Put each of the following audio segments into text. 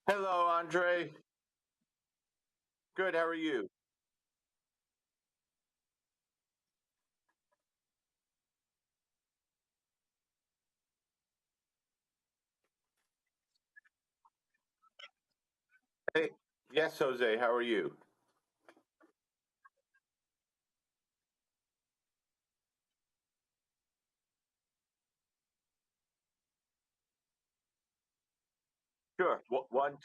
Hello, Andre. Good. How are you? Hey. Yes, Jose. How are you? Sure. One,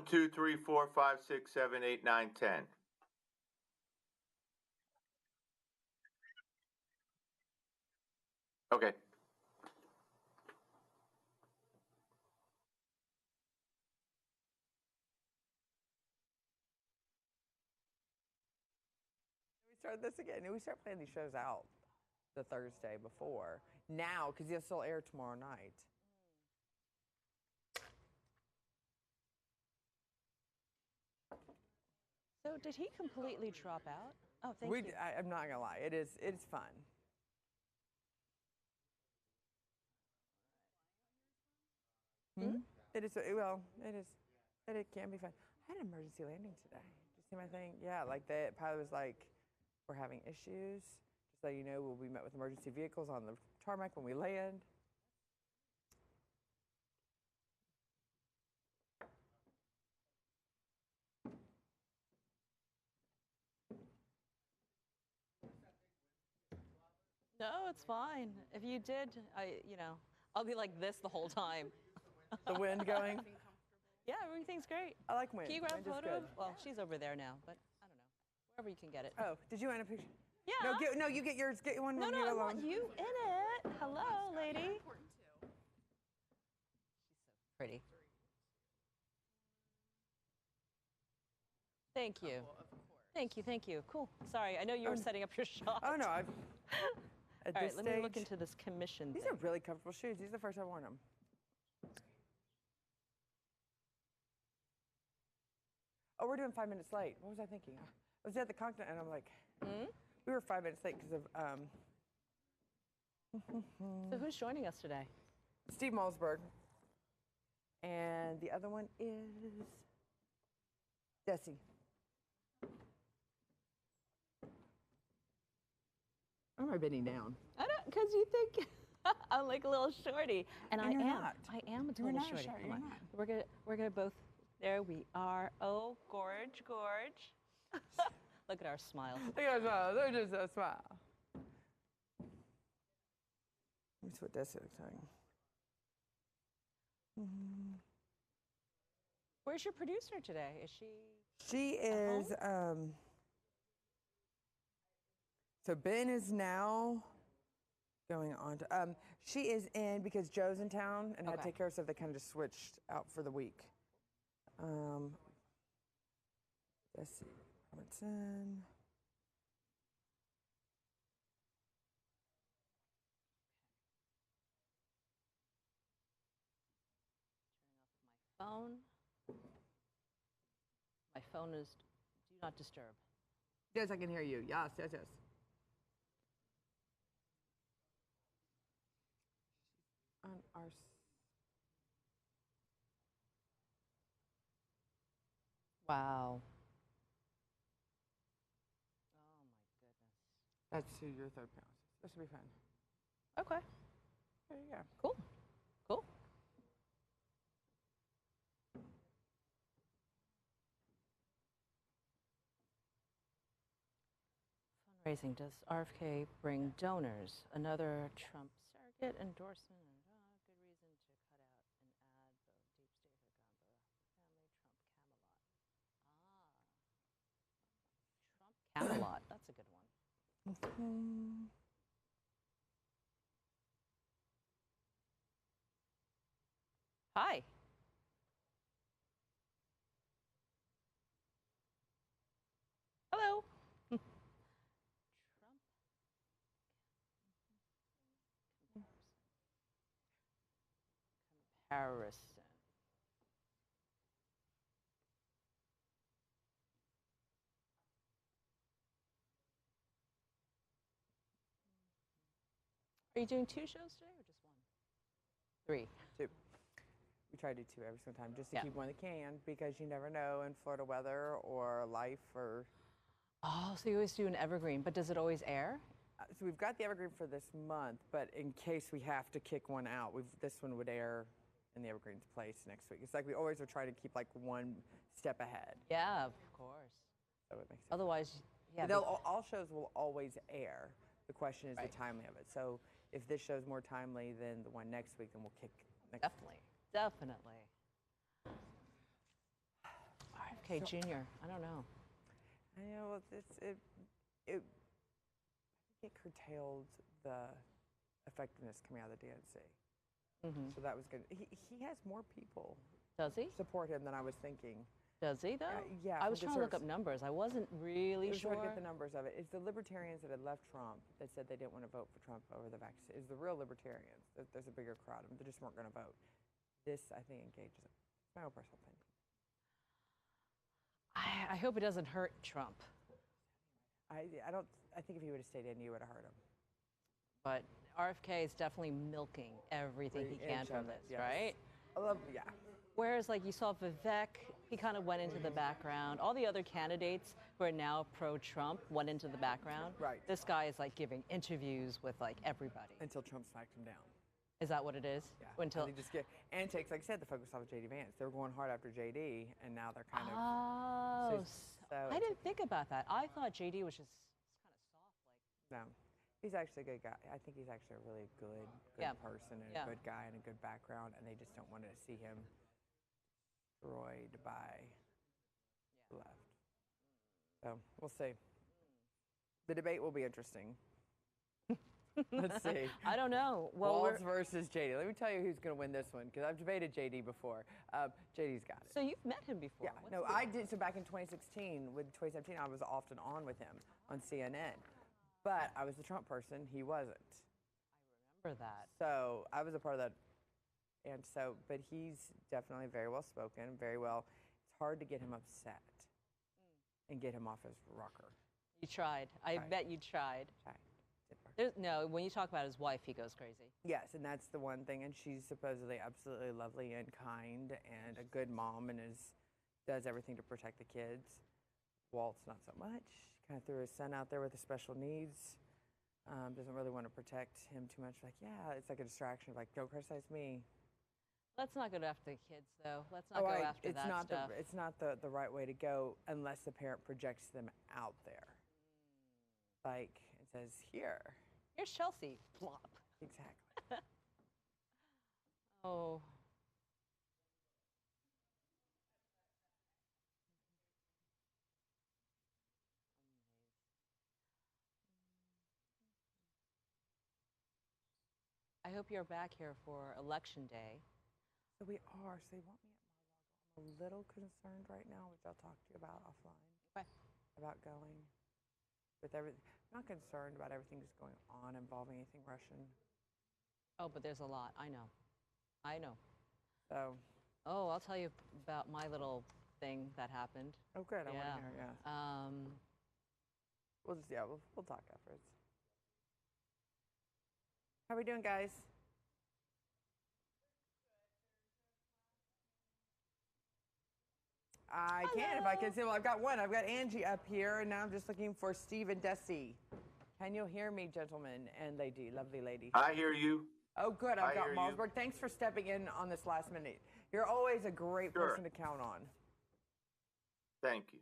two, three, four, five, six, seven, eight, nine, 10. Okay. We start this again. We start planning these shows out the Thursday before now because they'll still air tomorrow night. So did he completely drop out? Oh, thank We, you. I'm not gonna lie, it's fun. Hmm? It is well, it can be fun. I had an emergency landing today. Did you see my thing? Yeah, like the pilot was like, "We're having issues. Just so you know, we'll be met with emergency vehicles on the tarmac when we land." No, it's fine. If you did, I'll be like this the whole time. The wind going. Yeah, everything's great. I like wind. Can you grab a Wind is photo good. of? Well, she's over there now, but I don't know. Wherever you can get it. Oh, did you want a picture? Yeah. No, you get yours. Get one No, from no, you I alone. want you in it. Hello, lady. She's so pretty. Thank you. Thank you, thank you. Cool. Sorry, I know you were setting up your shot. Oh no, I've at All right, this let stage. me look into this commission These thing. are really comfortable shoes. These are the first I've worn them. Oh, we're doing 5 minutes late. What was I thinking? I was at the Continent and I'm like, we were 5 minutes late because of So who's joining us today? Steve Malzberg. And the other one is Desi. Why am I bending down? I don't, because you think I'm like a little shorty, and I you're am. not. I am a You're total not a shorty. short- Come you're on, not. we're gonna both. There we are. Oh, gorge, gorge. Look at our smiles. Look at us, they're just a smile. That's what Desi looks like. Where's your producer today? Is she? She home? is, so Ben is now going on to, she is in because Joe's in town and had to Okay. take care of stuff. They kind of just switched out for the week. Let's see. What's in? Phone. My phone is do not disturb. Yes, I can hear you. Yes, yes, yes. On our. Wow. Oh my goodness. That's who your third panel is. This will be fun. Okay. There you go. Cool. Cool. Fundraising. Does RFK bring donors? Another Trump surrogate endorsement. Good reason to cut out an ad. Both deep state for Gamba family. Trump Camelot. Ah, Trump Camelot. That's a good one. Hi. Hello. Trump comparison. Are you doing two shows today or just one? Three. Two. We try to do 2 every single time just to Yeah. keep one that can, because you never know in Florida weather or life or. Oh, so you always do an evergreen, but does it always air? So we've got the evergreen for this month, but in case we have to kick one out, this one would air in the evergreen's place next week. It's like we always are trying to keep like one step ahead. Yeah, of course. So it makes sense. Otherwise, yeah. But all shows will always air. The question is Right. the timing of it. So if this show's more timely than the one next week, then we'll kick next Definitely. Definitely. RFK So- Jr., I don't know. I know it curtailed the effectiveness coming out of the DNC. Mm-hmm. So that was good. He has more people Does he? support him than I was thinking. Does he, though? Yeah. I from was trying to look up deserves- numbers. I wasn't really It was hard sure. to get the numbers of it. It's the libertarians that had left Trump that said they didn't want to vote for Trump over the vaccine. It's the real libertarians. There's a bigger crowd of them. They just weren't going to vote. This, I think, engages them. My own personal opinion. I hope it doesn't hurt Trump. I think if he would have stayed in, you would have heard him. But RFK is definitely milking everything he Every can inch from of it, this, yes. right? Yeah. Whereas, like, you saw Vivek, he kind of went into the background. All the other candidates who are now pro-Trump went into the background. Right. This guy is, like, giving interviews with, like, everybody. Until Trump smacked him down. Is that what it is? Yeah. Until. And, and takes, like I said, the focus off of JD Vance. They were going hard after JD, and now they're kind of. Oh, so I didn't think about that. I thought JD was just kind of soft, like. No. He's actually a good guy. I think he's actually a really good Yeah. person and Yeah. a good guy and a good background, and they just don't want to see him destroyed by the left. So we'll see. The debate will be interesting. Let's see. I don't know. Well, Waltz versus JD. Let me tell you who's going to win this one, because I've debated JD before. JD's got it. so you've met him before. Yeah, What's no, he I like? did. So back in 2016, with 2017, I was often on with him on CNN. But I was the Trump person. He wasn't. Remember that. So I was a part of that. And so, but he's definitely very well spoken, very well. It's hard to get him upset and get him off his rocker. You tried. I Tried. bet you tried. Didn't work. No, when you talk about his wife, he goes crazy. Yes, and that's the one thing. And she's supposedly absolutely lovely and kind and a good mom and does everything to protect the kids. Walt's not so much. Kind of threw his son out there with the special needs. Doesn't really want to protect him too much. Like, yeah, it's like a distraction. Like, don't criticize me. Let's not go after the kids, though. Let's not go after it's that not stuff. it's not the right way to go unless the parent projects them out there. Like, it says, here. Here's Chelsea. Flop. Exactly. Oh. I hope you're back here for Election Day. So we are. So they want me at Mar-a-Lago. I'm a little concerned right now, which I'll talk to you about offline. Okay. About going with everything. I'm not concerned about everything that's going on involving anything Russian. Oh, but there's a lot. I know. I know. So. Oh, I'll tell you about my little thing that happened. Oh, good. I want Yeah. to hear. Yeah. We'll talk afterwards. How are we doing, guys? I can if I can see. Well, I've got one. I've got Angie up here, and now I'm just looking for Steve and Desi. Can you hear me, gentlemen and lady, lovely lady? I hear you. Oh, good. I've I got hear you. Malsberg. Thanks for stepping in on this last minute. You're always a great Sure. person to count on. Thank you.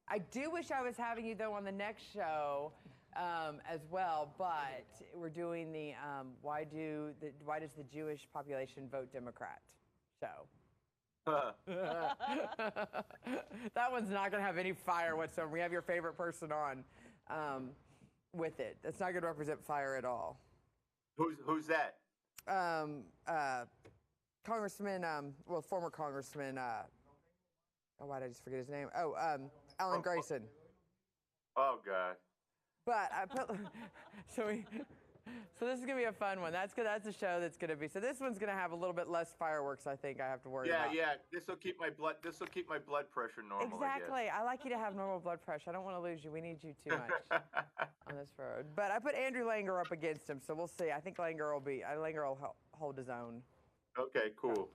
I do wish I was having you, though, on the next show as well, but we're doing the why does the Jewish population vote Democrat show. That one's not going to have any fire whatsoever. We have your favorite person on with it. That's not going to represent fire at all. Who's that? Congressman, former Congressman, why did I just forget his name? Alan Grayson. Oh, God. But I put, so this is gonna be a fun one. That's good. That's a show that's gonna be. So this one's gonna have a little bit less fireworks. I think I have to worry about. Yeah. This will keep my blood pressure normal. Exactly. I like you to have normal blood pressure. I don't want to lose you. We need you too much on this road. But I put Andrew Langer up against him, so we'll see. I think Langer will hold his own. Okay, cool.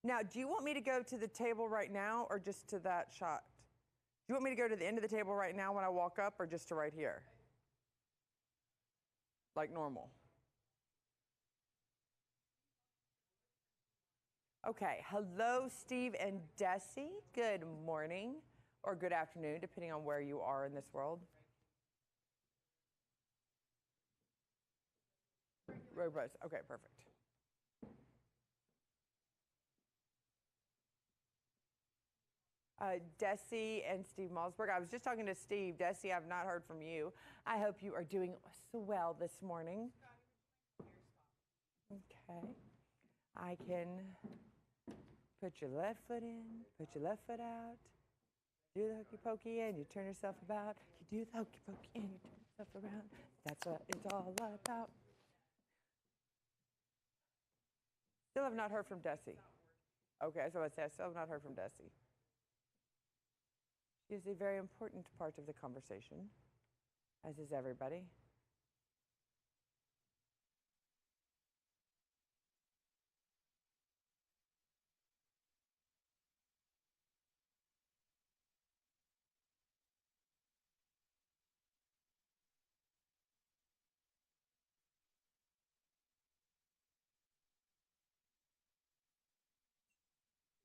Now, do you want me to go to the table right now or just to that shot? Do you want me to go to the end of the table right now when I walk up or just to right here? Like normal. Okay, hello, Steve and Desi. Good morning or good afternoon, depending on where you are in this world. Rose. Okay, perfect. Desi and Steve Malsberg. I was just talking to Steve. Desi, I've not heard from you. I hope you are doing so well this morning. Okay. I can put your left foot in, put your left foot out. Do the hokey pokey and you turn yourself about. You do the hokey pokey and you turn yourself around. That's what it's all about. Still have not heard from Desi. Okay, so I say I still have not heard from Desi. She is a very important part of the conversation, as is everybody.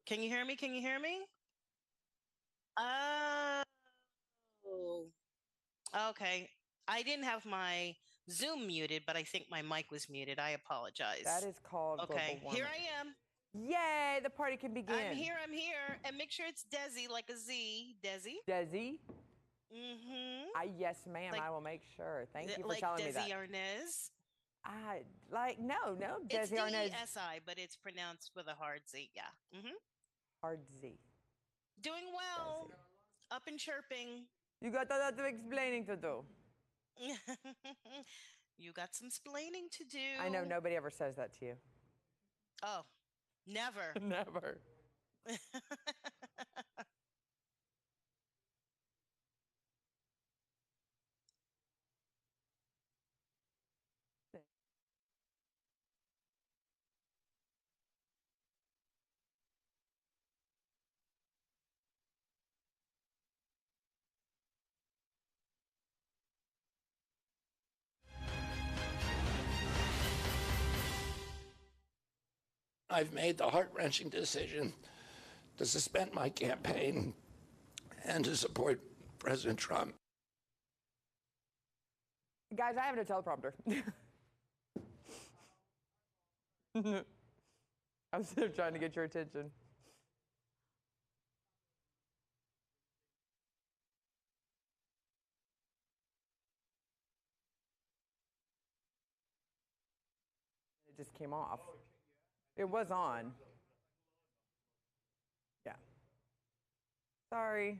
Can you hear me? Can you hear me? Oh, okay. I didn't have my Zoom muted, but I think my mic was muted. I apologize. That is called global okay. warming. Here I am. Yay, the party can begin. I'm here. I'm here. And make sure it's Desi, like a Z. Desi. Desi? Mm-hmm. Yes, ma'am. I will make sure. Thank you for like telling Desi me that. Arnaz. No. It's Desi Arnaz. D-E-S-I, but it's pronounced with a hard Z. Yeah. Mm-hmm. Hard Z. Doing well. Desi. Up and chirping. You got a lot of explaining to do. You got some splaining to do. I know nobody ever says that to you. Oh, never. Never. I've made the heart-wrenching decision to suspend my campaign and to support President Trump. Guys, I have no teleprompter. I'm still trying to get your attention. It just came off. It was on. Yeah. Sorry.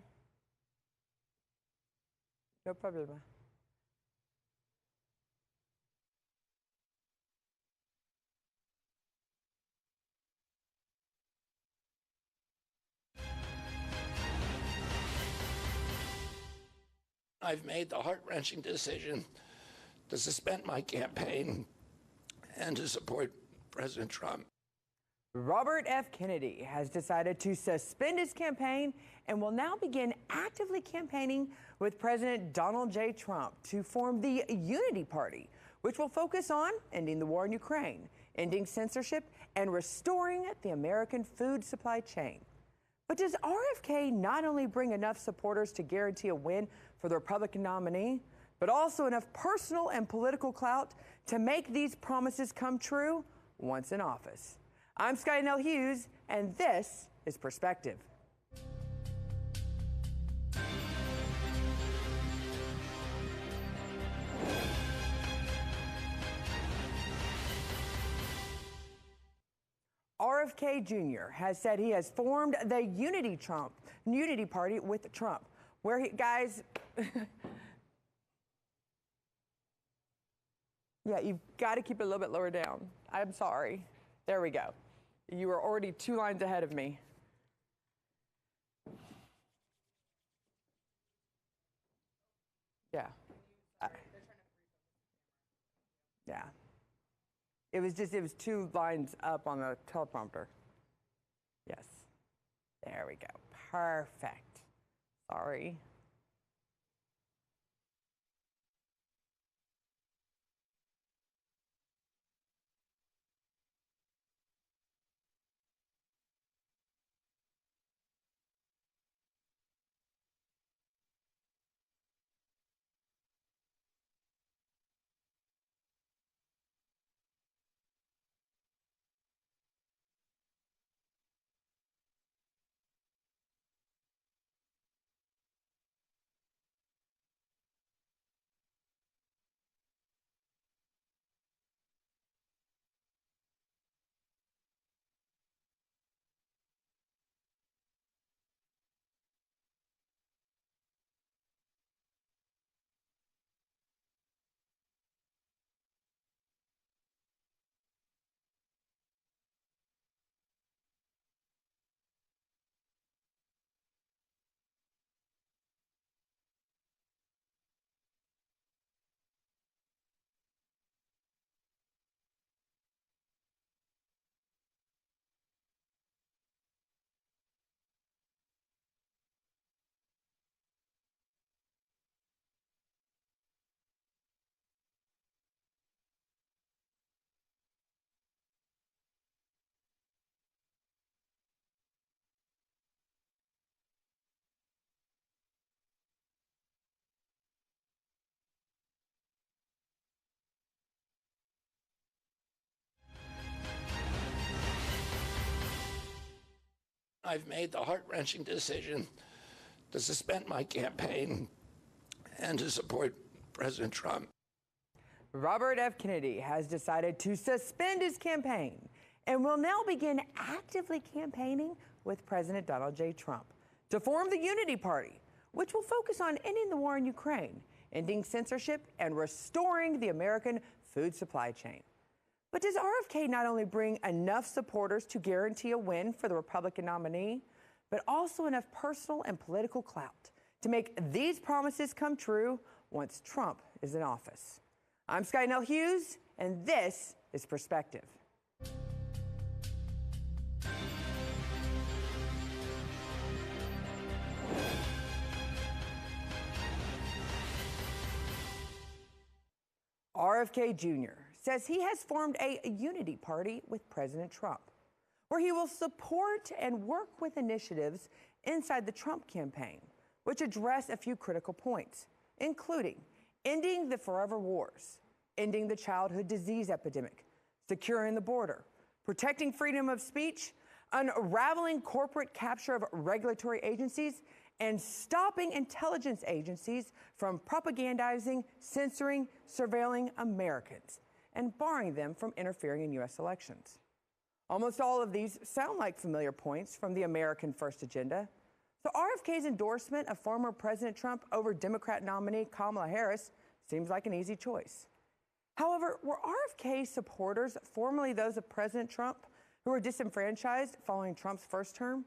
No problem. I've made the heart-wrenching decision to suspend my campaign and to support President Trump. Robert F. Kennedy has decided to suspend his campaign and will now begin actively campaigning with President Donald J. Trump to form the Unity Party, which will focus on ending the war in Ukraine, ending censorship, and restoring the American food supply chain. But does RFK not only bring enough supporters to guarantee a win for the Republican nominee, but also enough personal and political clout to make these promises come true once in office? I'm Skynell Hughes, and this is Perspective. RFK Jr. has said he has formed the Unity Party with Trump, where he, guys, yeah, you've got to keep it a little bit lower down. I'm sorry. There we go. You were already 2 lines ahead of me. Yeah. Yeah. It was 2 lines up on the teleprompter. Yes. There we go. Perfect. Sorry. I've made the heart-wrenching decision to suspend my campaign and to support President Trump. Robert F. Kennedy has decided to suspend his campaign and will now begin actively campaigning with President Donald J. Trump to form the Unity Party, which will focus on ending the war in Ukraine, ending censorship, and restoring the American food supply chain. But does RFK not only bring enough supporters to guarantee a win for the Republican nominee, but also enough personal and political clout to make these promises come true once Trump is in office? I'm Skynell Hughes, and this is Perspective. RFK Jr. says he has formed a unity party with President Trump, where he will support and work with initiatives inside the Trump campaign, which address a few critical points, including ending the forever wars, ending the childhood disease epidemic, securing the border, protecting freedom of speech, unraveling corporate capture of regulatory agencies, and stopping intelligence agencies from propagandizing, censoring, surveilling Americans, and barring them from interfering in U.S. elections. Almost all of these sound like familiar points from the American First agenda. So RFK's endorsement of former President Trump over Democrat nominee Kamala Harris seems like an easy choice. However, were RFK supporters formerly those of President Trump who were disenfranchised following Trump's first term?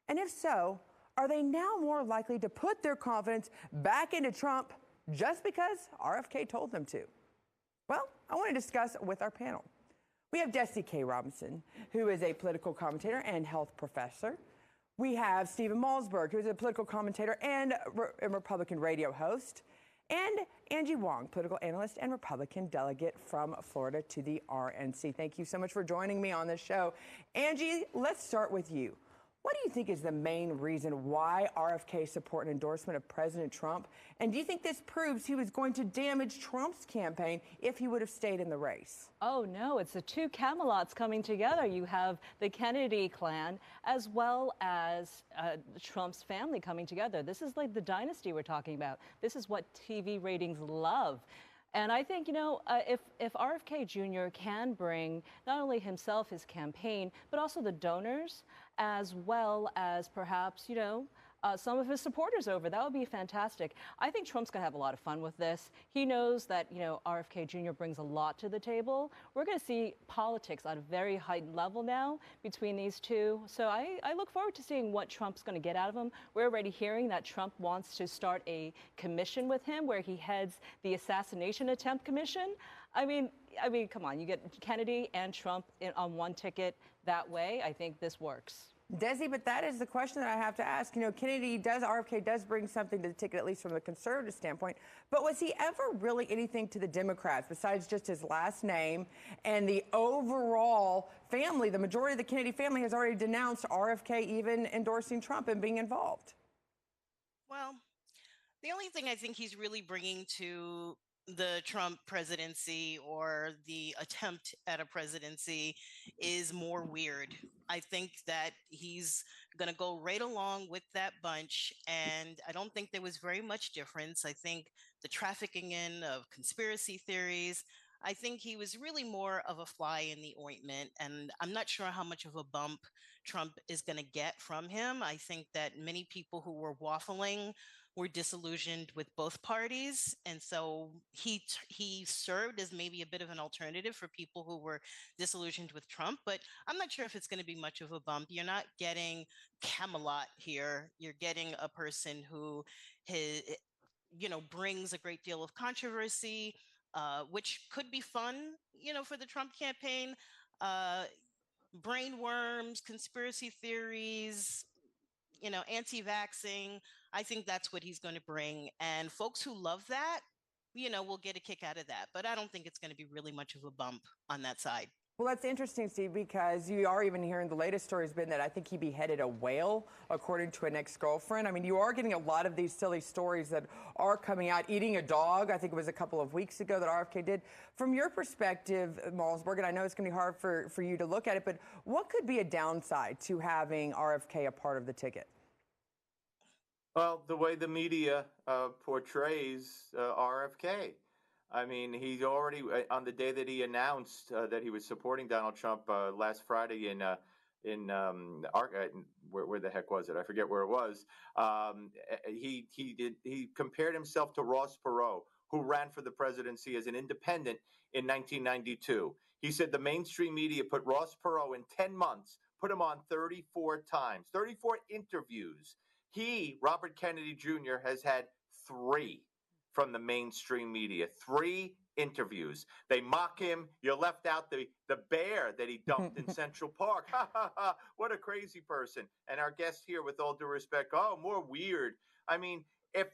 And if so, are they now more likely to put their confidence back into Trump just because RFK told them to? Well, I want to discuss with our panel. We have Desi K. Robinson, who is a political commentator and health professor. We have Stephen Malzberg, who is a political commentator and a Republican radio host. And Angie Wong, political analyst and Republican delegate from Florida to the RNC. Thank you so much for joining me on this show. Angie, let's start with you. What do you think is the main reason why RFK support and endorsement of President Trump? And do you think this proves he was going to damage Trump's campaign if he would have stayed in the race? Oh, no, it's the two Camelots coming together. You have the Kennedy clan as well as Trump's family coming together. This is like the dynasty we're talking about. This is what TV ratings love. And I think, if RFK Jr. can bring not only himself, his campaign, but also the donors, as well as perhaps, some of his supporters over. That would be fantastic. I think Trump's going to have a lot of fun with this. He knows that, RFK Jr. brings a lot to the table. We're going to see politics at a very high level now between these two. So I look forward to seeing what Trump's going to get out of him. We're already hearing that Trump wants to start a commission with him where he heads the assassination attempt commission. I mean, come on, you get Kennedy and Trump on one ticket that way. I think this works. Desi, but that is the question that I have to ask. RFK does bring something to the ticket, at least from the conservative standpoint. But was he ever really anything to the Democrats besides just his last name and the overall family? The majority of the Kennedy family has already denounced RFK even endorsing Trump and being involved. Well, the only thing I think he's really bringing to the Trump presidency or the attempt at a presidency is more weird. I think that he's going to go right along with that bunch. And I don't think there was very much difference. I think the trafficking in of conspiracy theories, I think he was really more of a fly in the ointment. And I'm not sure how much of a bump Trump is going to get from him. I think that many people who were waffling were disillusioned with both parties, and so he served as maybe a bit of an alternative for people who were disillusioned with Trump. But I'm not sure if it's going to be much of a bump. You're not getting Camelot here. You're getting a person who brings a great deal of controversy, which could be fun, for the Trump campaign. Brain worms, conspiracy theories, anti-vaxxing. I think that's what he's going to bring. And folks who love that, will get a kick out of that. But I don't think it's going to be really much of a bump on that side. Well, that's interesting, Steve, because you are even hearing the latest story has been that I think he beheaded a whale, according to an ex-girlfriend. I mean, you are getting a lot of these silly stories that are coming out. Eating a dog, I think it was a couple of weeks ago that RFK did. From your perspective, Malmsberg, and I know it's going to be hard for you to look at it, but what could be a downside to having RFK a part of the ticket? Well, the way the media portrays RFK. I mean, he's already on the day that he announced that he was supporting Donald Trump last Friday where the heck was it? I forget where it was. He compared himself to Ross Perot, who ran for the presidency as an independent in 1992. He said the mainstream media put Ross Perot in 10 months, put him on 34 times, 34 interviews. He, Robert Kennedy Jr., has had 3 from the mainstream media, 3 interviews. They mock him. You left out the bear that he dumped in Central Park. Ha ha ha! What a crazy person. And our guest here, with all due respect, more weird. I mean, if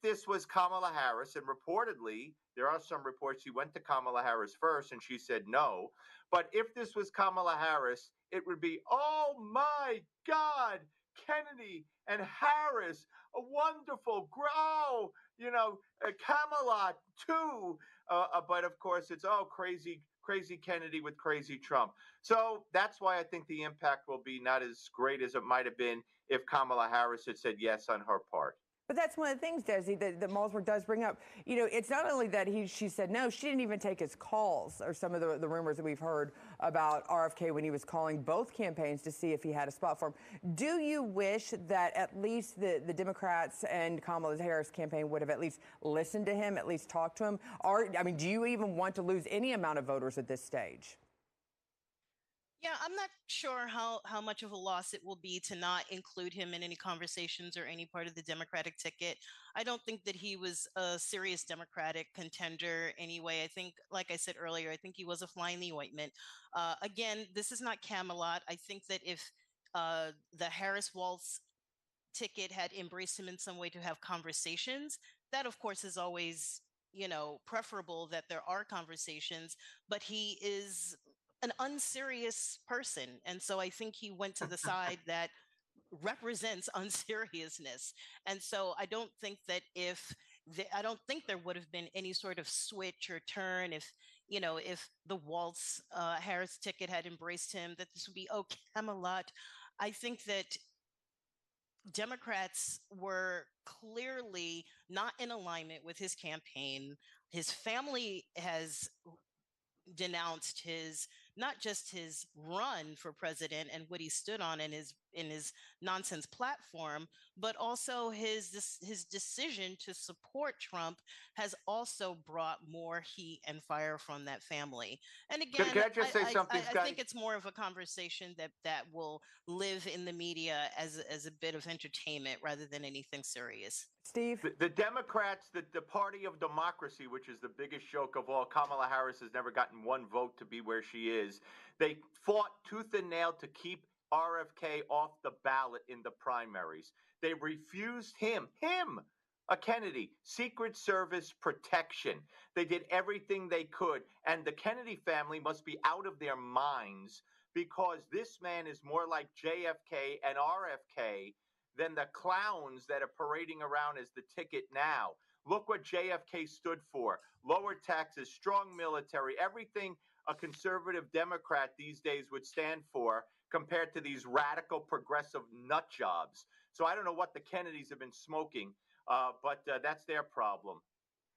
this was Kamala Harris, and reportedly there are some reports he went to Kamala Harris first and she said no, but if this was Kamala Harris, it would be, oh my God, Kennedy and Harris, a wonderful grow, Camelot too. But of course, it's crazy Kennedy with crazy Trump. So that's why I think the impact will be not as great as it might have been if Kamala Harris had said yes on her part. But that's one of the things, Desi, that Malmsberg does bring up. It's not only that she said no, she didn't even take his calls, or some of the rumors that we've heard about RFK when he was calling both campaigns to see if he had a spot for him. Do you wish that at least the Democrats and Kamala Harris campaign would have at least listened to him, at least talked to him? Do you even want to lose any amount of voters at this stage? Yeah, I'm not sure how much of a loss it will be to not include him in any conversations or any part of the Democratic ticket. I don't think that he was a serious Democratic contender anyway. I think, like I said earlier, I think he was a fly in the ointment. Again, this is not Camelot. I think that if the Harris Waltz ticket had embraced him in some way to have conversations, that of course is always, preferable that there are conversations, but he is an unserious person. And so I think he went to the side that represents unseriousness. And so I don't think that I don't think there would have been any sort of switch or turn if the Waltz Harris ticket had embraced him, that this would be, oh, Camelot. I think that Democrats were clearly not in alignment with his campaign. His family has denounced not just his run for president and what he stood on, and nonsense platform, but also his decision to support Trump has also brought more heat and fire from that family. And again, Can I just say something, I Scotty? think it's more of a conversation that will live in the media as a bit of entertainment rather than anything serious. Steve? The Democrats, the party of democracy, which is the biggest joke of all, Kamala Harris has never gotten one vote to be where she is. They fought tooth and nail to keep RFK off the ballot in the primaries. They refused him, a Kennedy, Secret Service protection. They did everything they could. And the Kennedy family must be out of their minds because this man is more like JFK and RFK than the clowns that are parading around as the ticket now. Look what JFK stood for: lower taxes, strong military, everything a conservative Democrat these days would stand for compared to these radical progressive nut jobs. So I don't know what the Kennedys have been smoking, but that's their problem.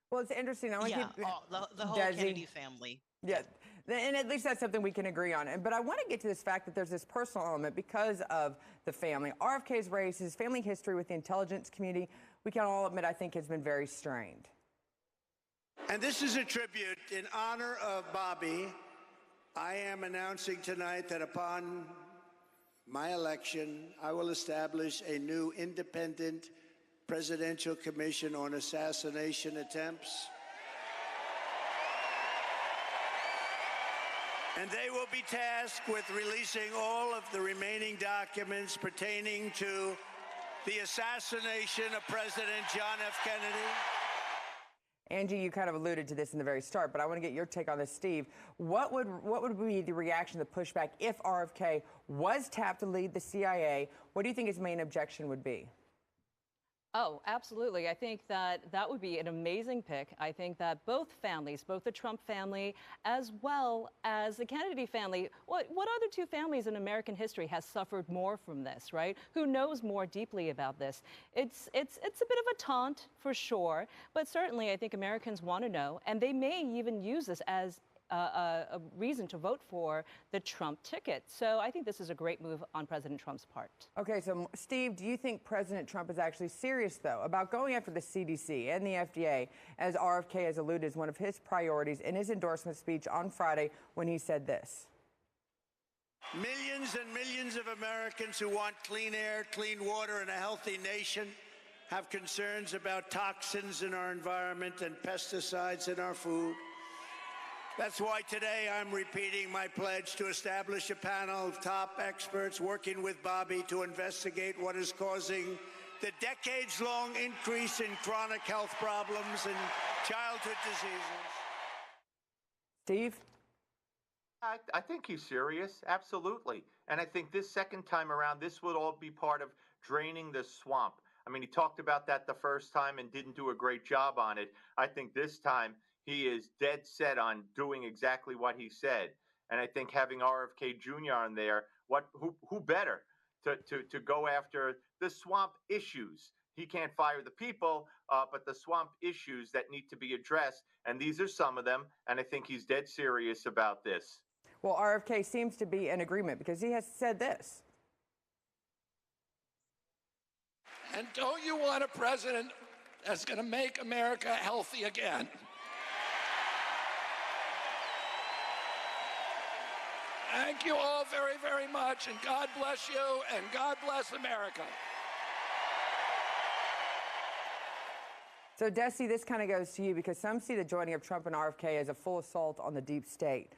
Well, it's interesting. I want to keep the whole Desi. Kennedy family. Yeah. And at least that's something we can agree on. But I want to get to this fact that there's this personal element because of the family. RFK's race, his family history with the intelligence community, we can all admit, I think, has been very strained. And this is a tribute in honor of Bobby. I am announcing tonight that upon my election, I will establish a new independent presidential commission on assassination attempts. And they will be tasked with releasing all of the remaining documents pertaining to the assassination of President John F. Kennedy. Angie, you kind of alluded to this in the very start, but I want to get your take on this, Steve. What would be the reaction, the pushback, if RFK was tapped to lead the CIA? What do you think his main objection would be? Oh, absolutely. I think that that would be an amazing pick. I think that both families, both the Trump family as well as the Kennedy family, what other two families in American history has suffered more from this, right? Who knows more deeply about this? It's a bit of a taunt for sure, but certainly I think Americans want to know, and they may even use this as a reason to vote for the Trump ticket. So I think this is a great move on President Trump's part. Okay, so Steve, do you think President Trump is actually serious, though, about going after the CDC and the FDA, as RFK has alluded as one of his priorities in his endorsement speech on Friday when he said this? Millions and millions of Americans who want clean air, clean water, and a healthy nation have concerns about toxins in our environment and pesticides in our food. That's why today I'm repeating my pledge to establish a panel of top experts working with Bobby to investigate what is causing the decades-long increase in chronic health problems and childhood diseases. Steve? I think he's serious, absolutely. And I think this second time around, this would all be part of draining the swamp. I mean, he talked about that the first time and didn't do a great job on it. I think this time he is dead set on doing exactly what he said. And I think having RFK Jr. on there, who better to go after the swamp issues? He can't fire the people, but the swamp issues that need to be addressed. And these are some of them. And I think he's dead serious about this. Well, RFK seems to be in agreement because he has said this. And don't you want a president that's going to make America healthy again? Thank you all very, very much, and God bless you, and God bless America. So, Desi, this kind of goes to you because some see the joining of Trump and RFK as a full assault on the deep state.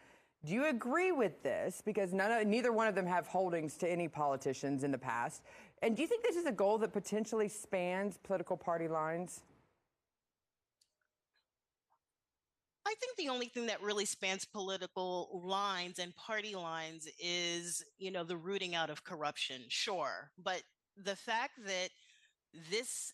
Do you agree with this? Because neither one of them have holdings to any politicians in the past. And do you think this is a goal that potentially spans political party lines? I think the only thing that really spans political lines and party lines is, the rooting out of corruption, sure. But the fact that this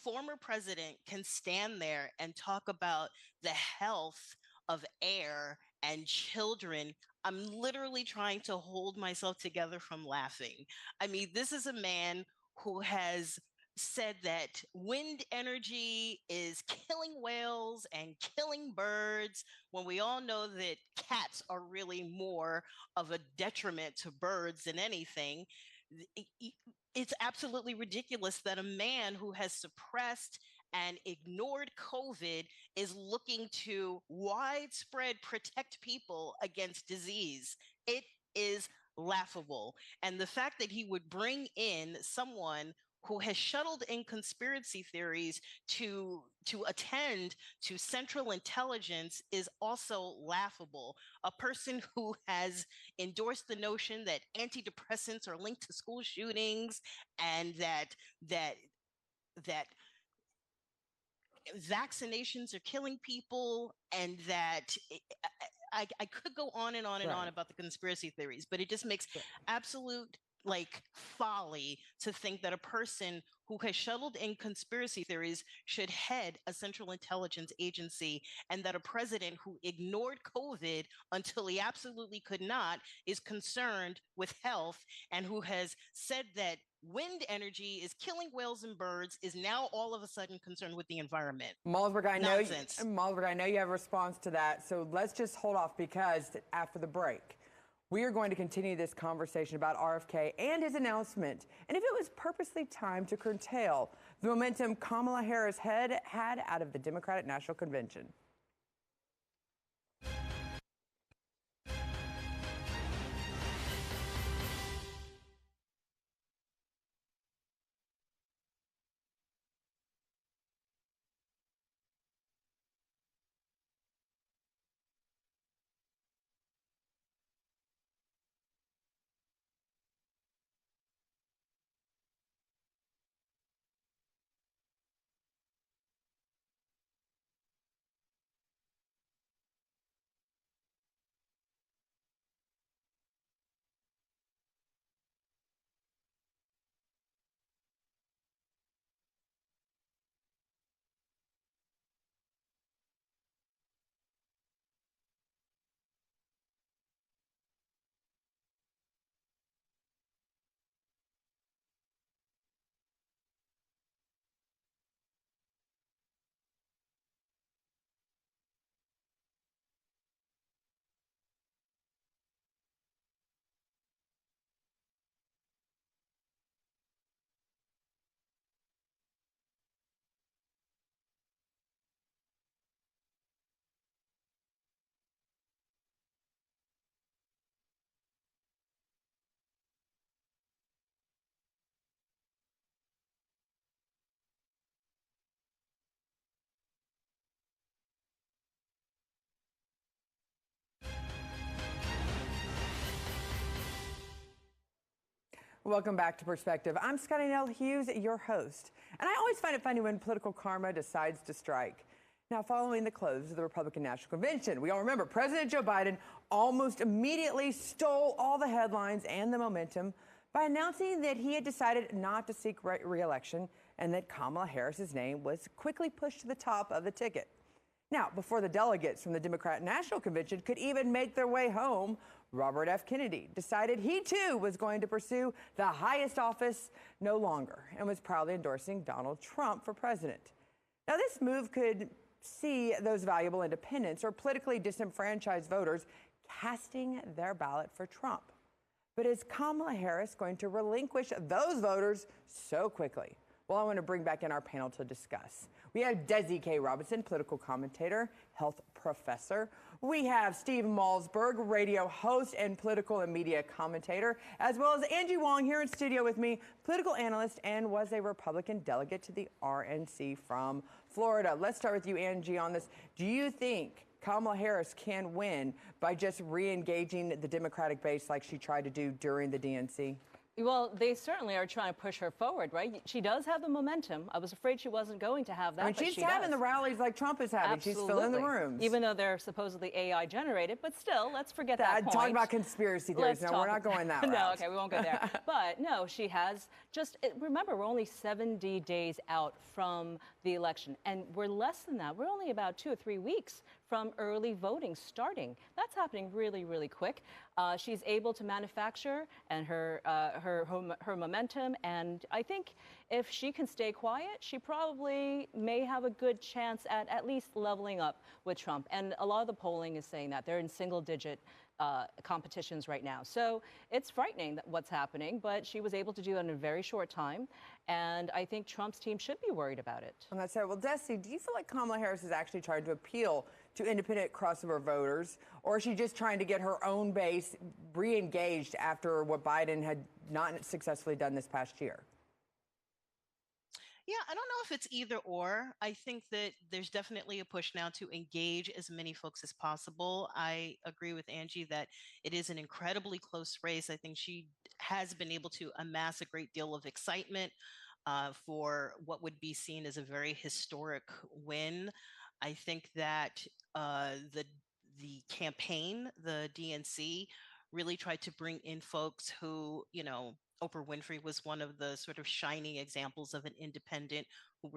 former president can stand there and talk about the health of air and children, I'm literally trying to hold myself together from laughing. I mean, this is a man who has said that wind energy is killing whales and killing birds, when we all know that cats are really more of a detriment to birds than anything. it's absolutely ridiculous that a man who has suppressed and ignored COVID is looking to widespread protect people against disease. It is laughable. And the fact that he would bring in someone who has shuttled in conspiracy theories to attend to Central Intelligence is also laughable. A person who has endorsed the notion that antidepressants are linked to school shootings and that vaccinations are killing people, and that I could go on and on and on about the conspiracy theories, but it just makes absolute like folly to think that a person who has shuttled in conspiracy theories should head a central intelligence agency, and that a president who ignored COVID until he absolutely could not is concerned with health, and who has said that wind energy is killing whales and birds is now all of a sudden concerned with the environment. Malzberg, I Nonsense. know you have a response to that, so let's just hold off, because after the break, we are going to continue this conversation about RFK and his announcement, and if it was purposely timed to curtail the momentum Kamala Harris had out of the Democratic National Convention. Welcome back to Perspective. I'm Scotty Nell Hughes, your host. And I always find it funny when political karma decides to strike. Now, following the close of the Republican National Convention, we all remember President Joe Biden almost immediately stole all the headlines and the momentum by announcing that he had decided not to seek re-election, and that Kamala Harris's name was quickly pushed to the top of the ticket. Now, before the delegates from the Democrat National Convention could even make their way home, Robert F. Kennedy decided he too was going to pursue the highest office no longer, and was proudly endorsing Donald Trump for president. Now, this move could see those valuable independents or politically disenfranchised voters casting their ballot for Trump. But is Kamala Harris going to relinquish those voters so quickly? Well, I want to bring back in our panel to discuss. We have Desi K. Robinson, political commentator, health professor. We have Steve Malzberg, radio host and political and media commentator, as well as Angie Wong here in studio with me, political analyst and was a Republican delegate to the RNC from Florida. Let's start with you, Angie, on this. Do you think Kamala Harris can win by just re-engaging the Democratic base like she tried to do during the DNC? Well, they certainly are trying to push her forward, right? She does have the momentum. I was afraid she wasn't going to have that. I mean, she's having the rallies like Trump is having. Absolutely. She's filling the rooms. Even though they're supposedly AI generated, but still, let's forget that point. Talking about conspiracy theories. No, we're not going that route. No, okay, we won't go there. But no, she has just, remember, we're only 70 days out from the election, and we're less than that. We're only about 2 or 3 weeks from early voting starting. That's happening really, really quick. She's able to manufacture and her momentum, and I think if she can stay quiet, she probably may have a good chance at least leveling up with Trump. And a lot of the polling is saying that they're in single-digit competitions right now. So it's frightening that what's happening, but she was able to do it in a very short time. And I think Trump's team should be worried about it. And that's right. Well, Desi, do you feel like Kamala Harris is actually trying to appeal to independent crossover voters, or is she just trying to get her own base re-engaged after what Biden had not successfully done this past year? Yeah, I don't know if it's either or. I think that there's definitely a push now to engage as many folks as possible. I agree with Angie that it is an incredibly close race. I think she has been able to amass a great deal of excitement for what would be seen as a very historic win. I think that the campaign, the DNC, really tried to bring in folks who, Oprah Winfrey was one of the sort of shining examples of an independent who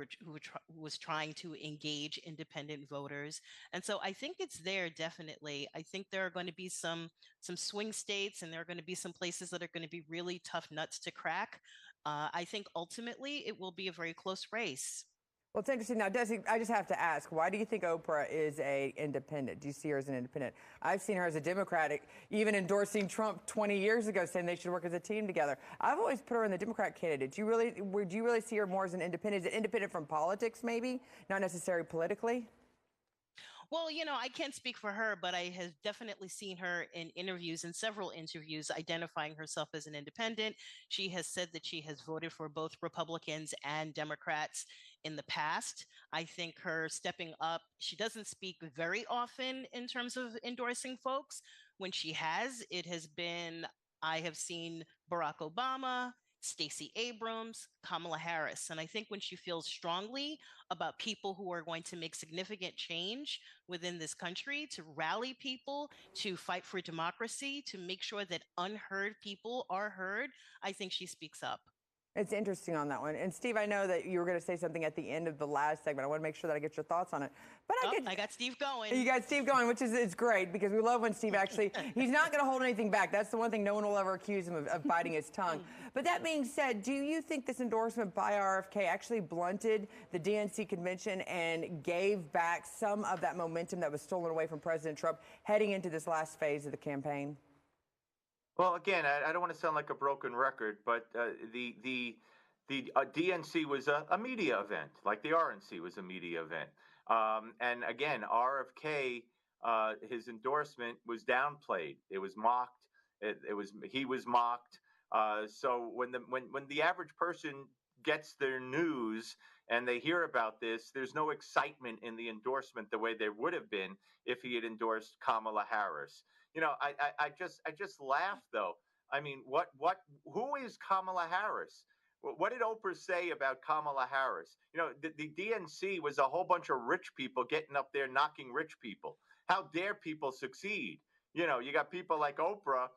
was trying to engage independent voters. And so I think it's there definitely. I think there are going to be some swing states, and there are going to be some places that are going to be really tough nuts to crack. I think ultimately it will be a very close race. Well, it's interesting. Now, Desi, I just have to ask, why do you think Oprah is an independent? Do you see her as an independent? I've seen her as a Democratic, even endorsing Trump 20 years ago, saying they should work as a team together. I've always put her in the Democrat candidate. Would you really see her more as an independent? Is it independent from politics, maybe? Not necessarily politically? Well, I can't speak for her, but I have definitely seen her in several interviews, identifying herself as an independent. She has said that she has voted for both Republicans and Democrats in the past. I think her stepping up, she doesn't speak very often in terms of endorsing folks. When she has, it has been, I have seen Barack Obama, Stacey Abrams, Kamala Harris. And I think when she feels strongly about people who are going to make significant change within this country, to rally people, to fight for democracy, to make sure that unheard people are heard, I think she speaks up. It's interesting on that one. And Steve, I know that you were going to say something at the end of the last segment. I want to make sure that I get your thoughts on it. But I got Steve going. You got Steve going, which is it's great because we love when Steve actually, he's not going to hold anything back. That's the one thing no one will ever accuse him of biting his tongue. But that being said, do you think this endorsement by RFK actually blunted the DNC convention and gave back some of that momentum that was stolen away from President Trump heading into this last phase of the campaign? Well, again, I don't want to sound like a broken record, but the DNC was a media event, like the RNC was a media event. And again, RFK, his endorsement was downplayed. It was mocked. He was mocked. So when the average person gets their news and they hear about this, there's no excitement in the endorsement the way there would have been if he had endorsed Kamala Harris. I just laugh though. I mean, who is Kamala Harris? What did Oprah say about Kamala Harris? The DNC was a whole bunch of rich people getting up there knocking rich people. How dare people succeed? You got people like Oprah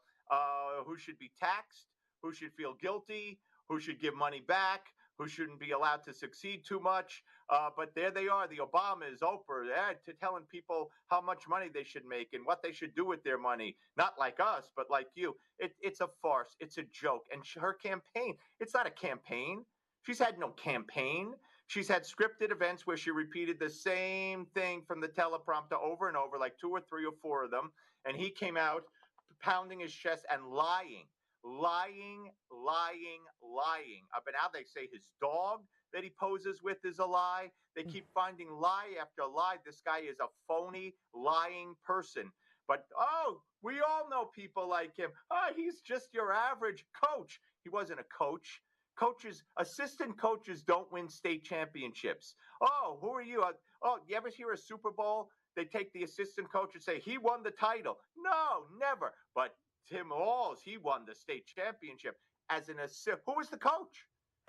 who should be taxed, who should feel guilty, who should give money back, who shouldn't be allowed to succeed too much. But there they are, the Obamas, Oprah, telling people how much money they should make and what they should do with their money. Not like us, but like you. It's a farce. It's a joke. And her campaign, it's not a campaign. She's had no campaign. She's had scripted events where she repeated the same thing from the teleprompter over and over, like 2 or 3 or 4 of them. And he came out pounding his chest and lying. But now they say his dog that he poses with is a lie. They keep finding lie after lie. This guy is a phony, lying person. But, we all know people like him. He's just your average coach. He wasn't a coach. Assistant coaches don't win state championships. Who are you? You ever hear a Super Bowl? They take the assistant coach and say, he won the title. No, never. But Tim Walz, he won the state championship as an assistant. Who was the coach?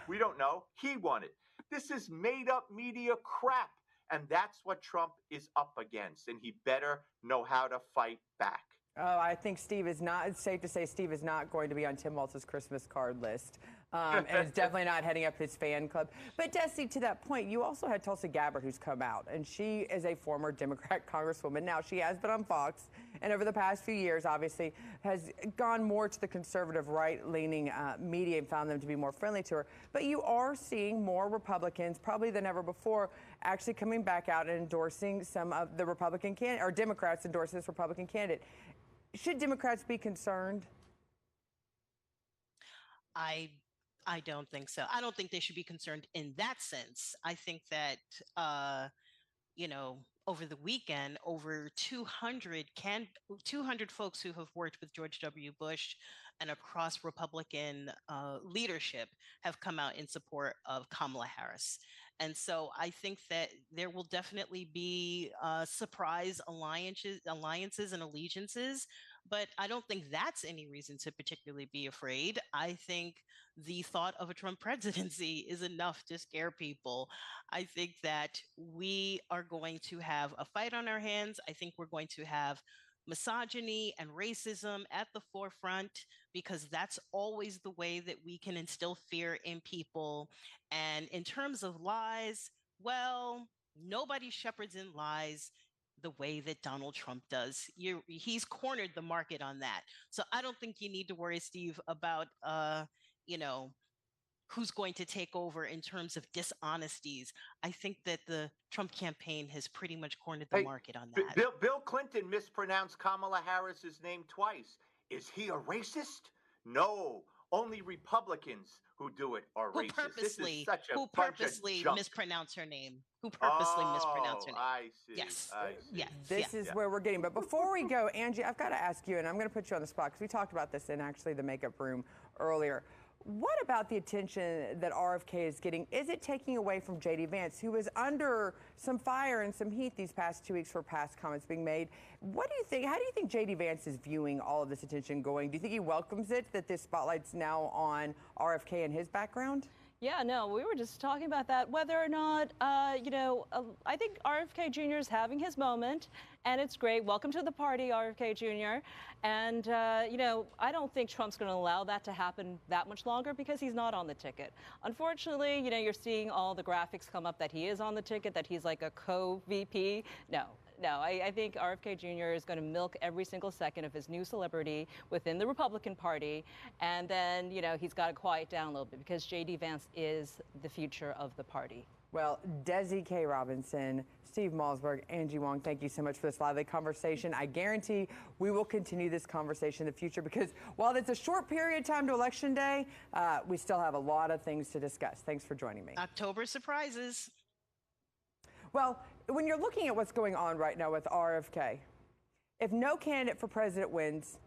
We don't know. He won it. This is made up media crap. And that's what Trump is up against. And he better know how to fight back. I think it's safe to say Steve is not going to be on Tim Walz's Christmas card list. And it's definitely not heading up his fan club. But Desi, to that point, you also had Tulsi Gabbard, who's come out, and she is a former Democrat congresswoman. Now, she has been on Fox, and over the past few years, obviously, has gone more to the conservative right-leaning media and found them to be more friendly to her. But you are seeing more Republicans, probably than ever before, actually coming back out and endorsing some of the Republican candidate, or Democrats endorsing this Republican candidate. Should Democrats be concerned? I I don't think so. I don't think they should be concerned in that sense. I think that you know, over the weekend, over 200 folks who have worked with George W. Bush and across Republican leadership have come out in support of Kamala Harris. And so I think that there will definitely be surprise alliances and allegiances, but I don't think that's any reason to particularly be afraid. I think the thought of a Trump presidency is enough to scare people. I think that we are going to have a fight on our hands. I think we're going to have misogyny and racism at the forefront because that's always the way that we can instill fear in people. And in terms of lies, well, nobody shepherds in lies the way that Donald Trump does. He's cornered the market on that. So I don't think you need to worry, Steve, about you know, who's going to take over in terms of dishonesties. I think that the Trump campaign has pretty much cornered the market on that. Bill Clinton mispronounced Kamala Harris's name twice. Is he a racist? No, only Republicans who do it are racist. Who purposely mispronounce her name. Who purposely mispronounce her name. I see. Yes. I see. Yes. This is where we're getting. But before we go, Angie, I've got to ask you, and I'm going to put you on the spot because we talked about this in actually the makeup room earlier. What about the attention that RFK is getting? Is it taking away from J.D. Vance, who was under some fire and some heat these past 2 weeks for past comments being made? What do you think? How do you think J.D. Vance is viewing all of this attention going? Do you think he welcomes it, that this spotlight's now on RFK and his background? Yeah, no, we were just talking about that, whether or not, I think RFK Jr. is having his moment, and it's great. Welcome to the party, RFK Jr. And, I don't think Trump's going to allow that to happen that much longer because he's not on the ticket. Unfortunately, you're seeing all the graphics come up that he is on the ticket, that he's like a co-VP. No, I think RFK Jr. is going to milk every single second of his new celebrity within the Republican Party. And then, he's got to quiet down a little bit because J.D. Vance is the future of the party. Well, Desi K. Robinson, Steve Malzberg, Angie Wong, thank you so much for this lively conversation. I guarantee we will continue this conversation in the future because while it's a short period of time to Election Day, we still have a lot of things to discuss. Thanks for joining me. October surprises. Well, when you're looking at what's going on right now with RFK, if no candidate for president wins,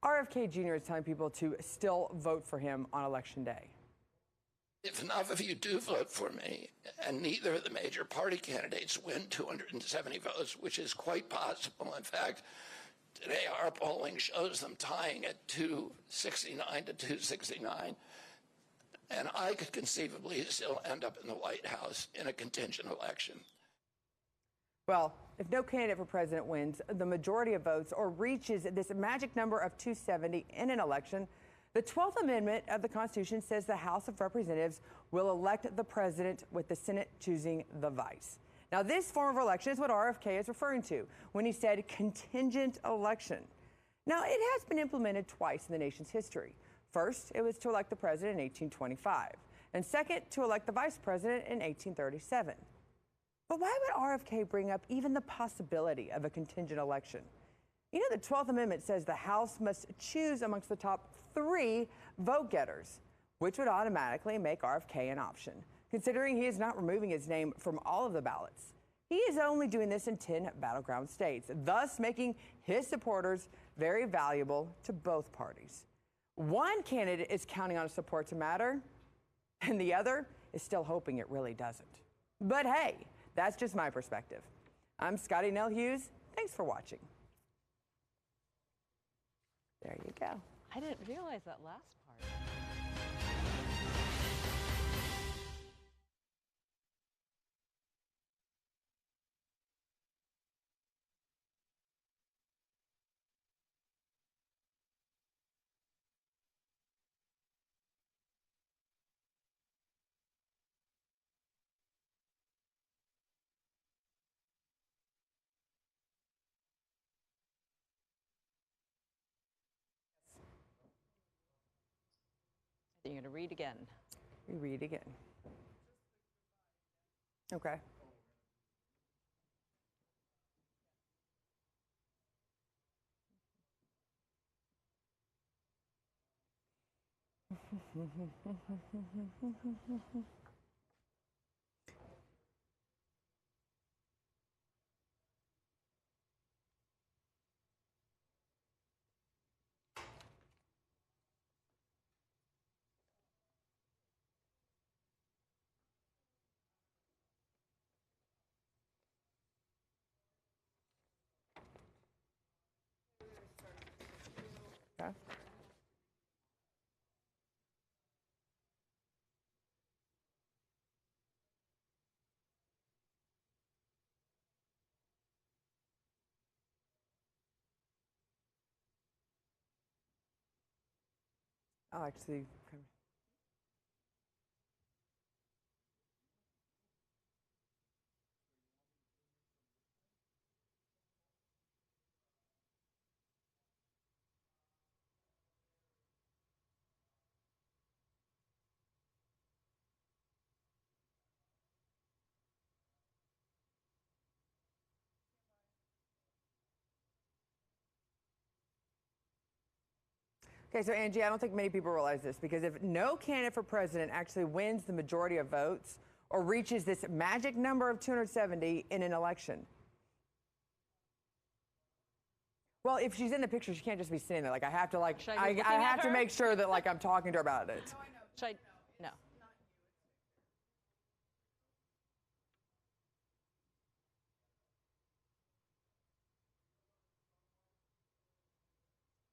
RFK Jr. is telling people to still vote for him on Election Day. If enough of you do vote for me, and neither of the major party candidates win 270 votes, which is quite possible. In fact, today our polling shows them tying at 269 to 269. And I could conceivably still end up in the White House in a contingent election. Well, if no candidate for president wins the majority of votes or reaches this magic number of 270 in an election, the 12th Amendment of the Constitution says the House of Representatives will elect the president with the Senate choosing the vice. Now, this form of election is what RFK is referring to when he said contingent election. Now, it has been implemented twice in the nation's history. First, it was to elect the president in 1825, and second, to elect the vice president in 1837. But why would RFK bring up even the possibility of a contingent election? The 12th Amendment says the House must choose amongst the top 3 vote getters, which would automatically make RFK an option, considering he is not removing his name from all of the ballots. He is only doing this in 10 battleground states, thus making his supporters very valuable to both parties. One candidate is counting on support to matter, and the other is still hoping it really doesn't. But hey, that's just my perspective. I'm Scotty Nell Hughes. Thanks for watching. There you go. I didn't realize that last part. You're going to read again. We read again. Okay. Okay. I'll actually. Okay, so Angie, I don't think many people realize this, because if no candidate for president actually wins the majority of votes or reaches this magic number of 270 in an election. Well, if she's in the picture, she can't just be sitting there. Like, I have to, like, Should I be I looking at have to her? make sure that, like, I'm talking to her about it. Should I? No.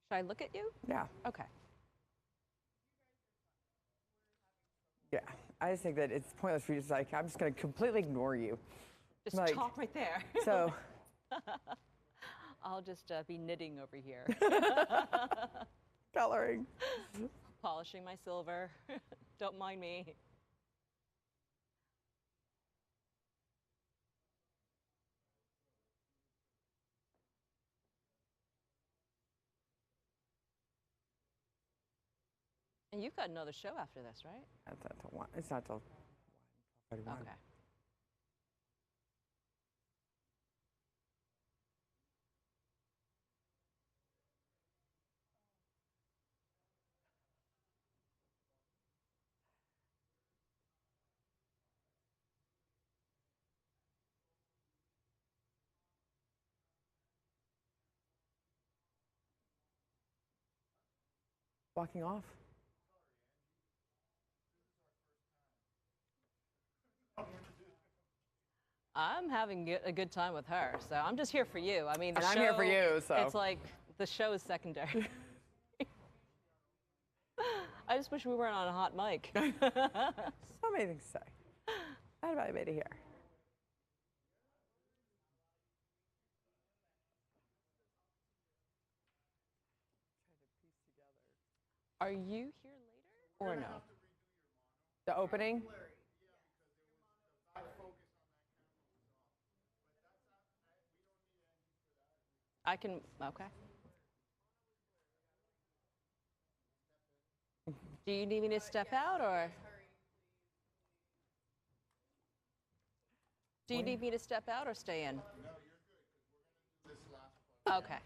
Should I look at you? Yeah. Okay. Yeah. I just think that it's pointless for you to, like, I'm just going to completely ignore you. Just Like, talk right there. So. I'll just be knitting over here. Coloring. Polishing my silver. Don't mind me. And you've got another show after this, right? That's not till 1. It's not till 1. Okay. Walking off. I'm having a good time with her, so I'm just here for you. I mean, the And show, I'm here for you, so. It's like the show is secondary. I just wish we weren't on a hot mic. So many things to say. I had about anybody here. Are you here later or no? The opening? I can, okay. Do you need me to step out or? Do you need me to step out or stay in? No, you're good, because we're going to do this last part. Okay.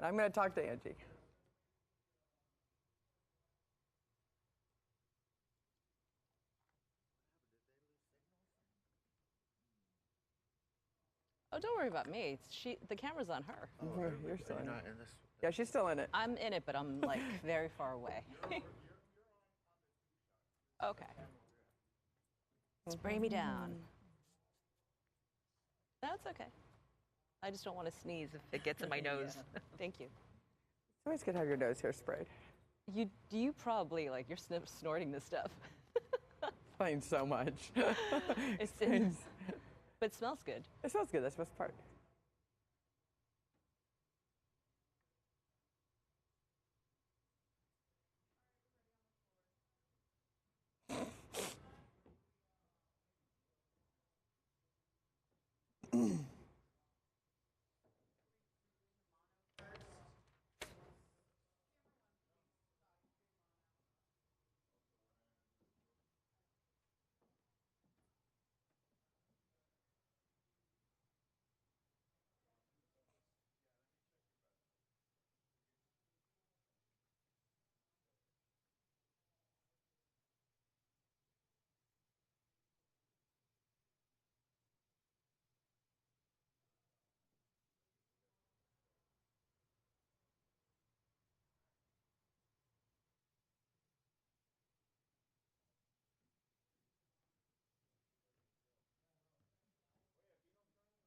I'm going to talk to Angie. Oh, don't worry about me. The camera's on her. You're still in it. Yeah, she's still in it. I'm in it, but I'm like very far away. Okay. Spray me down. That's okay. I just don't want to sneeze if it gets in my nose. Thank you. It's always good to have your nose hair sprayed. You probably, like, you're snorting this stuff. Playing so much. But it smells good. It smells good. That's the best part.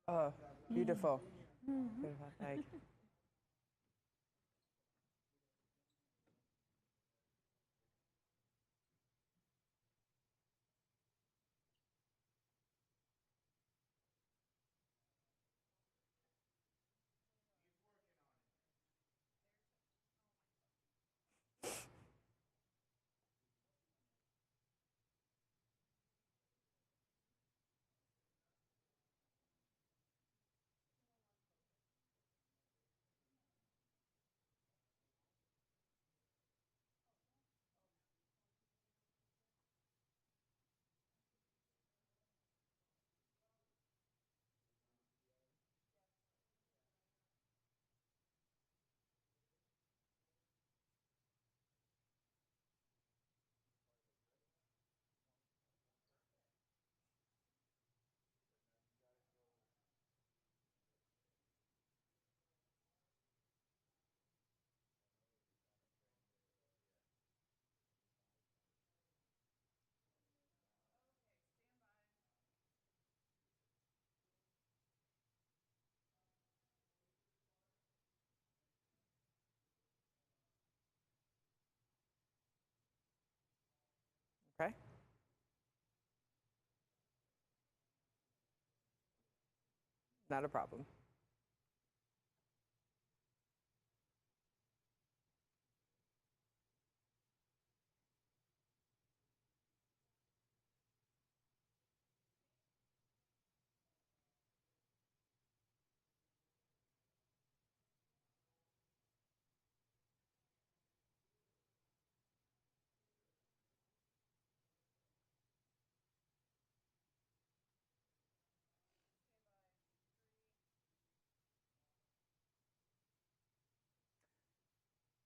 Oh, beautiful. Beautiful. Thank you. Okay. Not a problem.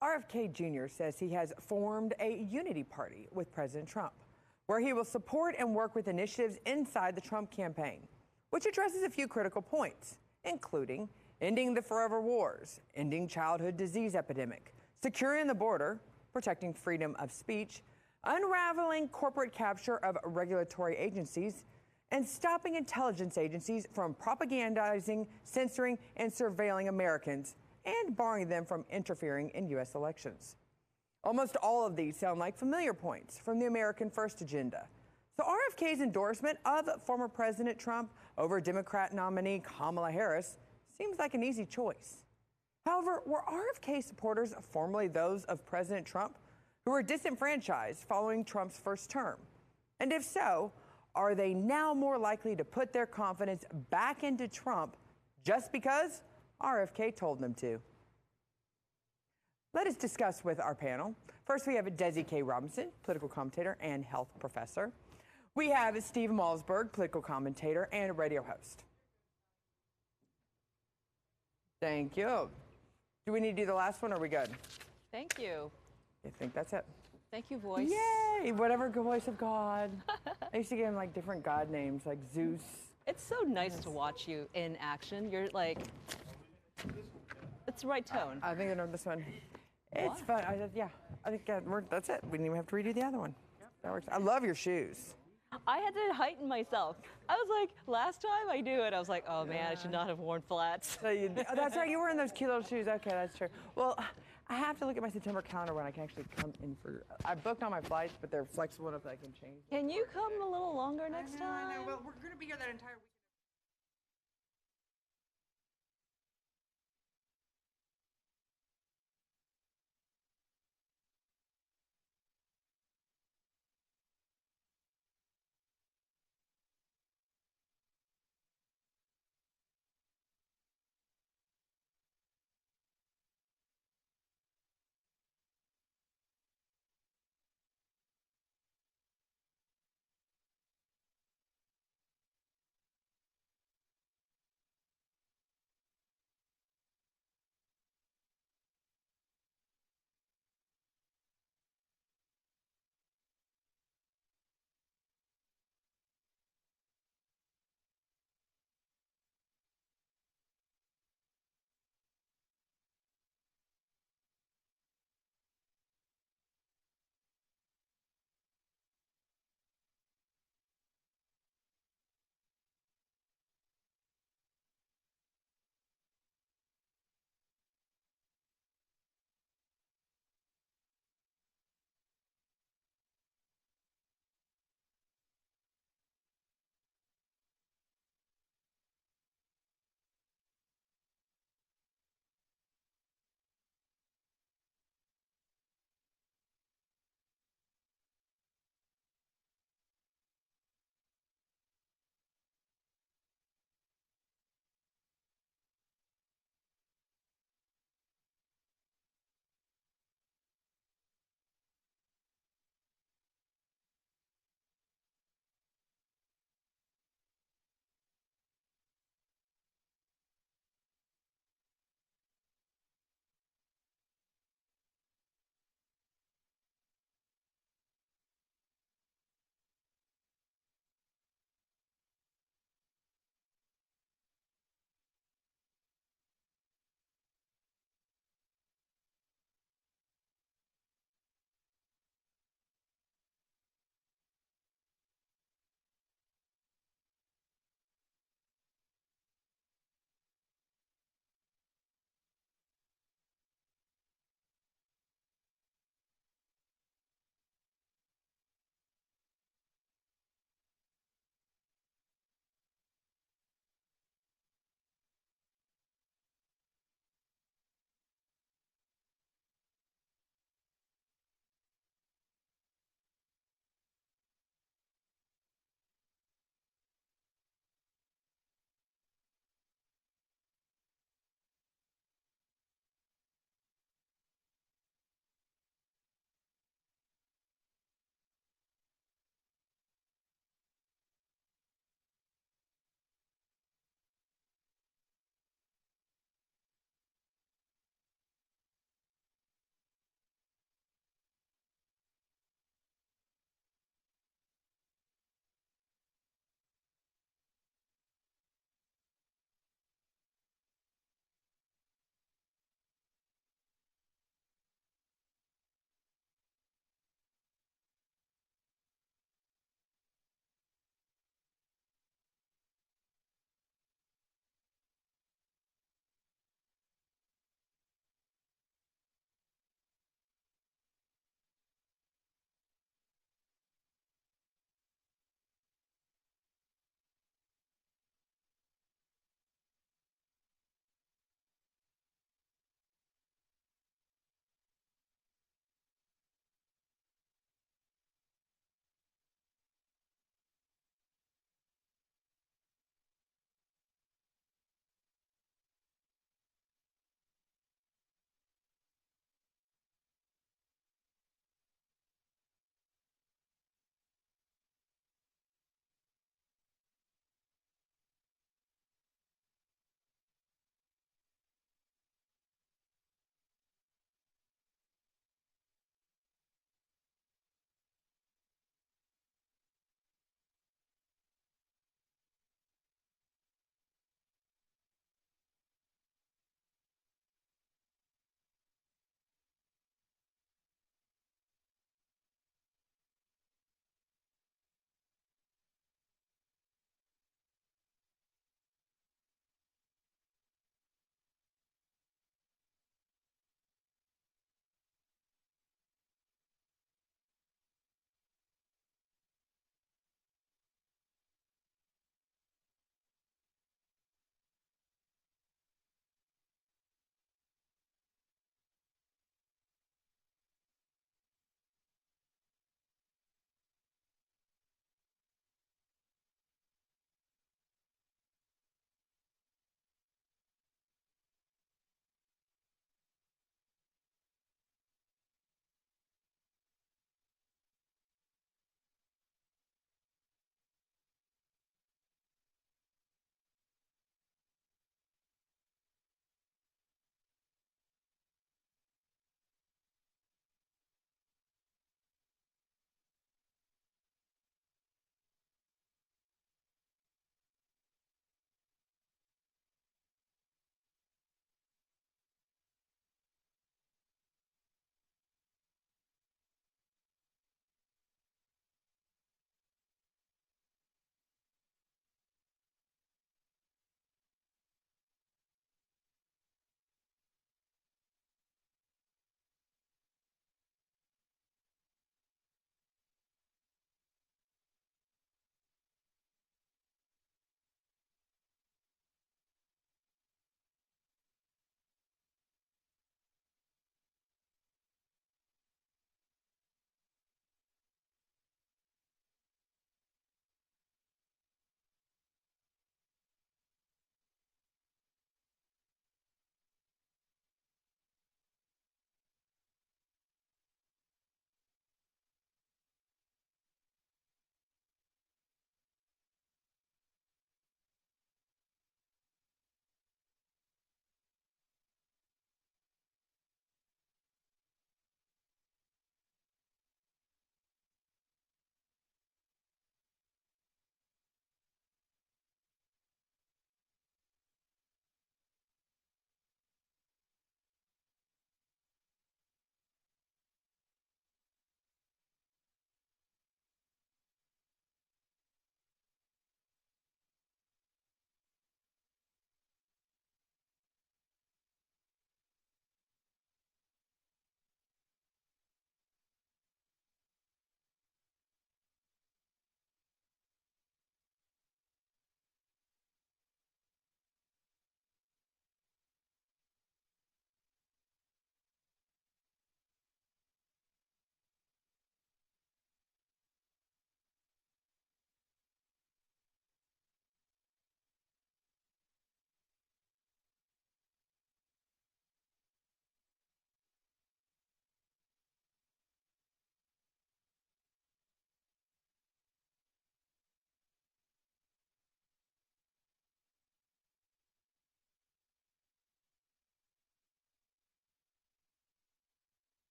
RFK Jr. says he has formed a unity party with President Trump, where he will support and work with initiatives inside the Trump campaign, which addresses a few critical points, including ending the forever wars, ending childhood disease epidemic, securing the border, protecting freedom of speech, unraveling corporate capture of regulatory agencies, and stopping intelligence agencies from propagandizing, censoring, and surveilling Americans and barring them from interfering in U.S. elections. Almost all of these sound like familiar points from the American First agenda. So RFK's endorsement of former President Trump over Democrat nominee Kamala Harris seems like an easy choice. However, were RFK supporters formerly those of President Trump who were disenfranchised following Trump's first term? And if so, are they now more likely to put their confidence back into Trump just because RFK told them to? Let us discuss with our panel. First, we have Desi K. Robinson, political commentator and health professor. We have Steve Malsberg, political commentator and radio host. Thank you. Do we need to do the last one, or are we good? Thank you. I think that's it. Thank you, voice. Yay! Whatever voice of God. I used to give him like different God names, like Zeus. It's so nice to watch you in action. You're like, it's the right tone. I think I know this one. It's fun. I think that's it. We didn't even have to redo the other one. That works. I love your shoes. I had to heighten myself. I was like, last time I do it, I was like, oh man, I should not have worn flats. So that's right. You were in those cute little shoes. Okay, that's true. Well, I have to look at my September calendar when I can actually come in for. I booked all my flights, but they're flexible enough that I can change. Can you come a little longer next time? I know. Well, we're going to be here that entire week.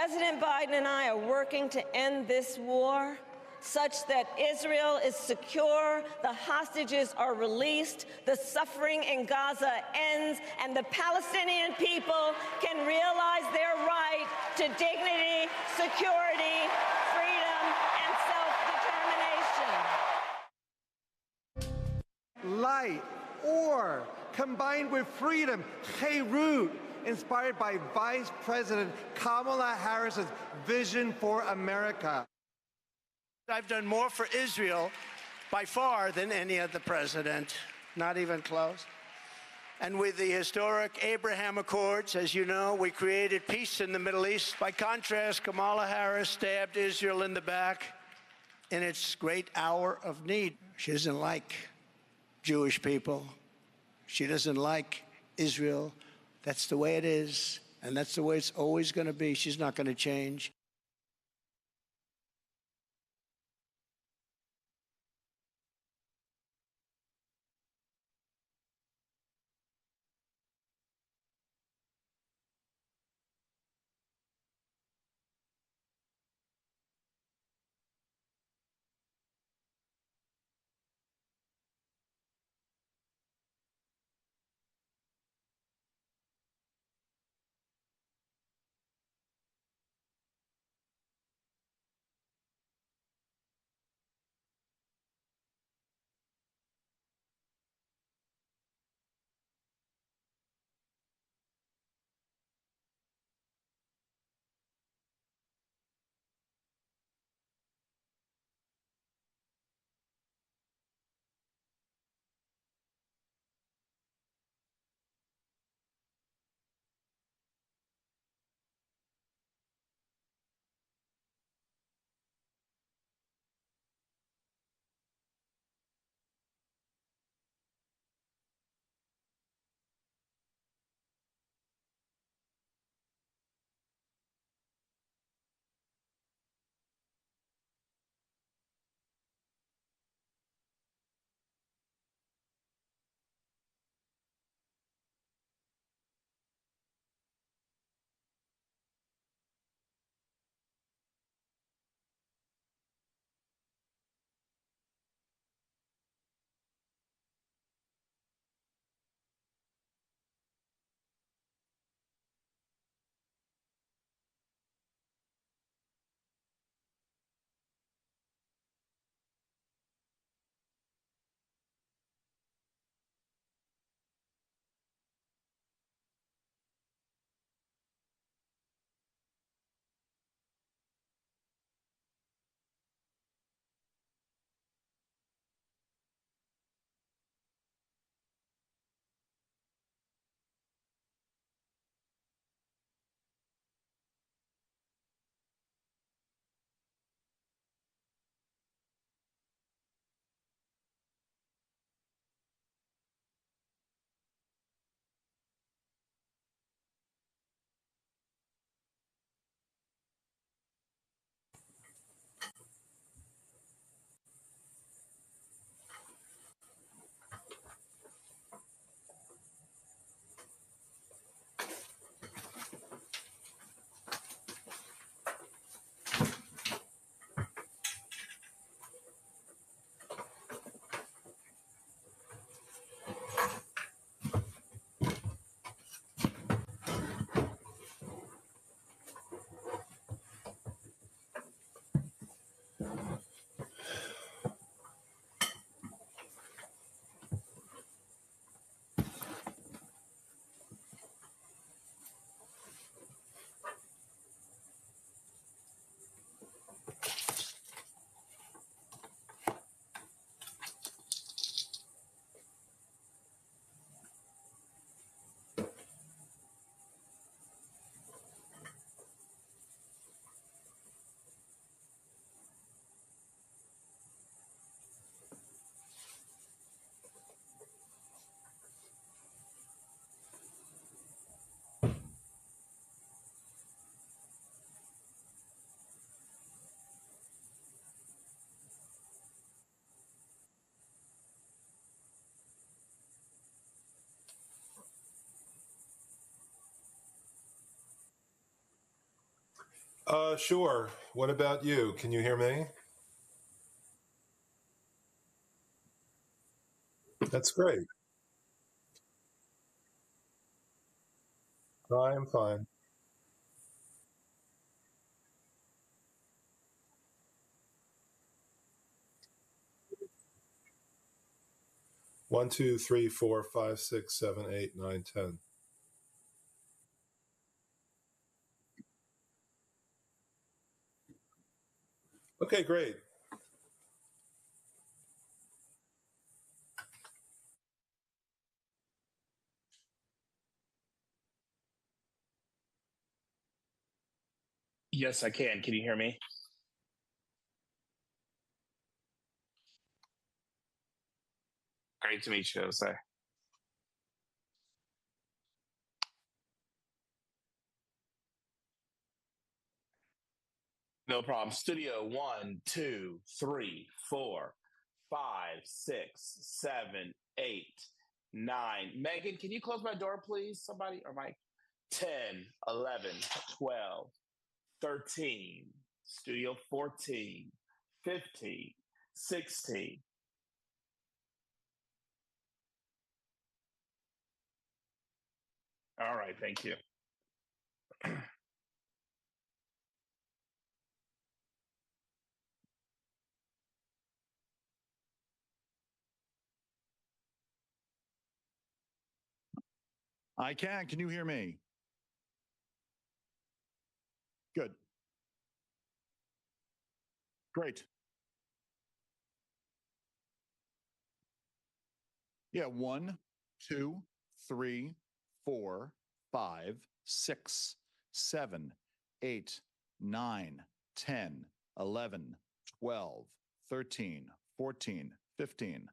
President Biden and I are working to end this war such that Israel is secure, the hostages are released, the suffering in Gaza ends, and the Palestinian people can realize their right to dignity, security, freedom, and self-determination. Light, or combined with freedom, Beirut, inspired by Vice President Kamala Harris's vision for America. I've done more for Israel by far than any other president, not even close. And with the historic Abraham Accords, as you know, we created peace in the Middle East. By contrast, Kamala Harris stabbed Israel in the back in its great hour of need. She doesn't like Jewish people. She doesn't like Israel. That's the way it is, and that's the way it's always going to be. She's not going to change. Sure. What about you? Can you hear me? That's great. I am fine. One, two, three, four, five, six, seven, eight, nine, 10. Okay, great. Yes, I can. Can you hear me? Great to meet you, Jose. No problem. Studio 1, 2, 3, 4, 5, 6, 7, 8, 9. Megan, can you close my door, please? Somebody, or Mike? 10, 11, 12, 13, Studio 14, 15, 16. All right, thank you. I can. Can you hear me? Good. Great. Yeah. 1, 2, 3, 4, 5, 6, 7, 8, 9, 10, 11, 12, 13, 14, 15.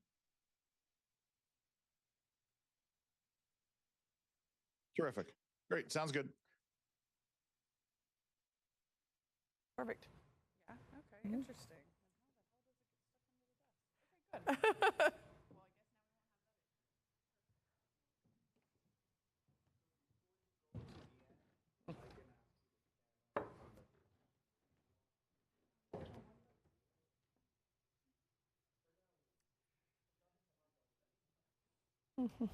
Terrific. Great. Sounds good. Perfect. Yeah. Okay. Interesting. Okay, good.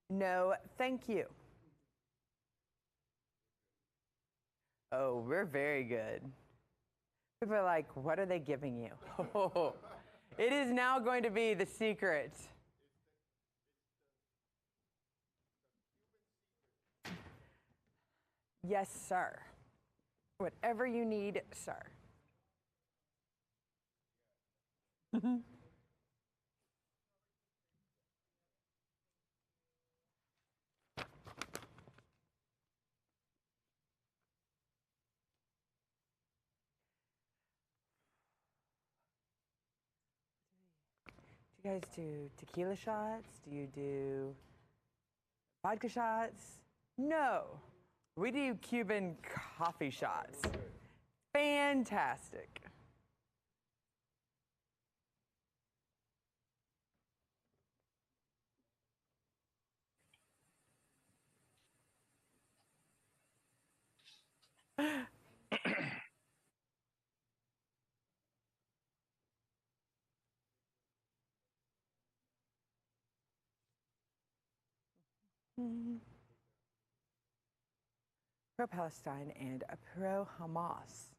No, thank you. Oh, we're very good. People are like, what are they giving you? Oh, it is now going to be the secret. Yes, sir. Whatever you need, sir. Do you guys do tequila shots? Do you do vodka shots? No. We do Cuban coffee shots. Fantastic. Pro-Palestine and a pro-Hamas.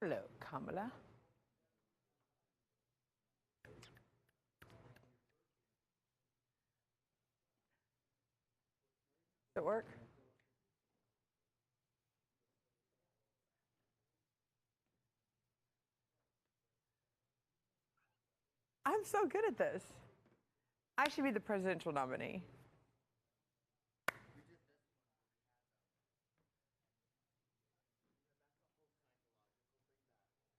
Hello, Kamala. Does it work? I'm so good at this. I should be the presidential nominee.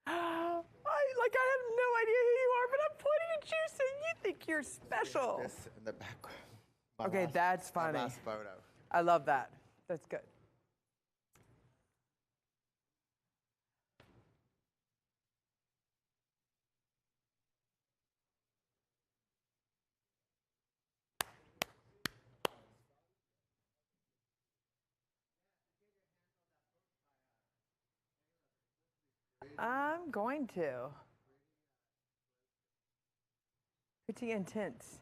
I have no idea who you are, but I'm pointing at you, so you think you're special. This in the background. Okay, that's funny. My last photo. I love that. That's good. I'm going to. Pretty intense.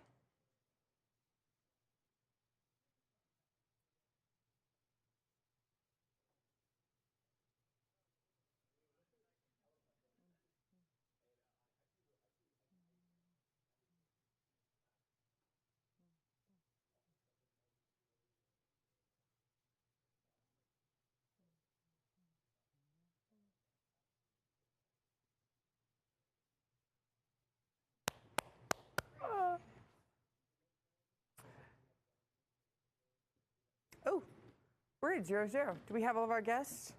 Oh, we're at 0-0. Do we have all of our guests?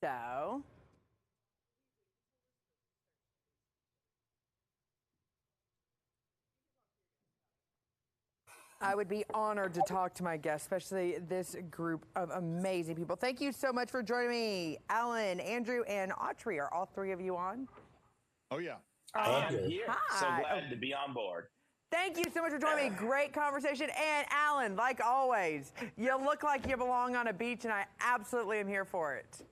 So, I would be honored to talk to my guests, especially this group of amazing people. Thank you so much for joining me. Alan, Andrew, and Autry, are all three of you on? Oh, yeah. I am here. So Hi. glad to be on board. Thank you so much for joining me. Great conversation. And Alan, like always, you look like you belong on a beach, and I absolutely am here for it.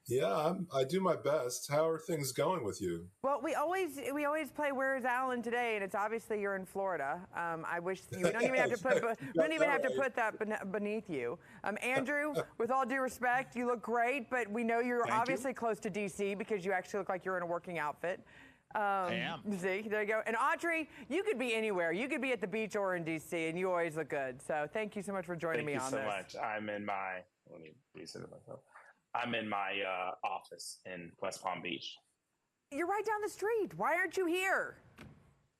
Yeah, I do my best. How are things going with you? Well, we always play Where's Alan today, and it's obviously you're in Florida. I wish we don't even have to put that beneath you. Andrew, with all due respect, you look great, but we know you're obviously close to DC because you actually look like you're in a working outfit. I am. See, there you go. And Autry, you could be anywhere. You could be at the beach or in DC, and you always look good. So thank you so much for joining me on this. Thank you so much. I'm in my. Let me reset myself. I'm in my office in West Palm Beach. You're right down the street. Why aren't you here?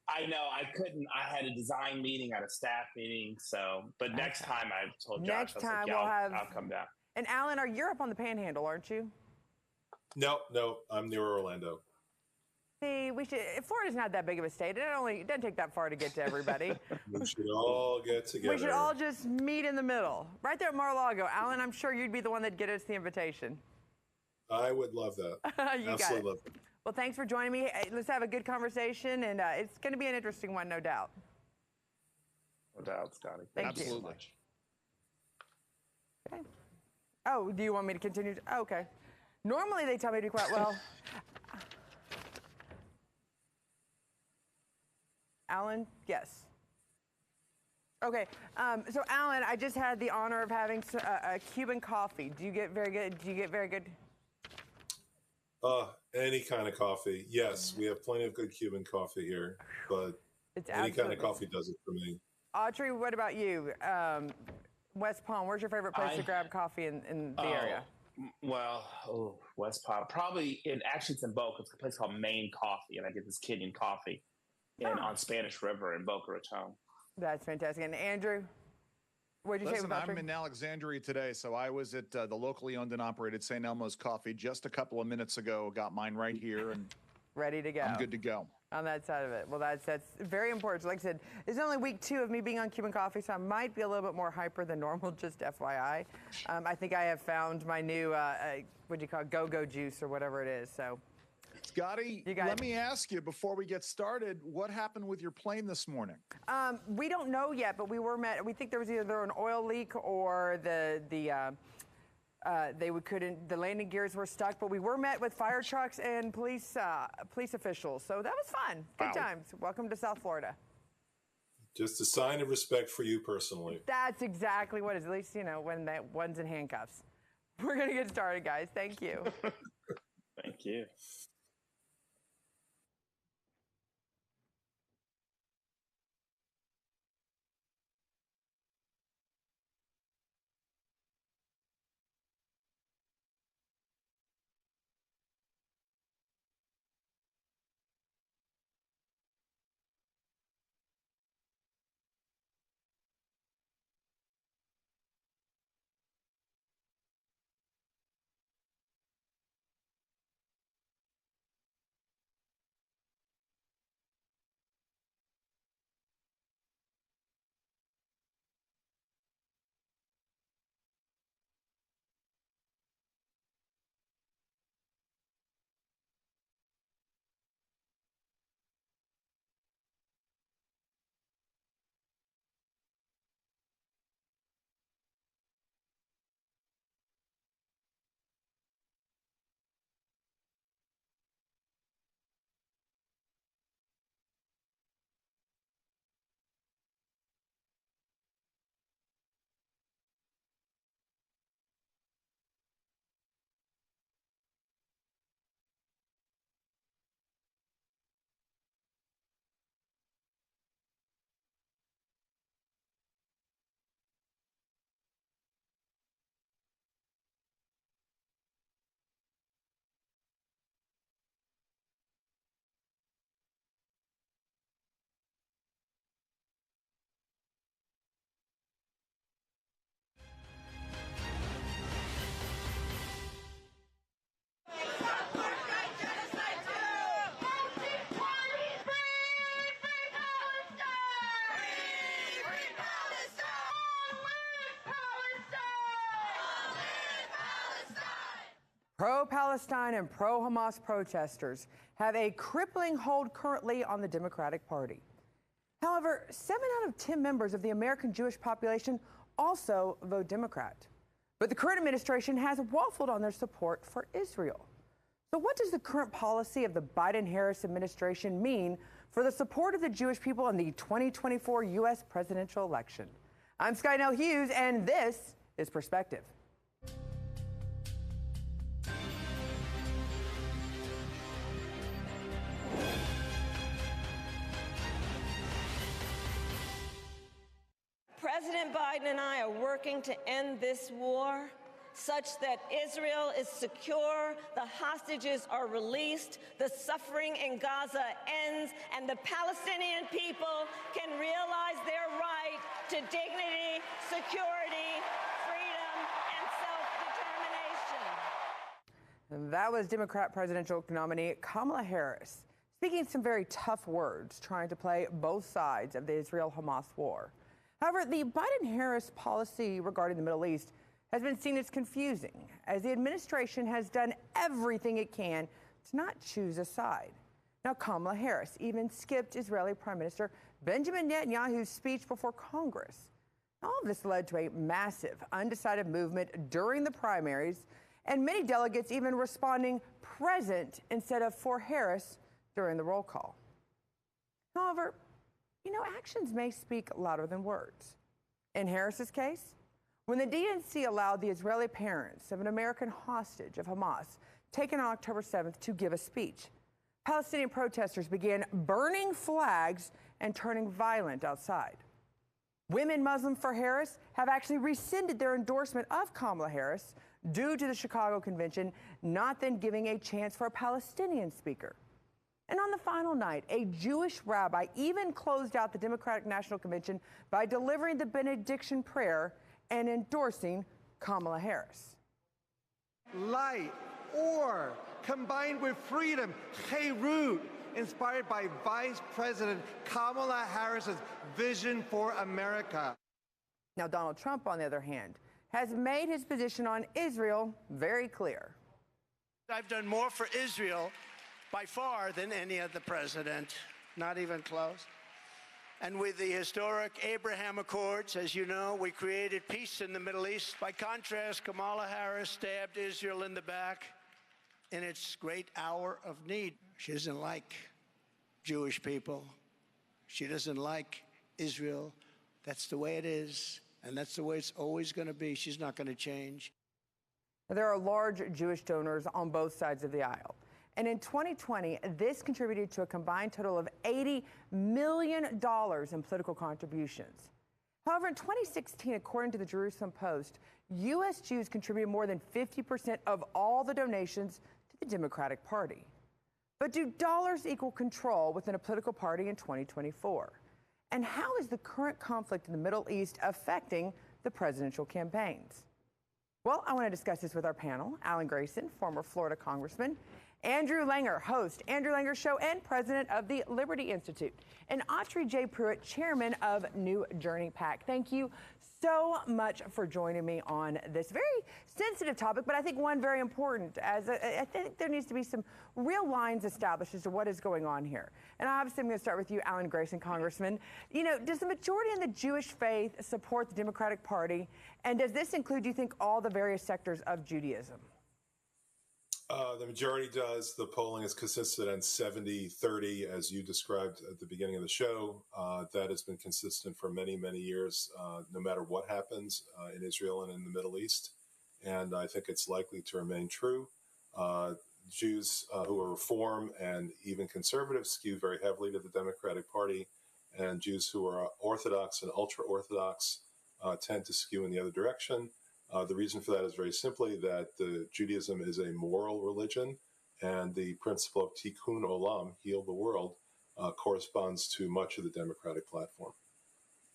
I know I couldn't. I had a design meeting, at a staff meeting. So, but next time I told Josh, Next time we'll have. I'll come down. And Alan, you're up on the Panhandle, aren't you? No, I'm near Orlando. See, Florida's not that big of a state. It doesn't take that far to get to everybody. We should all get together. We should all just meet in the middle. Right there at Mar-a-Lago. Alan, I'm sure you'd be the one that'd get us the invitation. I would love that. You Absolutely got it. love it. Well, thanks for joining me. Let's have a good conversation, and it's going to be an interesting one, no doubt. No doubt, Scotty. Thank Absolutely. you so much. Okay. Oh, do you want me to continue? Oh, okay. Normally they tell me to be quiet. Well, Alan, yes. Okay, so Alan, I just had the honor of having a Cuban coffee. Do you get very good? Any kind of coffee. Yes, we have plenty of good Cuban coffee here, but any kind of coffee does it for me. Autry, what about you? West Palm, where's your favorite place to grab coffee in the area? Well, West Palm. Probably it's in Boca. It's a place called Maine Coffee, and I get this Kenyan coffee on Spanish River in Boca Raton. That's fantastic. And Andrew, what did you say about I'm in Alexandria today, so I was at the locally owned and operated St. Elmo's Coffee just a couple of minutes ago. Got mine right here, and ready to go. I'm good to go. On that side of it. Well, that's very important. So like I said, it's only week 2 of me being on Cuban Coffee, so I might be a little bit more hyper than normal, just FYI. I think I have found my new, what do you call it, go-go juice or whatever it is. So Scotty, let me ask you before we get started, what happened with your plane this morning? We don't know yet, but we were met. We think there was either an oil leak or the landing gears were stuck. But we were met with fire trucks and police officials. So that was fun. Good times. Welcome to South Florida. Just a sign of respect for you personally. That's exactly what it is. At least, you know, when that one's in handcuffs. We're going to get started, guys. Thank you. Thank you. Pro-Palestine and pro-Hamas protesters have a crippling hold currently on the Democratic Party. However, 7 out of 10 members of the American Jewish population also vote Democrat. But the current administration has waffled on their support for Israel. So what does the current policy of the Biden-Harris administration mean for the support of the Jewish people in the 2024 U.S. presidential election? I'm Skynell Hughes, and this is Perspective. President Biden and I are working to end this war such that Israel is secure, the hostages are released, the suffering in Gaza ends, and the Palestinian people can realize their right to dignity, security, freedom, and self-determination. That was Democrat presidential nominee Kamala Harris speaking some very tough words, trying to play both sides of the Israel-Hamas war. However, the Biden-Harris policy regarding the Middle East has been seen as confusing, as the administration has done everything it can to not choose a side. Now, Kamala Harris even skipped Israeli Prime Minister Benjamin Netanyahu's speech before Congress. All of this led to a massive, undecided movement during the primaries, and many delegates even responding present instead of for Harris during the roll call. However, you know, actions may speak louder than words. In Harris's case, when the DNC allowed the Israeli parents of an American hostage of Hamas taken on October 7th to give a speech, Palestinian protesters began burning flags and turning violent outside. Women Muslim for Harris have actually rescinded their endorsement of Kamala Harris due to the Chicago Convention not then giving a chance for a Palestinian speaker. And on the final night, a Jewish rabbi even closed out the Democratic National Convention by delivering the benediction prayer and endorsing Kamala Harris. Light, or combined with freedom, Cherut, inspired by Vice President Kamala Harris's vision for America. Now, Donald Trump, on the other hand, has made his position on Israel very clear. I've done more for Israel by far than any other president, not even close. And with the historic Abraham Accords, as you know, we created peace in the Middle East. By contrast, Kamala Harris stabbed Israel in the back in its great hour of need. She doesn't like Jewish people. She doesn't like Israel. That's the way it is, and that's the way it's always going to be. She's not going to change. There are large Jewish donors on both sides of the aisle. And in 2020, this contributed to a combined total of $80 million in political contributions. However, in 2016, according to the Jerusalem Post, U.S. Jews contributed more than 50% of all the donations to the Democratic Party. But do dollars equal control within a political party in 2024? And how is the current conflict in the Middle East affecting the presidential campaigns? Well, I want to discuss this with our panel. Alan Grayson, former Florida congressman, Andrew Langer, host, Andrew Langer Show, and president of the Liberty Institute, and Autry J. Pruitt, chairman of New Journey PAC. Thank you so much for joining me on this very sensitive topic, but I think one very important, as I think there needs to be some real lines established as to what is going on here. And obviously I'm going to start with you, Alan Grayson, congressman. You know, does the majority in the Jewish faith support the Democratic Party? And does this include, do you think, all the various sectors of Judaism? The majority does. The polling is consistent on 70-30, as you described at the beginning of the show. That has been consistent for many, many years, no matter what happens in Israel and in the Middle East. And I think it's likely to remain true. Jews who are Reform and even conservative skew very heavily to the Democratic Party, and Jews who are Orthodox and ultra-Orthodox tend to skew in the other direction. The reason for that is very simply that Judaism is a moral religion, and the principle of tikkun olam, heal the world, corresponds to much of the Democratic platform.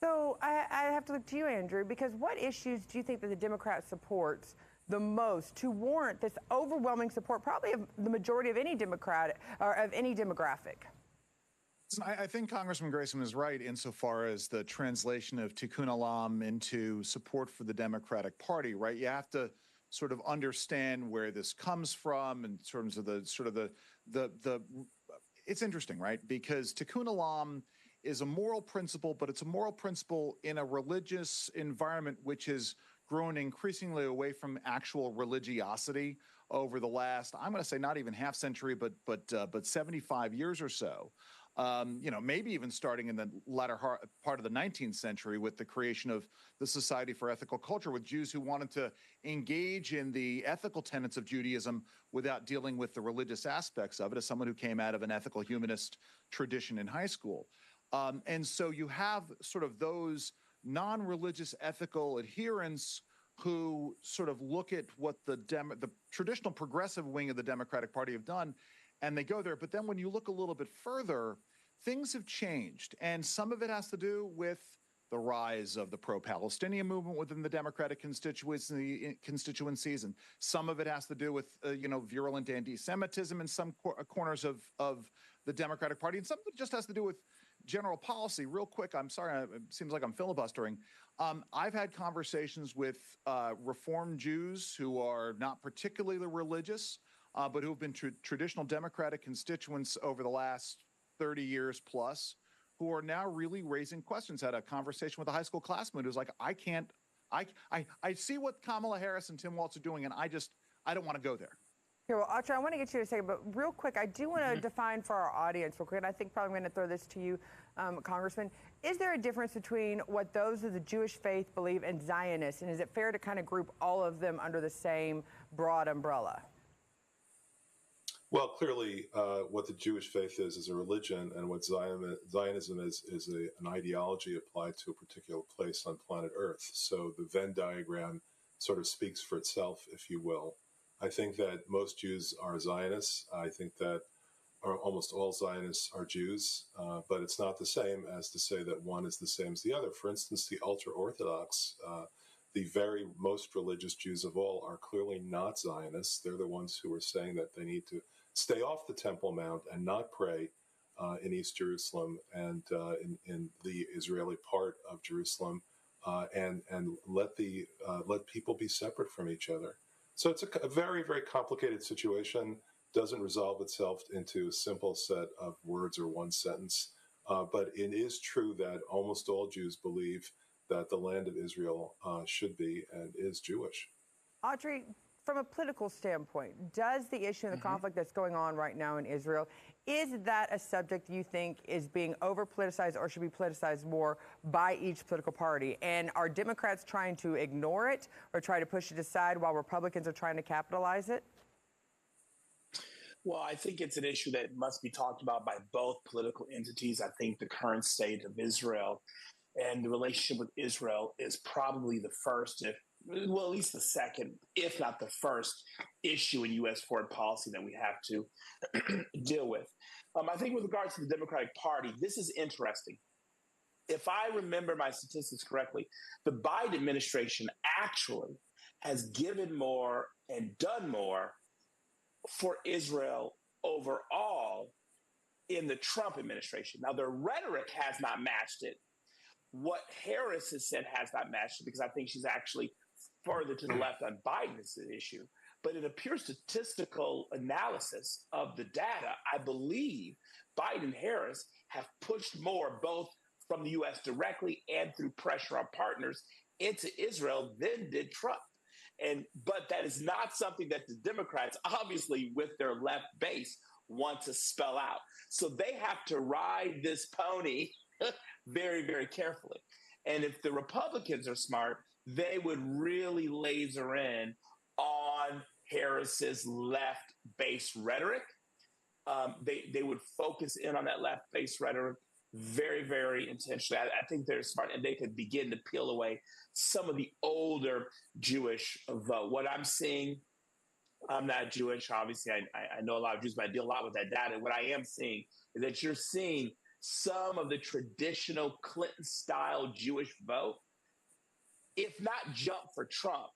So I have to look to you, Andrew, because what issues do you think that the Democrat supports the most to warrant this overwhelming support, probably of the majority of any Democrat or of any demographic? I think Congressman Grayson is right insofar as the translation of tikkun olam into support for the Democratic Party, right? You have to sort of understand where this comes from in terms of it's interesting, right? Because tikkun olam is a moral principle, but it's a moral principle in a religious environment which has grown increasingly away from actual religiosity over the last, I'm going to say not even half century, but 75 years or so. Maybe even starting in the latter part of the 19th century with the creation of the Society for Ethical Culture, with Jews who wanted to engage in the ethical tenets of Judaism without dealing with the religious aspects of it, as someone who came out of an ethical humanist tradition in high school. And so you have sort of those non-religious ethical adherents who sort of look at what the traditional progressive wing of the Democratic Party have done, and they go there. But then when you look a little bit further, things have changed. And some of it has to do with the rise of the pro-Palestinian movement within the Democratic constituencies. And some of it has to do with, virulent anti-Semitism in some corners of the Democratic Party. And some of it just has to do with general policy. Real quick, I'm sorry, it seems like I'm filibustering. I've had conversations with Reform Jews who are not particularly religious, but who have been traditional Democratic constituents over the last 30 years plus, who are now really raising questions. Had a conversation with a high school classmate who's like, I see what Kamala Harris and Tim Walz are doing, and I don't want to go there. Here, well, Autry, I want to get you to say, but real quick, I do want to define for our audience real quick, and I think probably I'm going to throw this to you, Congressman. Is there a difference between what those of the Jewish faith believe and Zionists, and is it fair to kind of group all of them under the same broad umbrella? Well, clearly, what the Jewish faith is a religion, and what Zionism is an ideology applied to a particular place on planet Earth. So the Venn diagram sort of speaks for itself, if you will. I think that most Jews are Zionists. I think that almost all Zionists are Jews, but it's not the same as to say that one is the same as the other. For instance, the ultra-Orthodox, the very most religious Jews of all, are clearly not Zionists. They're the ones who are saying that they need to stay off the Temple Mount and not pray in East Jerusalem and in the Israeli part of Jerusalem, and let people be separate from each other. So it's a very, very complicated situation. doesn't resolve itself into a simple set of words or one sentence. But it is true that almost all Jews believe that the land of Israel should be and is Jewish. Audrey, from a political standpoint, does the issue and the conflict that's going on right now in Israel, is that a subject you think is being over-politicized or should be politicized more by each political party? And are Democrats trying to ignore it or try to push it aside while Republicans are trying to capitalize it? Well, I think it's an issue that must be talked about by both political entities. I think the current state of Israel and the relationship with Israel is probably the first, at least the second, if not the first issue in U.S. foreign policy that we have to deal with. I think with regards to the Democratic Party, this is interesting. If I remember my statistics correctly, the Biden administration actually has given more and done more for Israel overall in the Trump administration. Now, their rhetoric has not matched it. What Harris has said has not matched it because I think she's actually further to the left on Biden's issue. But in a pure statistical analysis of the data, I believe Biden and Harris have pushed more both from the U.S. directly and through pressure on partners into Israel than did Trump. But that is not something that the Democrats, obviously with their left base, want to spell out. So they have to ride this pony very, very carefully. And if the Republicans are smart, they would really laser in on Harris's left-based rhetoric. They would focus in on that left-based rhetoric very, very intentionally. I think they're smart, and they could begin to peel away some of the older Jewish vote. What I'm seeing, I'm not Jewish, obviously. I know a lot of Jews, but I deal a lot with that data. What I am seeing is that you're seeing some of the traditional Clinton-style Jewish vote, if not jump for Trump,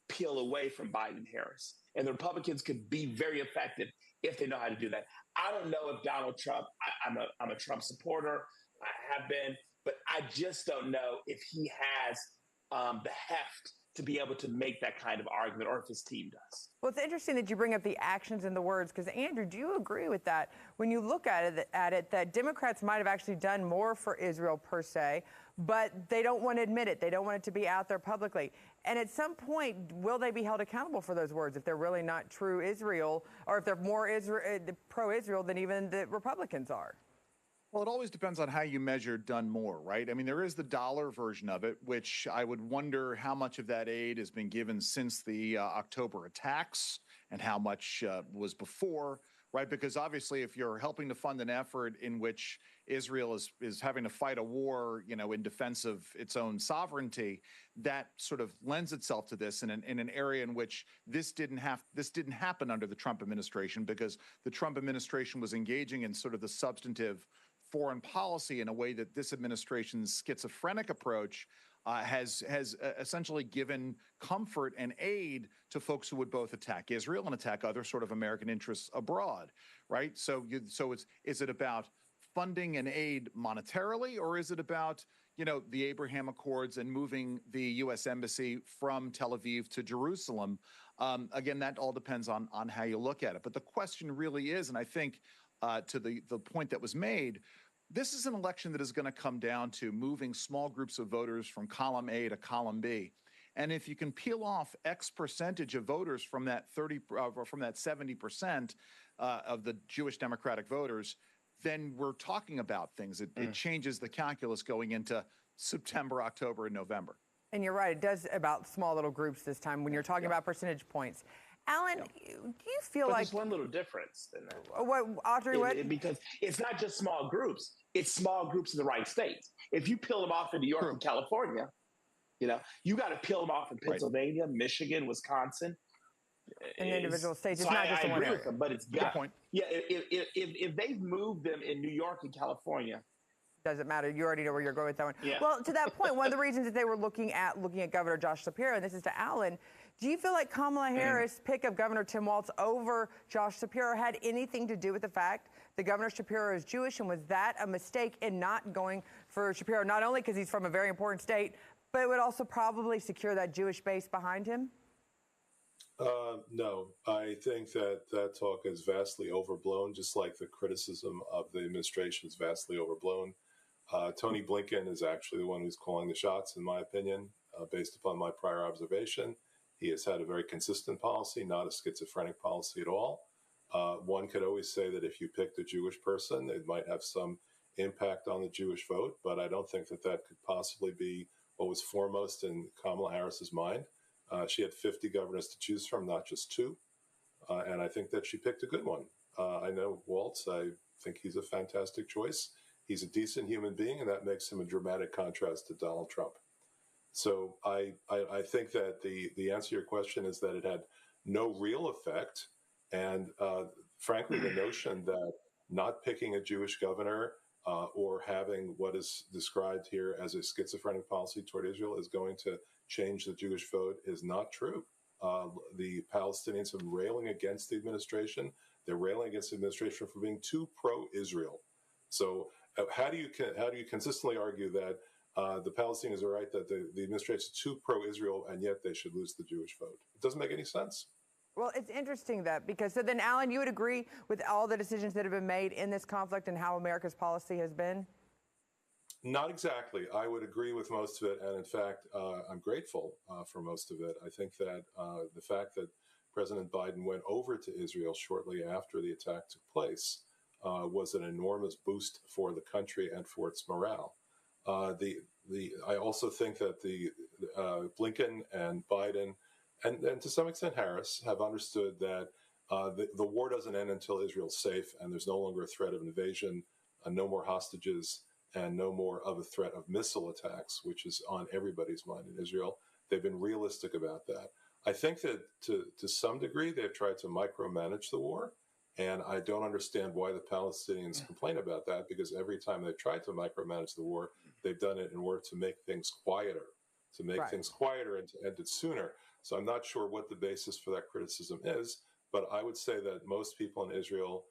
peel away from Biden and Harris. And the Republicans could be very effective if they know how to do that. I don't know if Donald Trump, I'm a Trump supporter, I have been, but I just don't know if he has the heft to be able to make that kind of argument, or if his team does. Well, it's interesting that you bring up the actions and the words, because Andrew, do you agree with that? When you look at it, that Democrats might have actually done more for Israel per se, but they don't want to admit it. They don't want it to be out there publicly. And at some point, will they be held accountable for those words if they're really not true Israel, or if they're more pro-Israel than even the Republicans are? Well, it always depends on how you measure done more, right? I mean, there is the dollar version of it, which I would wonder how much of that aid has been given since the October attacks and how much was before, right? Because obviously, if you're helping to fund an effort in which Israel is having to fight a war, in defense of its own sovereignty, that sort of lends itself to this in an area in which this didn't happen under the Trump administration, because the Trump administration was engaging in sort of the substantive foreign policy in a way that this administration's schizophrenic approach has essentially given comfort and aid to folks who would both attack Israel and attack other sort of American interests abroad, right? So is it about funding and aid monetarily, or is it about the Abraham Accords and moving the U.S. Embassy from Tel Aviv to Jerusalem? Again, that all depends on how you look at it. But the question really is, and I think to the point that was made, this is an election that is going to come down to moving small groups of voters from column A to column B. And if you can peel off X percentage of voters from that 70% of the Jewish Democratic voters, then we're talking about things. It changes the calculus going into September, October, and November. And you're right, it does about small little groups this time when you're talking about percentage points. Alan, do you feel like... There's one little difference in that. What, Audrey, what? Because it's not just small groups. It's small groups in the right states. If you peel them off in New York and California, you got to peel them off in Pennsylvania, Michigan, Wisconsin. In individual states, it's so not just I one agree area. with them, but it's got... point. Yeah, if they've moved them in New York and California... Doesn't matter. You already know where you're going with that one. Yeah. Well, to that point, one of the reasons that they were looking at Governor Josh Shapiro, and this is to Alan, do you feel like Kamala Harris' pick of Governor Tim Walz over Josh Shapiro had anything to do with the fact that Governor Shapiro is Jewish, and was that a mistake in not going for Shapiro, not only because he's from a very important state, but it would also probably secure that Jewish base behind him? No, I think that that talk is vastly overblown, just like the criticism of the administration is vastly overblown. Tony Blinken is actually the one who's calling the shots, in my opinion, based upon my prior observation. He has had a very consistent policy, not a schizophrenic policy at all. One could always say that if you picked a Jewish person, it might have some impact on the Jewish vote, but I don't think that that could possibly be what was foremost in Kamala Harris's mind. She had 50 governors to choose from, not just two. And I think that she picked a good one. I know Waltz. I think he's a fantastic choice. He's a decent human being, and that makes him a dramatic contrast to Donald Trump. So I think that the answer to your question is that it had no real effect. And frankly, the notion that not picking a Jewish governor or having what is described here as a schizophrenic policy toward Israel is going to change the Jewish vote is not true. The Palestinians have been railing against the administration. They're railing against the administration for being too pro-Israel. So how do you consistently argue that the Palestinians are right that the administration is too pro-Israel and yet they should lose the Jewish vote? It doesn't make any sense. Well, it's interesting that because so then, Alan, you would agree with all the decisions that have been made in this conflict and how America's policy has been? Not exactly. I would agree with most of it. And in fact, I'm grateful for most of it. I think that the fact that President Biden went over to Israel shortly after the attack took place was an enormous boost for the country and for its morale. I also think that the Blinken and Biden and to some extent Harris have understood that the war doesn't end until Israel's safe and there's no longer a threat of invasion, no more hostages, and no more of a threat of missile attacks, which is on everybody's mind in Israel. They've been realistic about that. I think that to some degree they've tried to micromanage the war, and I don't understand why the Palestinians complain about that, because every time they've tried to micromanage the war, they've done it in order to make things quieter, and to end it sooner. So I'm not sure what the basis for that criticism is, but I would say that most people in Israel,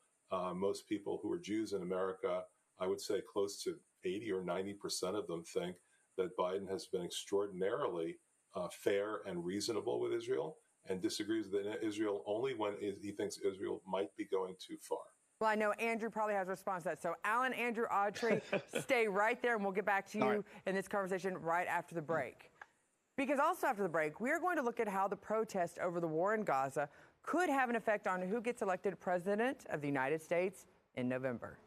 most people who are Jews in America, I would say close to 80 or 90% of them think that Biden has been extraordinarily fair and reasonable with Israel and disagrees with Israel only when he thinks Israel might be going too far. Well, I know Andrew probably has a response to that. So, Alan, Andrew, Audrey, stay right there, and we'll get back to you in this conversation right after the break. Because also after the break, we are going to look at how the protest over the war in Gaza could have an effect on who gets elected president of the United States in November.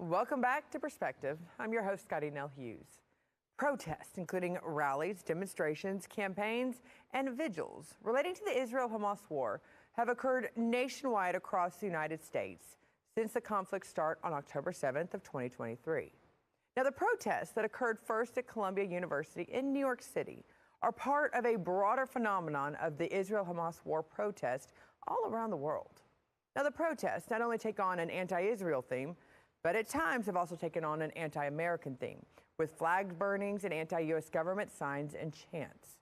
Welcome back to Perspective. I'm your host, Scotty Nell Hughes. Protests, including rallies, demonstrations, campaigns, and vigils relating to the Israel-Hamas war, have occurred nationwide across the United States since the conflict start on October 7th of 2023. Now, the protests that occurred first at Columbia University in New York City are part of a broader phenomenon of the Israel-Hamas war protest all around the world. Now, the protests not only take on an anti-Israel theme, but at times have also taken on an anti-American theme, with flag burnings and anti-U.S. government signs and chants.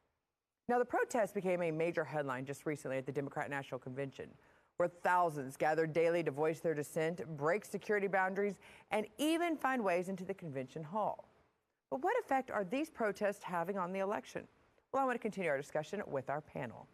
Now, the protest became a major headline just recently at the Democrat National Convention, where thousands gathered daily to voice their dissent, break security boundaries, and even find ways into the convention hall. But what effect are these protests having on the election? Well, I want to continue our discussion with our panel.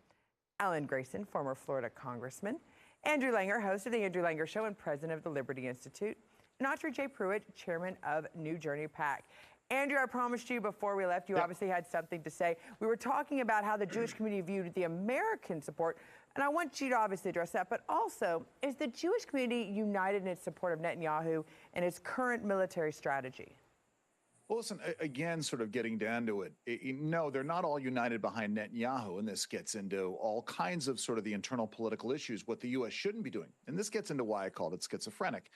Alan Grayson, former Florida congressman, Andrew Langer, host of The Andrew Langer Show and president of the Liberty Institute, and Autry J. Pruitt, chairman of New Journey PAC. Andrew, I promised you before we left, you obviously had something to say. We were talking about how the Jewish community viewed the American support, and I want you to obviously address that, but also, is the Jewish community united in its support of Netanyahu and his current military strategy? Well, listen, again, sort of getting down to it, no, they're not all united behind Netanyahu, and this gets into all kinds of sort of the internal political issues, what the U.S. shouldn't be doing. And this gets into why I called it schizophrenic,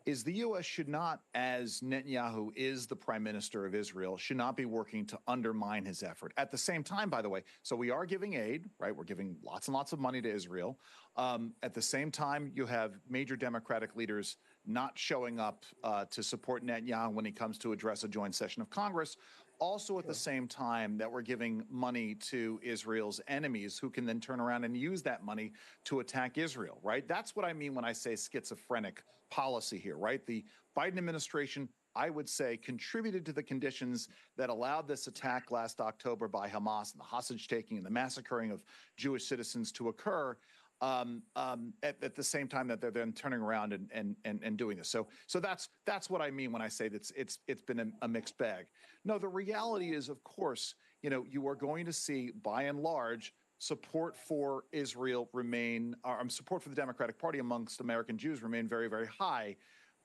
is the U.S. should not, as Netanyahu is the prime minister of Israel, should not be working to undermine his effort. At the same time, by the way, so we are giving aid, right? We're giving lots and lots of money to Israel. At the same time, you have major Democratic leaders not showing up to support Netanyahu when he comes to address a joint session of Congress. Also, at the same time that we're giving money to Israel's enemies who can then turn around and use that money to attack Israel, right? That's what I mean when I say schizophrenic policy here, right? The Biden administration, I would say, contributed to the conditions that allowed this attack last October by Hamas and the hostage taking and the massacring of Jewish citizens to occur. At the same time that they're then turning around and doing this. So that's what I mean when I say that it's been a mixed bag. No, the reality is, of course, you are going to see, by and large, support for Israel remain, support for the Democratic Party amongst American Jews remain very, very high.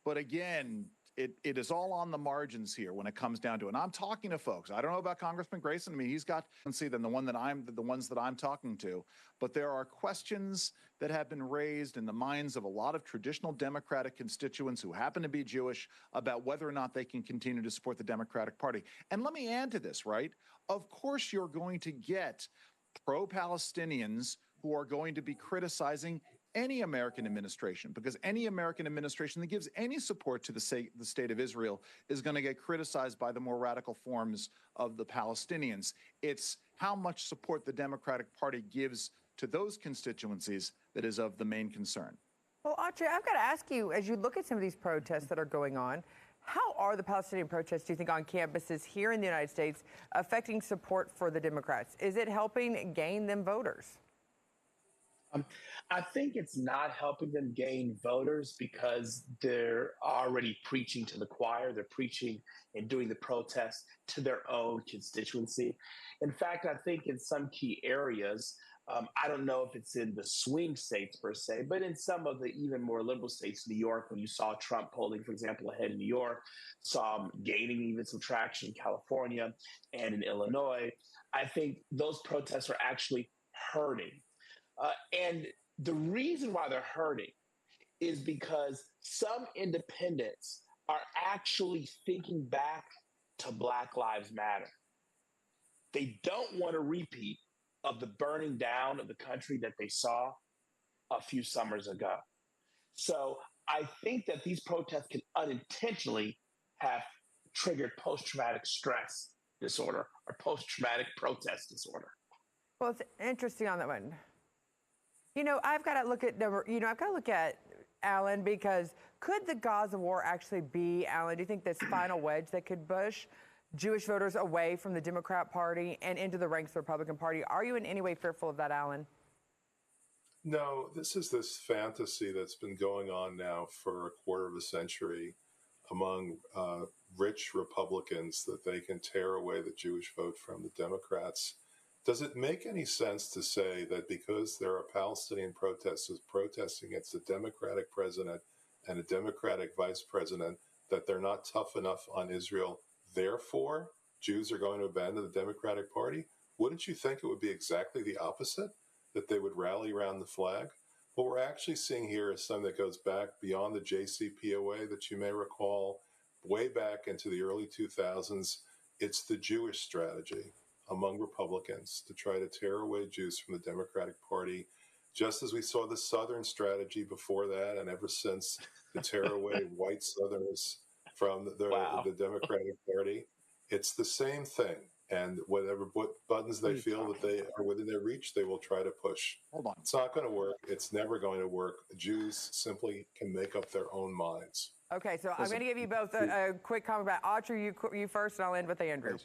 But again, it is all on the margins here when it comes down to it. And I'm talking to folks. I don't know about Congressman Grayson. I mean, he's got than the ones that I'm talking to. But there are questions that have been raised in the minds of a lot of traditional Democratic constituents who happen to be Jewish about whether or not they can continue to support the Democratic Party. And let me add to this, right? Of course, you're going to get pro-Palestinians who are going to be criticizing any American administration, because any American administration that gives any support to the state of Israel is going to get criticized by the more radical forms of the Palestinians. It's how much support the Democratic Party gives to those constituencies that is of the main concern. Well, Autry, I've got to ask you, as you look at some of these protests that are going on, how are the Palestinian protests, do you think, on campuses here in the United States affecting support for the Democrats? Is it helping gain them voters? I think it's not helping them gain voters because they're already preaching to the choir. They're preaching and doing the protests to their own constituency. In fact, I think in some key areas, I don't know if it's in the swing states per se, but in some of the even more liberal states, New York, when you saw Trump polling, for example, ahead in New York, saw him gaining even some traction in California and in Illinois, I think those protests are actually hurting. And the reason why they're hurting is because some independents are actually thinking back to Black Lives Matter. They don't want a repeat of the burning down of the country that they saw a few summers ago. So I think that these protests can unintentionally have triggered post-traumatic stress disorder or post-traumatic protest disorder. Well, it's interesting on that one. I've got to look at Alan, because could the Gaza war actually be, Alan, do you think this final wedge that could push Jewish voters away from the Democrat Party and into the ranks of the Republican Party? Are you in any way fearful of that, Alan? No, this is this fantasy that's been going on now for a quarter of a century among rich Republicans that they can tear away the Jewish vote from the Democrats. Does it make any sense to say that because there are Palestinian protesters protesting against a Democratic president and a Democratic vice president, that they're not tough enough on Israel, therefore Jews are going to abandon the Democratic Party? Wouldn't you think it would be exactly the opposite, that they would rally around the flag? What we're actually seeing here is something that goes back beyond the JCPOA that you may recall, way back into the early 2000s. It's the Jewish strategy among Republicans to try to tear away Jews from the Democratic Party, just as we saw the Southern strategy before that, and ever since, to tear away white Southerners from the Democratic Party. It's the same thing. And whatever buttons they feel that they are within their reach, they will try to push. Hold on. It's not going to work. It's never going to work. Jews simply can make up their own minds. Okay, so I'm going to give you both a quick comment about Audrey. You first, and I'll end with Andrew.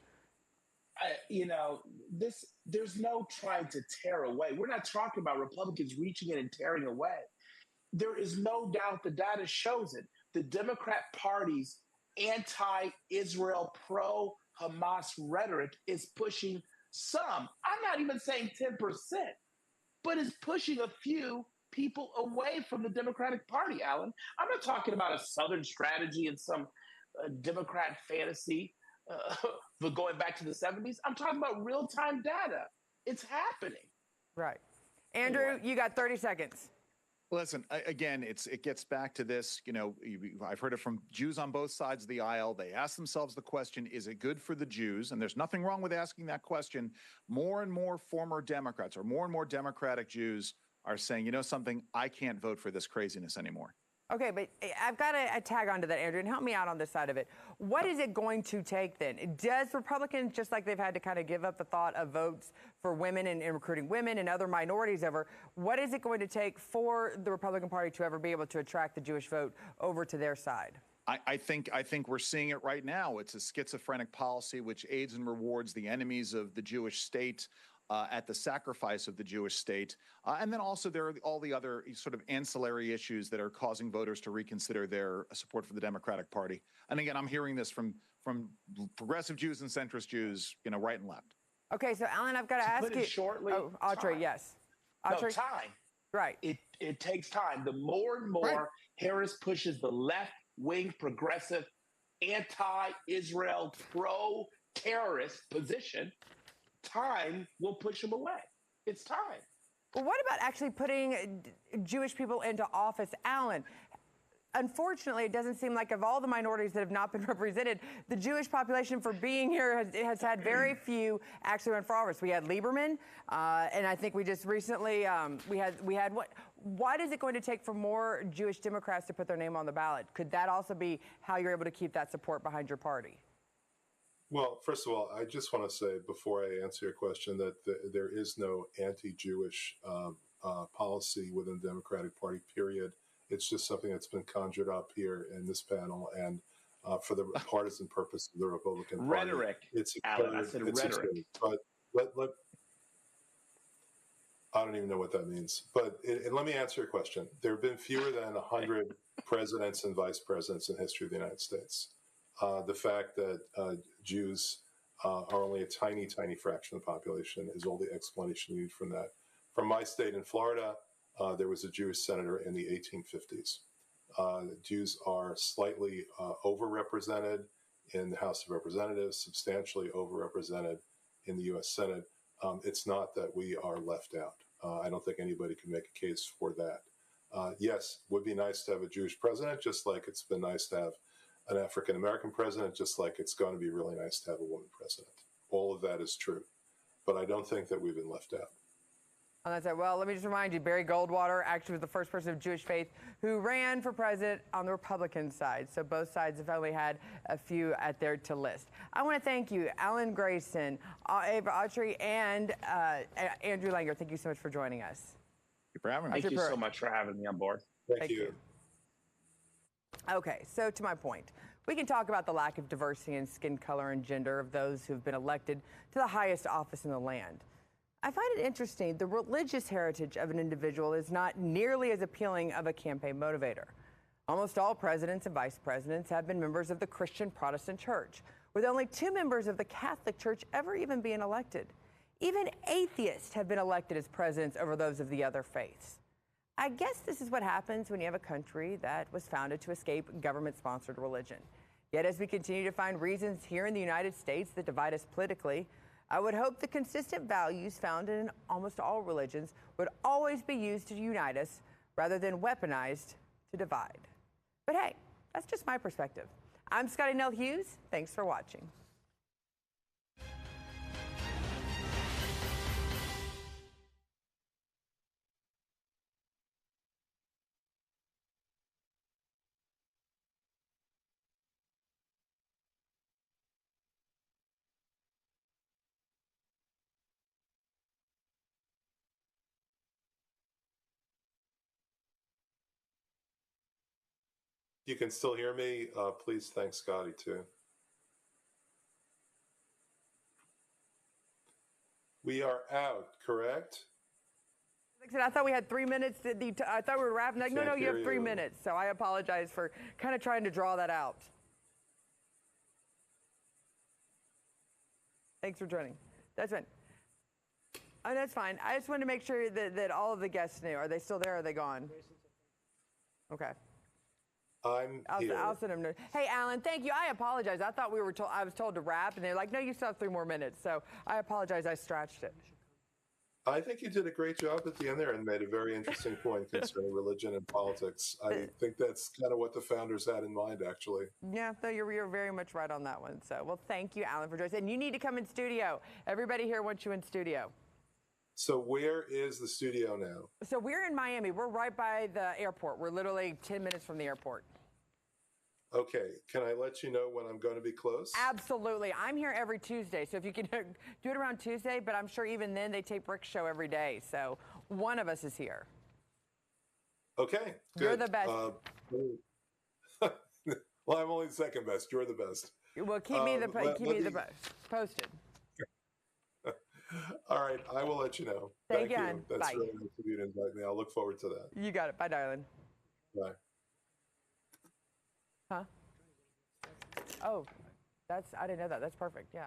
There's no trying to tear away. We're not talking about Republicans reaching in and tearing away. There is no doubt the data shows it. The Democrat Party's anti-Israel, pro-Hamas rhetoric is pushing some. I'm not even saying 10%, but it's pushing a few people away from the Democratic Party, Alan. I'm not talking about a Southern strategy and some Democrat fantasy going back to the 70s. I'm talking about real-time data. It's happening. Right. Andrew, you got 30 seconds. Listen, again, it gets back to this, I've heard it from Jews on both sides of the aisle. They ask themselves the question, is it good for the Jews? And there's nothing wrong with asking that question. More and more former Democrats or more and more Democratic Jews are saying, you know something, I can't vote for this craziness anymore. Okay, but I've got a tag onto that, Andrew, and help me out on this side of it. What is it going to take then? Does Republicans, just like they've had to kind of give up the thought of votes for women and recruiting women and other minorities ever, what is it going to take for the Republican Party to ever be able to attract the Jewish vote over to their side? I think we're seeing it right now. It's a schizophrenic policy which aids and rewards the enemies of the Jewish state at the sacrifice of the Jewish state. And then also there are all the other sort of ancillary issues that are causing voters to reconsider their support for the Democratic Party. And again, I'm hearing this from progressive Jews and centrist Jews, right and left. Okay, so Alan, I've got to ask put you. It shortly, Audrey, yes. Audrey? No, time. Right. It takes time. The more and more Harris pushes the left-wing progressive, anti-Israel, pro-terrorist position, time will push them away. It's time. Well, what about actually putting Jewish people into office, Alan? Unfortunately, it doesn't seem like of all the minorities that have not been represented, the Jewish population for being here has had very few actually run for office. We had Lieberman, and I think we just recently we had what? What is it going to take for more Jewish Democrats to put their name on the ballot? Could that also be how you're able to keep that support behind your party? Well, first of all, I just want to say before I answer your question that there is no anti-Jewish policy within the Democratic Party, period. It's just something that's been conjured up here in this panel and for the partisan purpose of the Republican Party. Rhetoric. It's Alan, I said rhetoric. But I don't even know what that means. But let me answer your question. There have been fewer than 100 presidents and vice presidents in history of the United States. The fact that Jews are only a tiny, tiny fraction of the population is all the explanation you need from that. From my state in Florida, there was a Jewish senator in the 1850s. Jews are slightly overrepresented in the House of Representatives, substantially overrepresented in the U.S. Senate. It's not that we are left out. I don't think anybody can make a case for that. Yes, would be nice to have a Jewish president, just like it's been nice to have an African-American president, just like it's going to be really nice to have a woman president. All of that is true. But I don't think that we've been left out. On that side, well, let me just remind you, Barry Goldwater actually was the first person of Jewish faith who ran for president on the Republican side. So both sides have only had a few at their to list. I want to thank you, Alan Grayson, Ava Autry, and Andrew Langer. Thank you so much for joining us. Thank you for having me. Thank you so much for having me on board. Thank you. Okay, so to my point, we can talk about the lack of diversity in skin color and gender of those who've been elected to the highest office in the land. I find it interesting the religious heritage of an individual is not nearly as appealing of a campaign motivator. Almost all presidents and vice presidents have been members of the Christian Protestant Church, with only 2 members of the Catholic Church ever even being elected. Even atheists have been elected as presidents over those of the other faiths. I guess this is what happens when you have a country that was founded to escape government-sponsored religion. Yet as we continue to find reasons here in the United States that divide us politically, I would hope the consistent values found in almost all religions would always be used to unite us rather than weaponized to divide. But hey, that's just my perspective. I'm Scotty Nell Hughes. Thanks for watching. You can still hear me. Please thank Scotty too. We are out, correct? Like I said, I thought we had 3 minutes. I thought we were wrapping. Like, no, you have 3 you. minutes. So I apologize for kind of trying to draw that out. Thanks for joining. That's fine. Oh, that's fine. I just wanted to make sure that all of the guests knew. Are they still there or are they gone? Okay. I'll send them. Hey, Alan, thank you. I apologize. I thought I was told to wrap, and they're like, no, you still have 3 more minutes. So I apologize. I stretched it. I think you did a great job at the end there and made a very interesting point concerning religion and politics. I think that's kind of what the founders had in mind, actually. Yeah, no, you're very much right on that one. So, well, thank you, Alan, for joining us. And you need to come in studio. Everybody here wants you in studio. So where is the studio now? So we're in Miami. We're right by the airport. We're literally 10 minutes from the airport. Okay, can I let you know when I'm going to be close? Absolutely. I'm here every Tuesday, so if you can do it around Tuesday, but I'm sure even then they tape Rick's show every day, so one of us is here. Okay, good. You're the best. Well, I'm only the second best. You're the best. Well, keep me posted. All right, I will let you know. Thank you. That's Bye. really nice of you to invite me. I'll look forward to that. You got it. Bye, darling. Bye. Huh? Oh, I didn't know that. That's perfect. Yeah.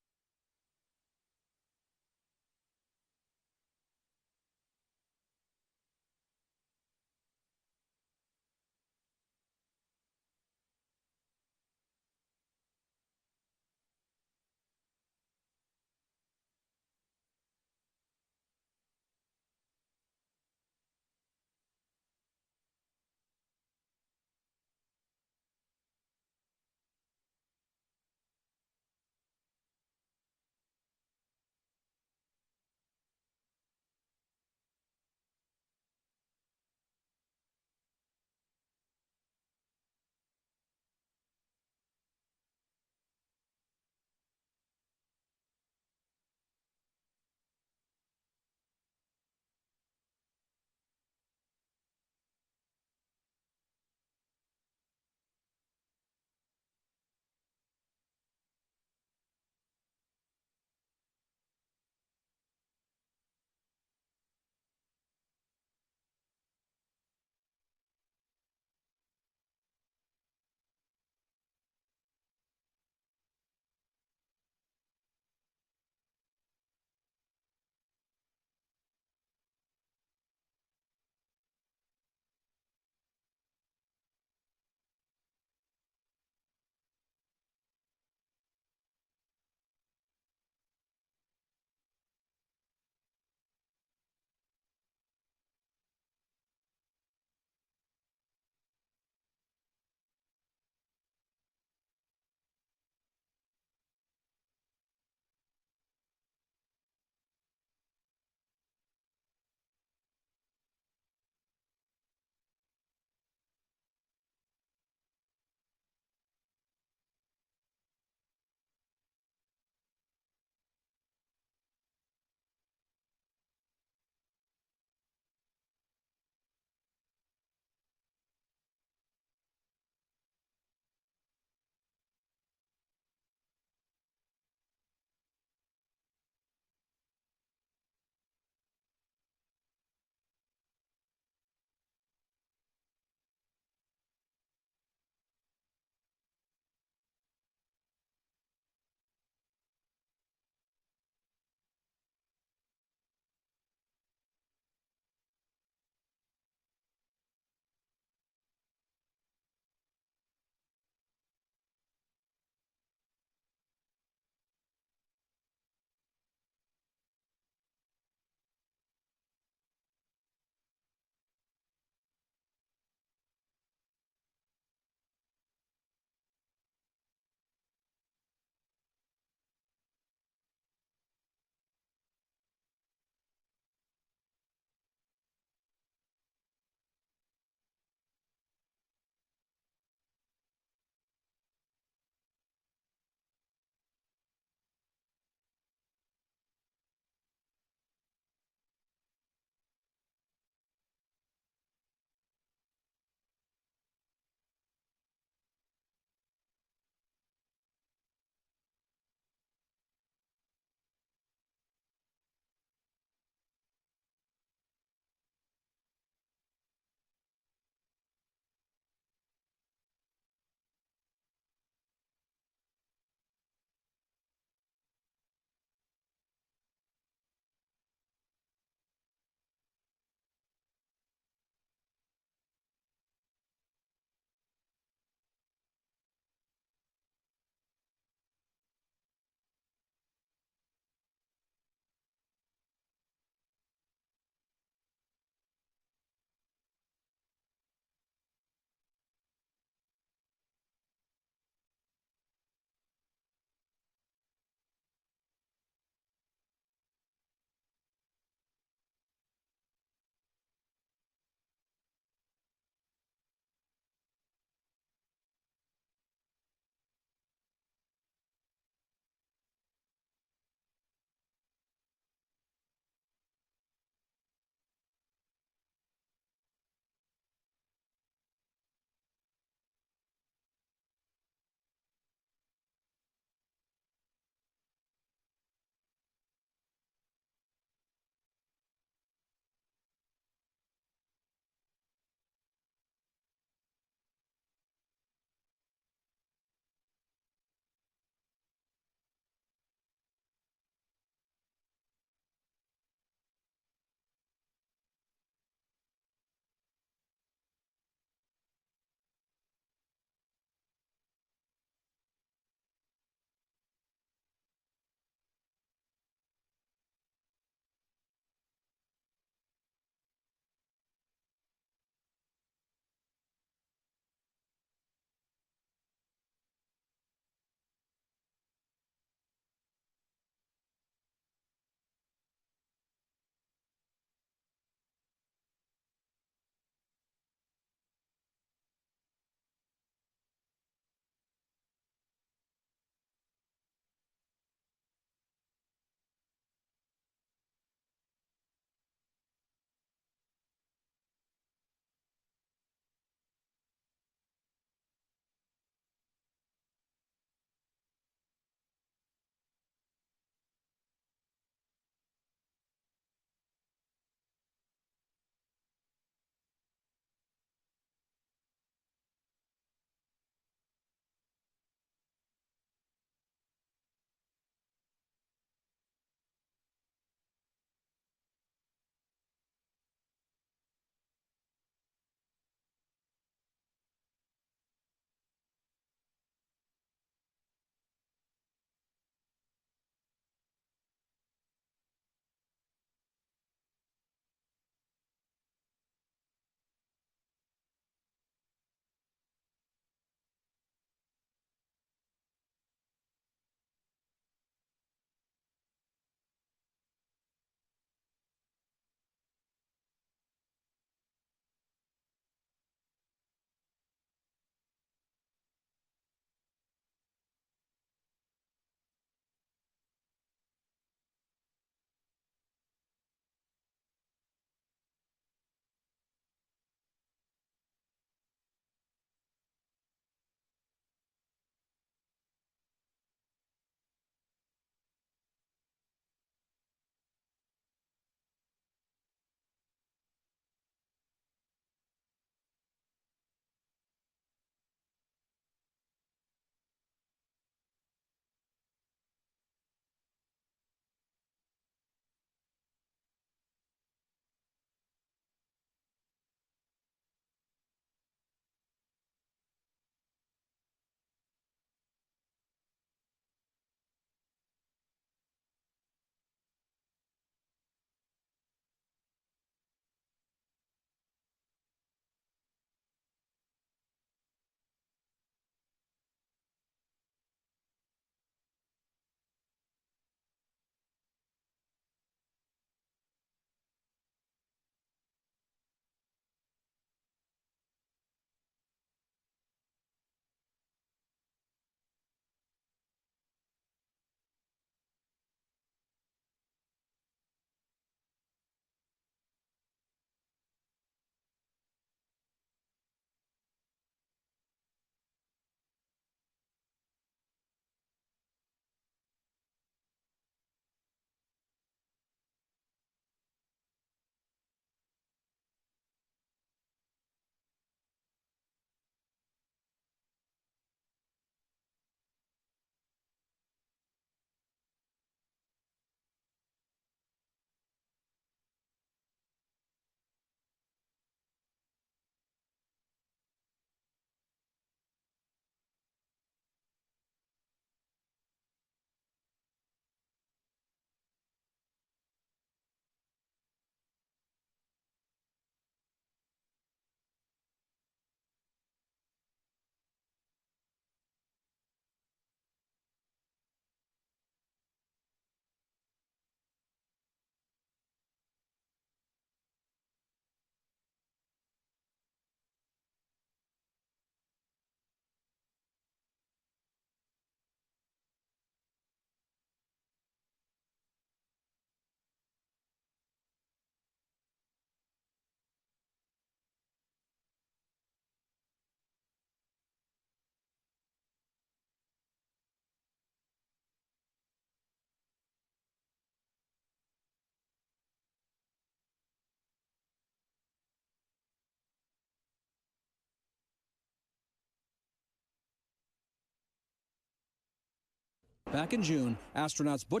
Back in June, astronauts Butch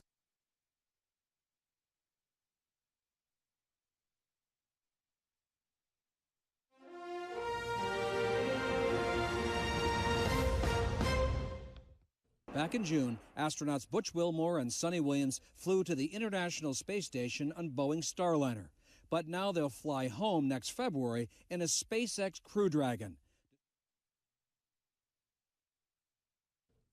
Back in June, astronauts Butch Wilmore and Sonny Williams flew to the International Space Station on Boeing's Starliner. But now they'll fly home next February in a SpaceX Crew Dragon.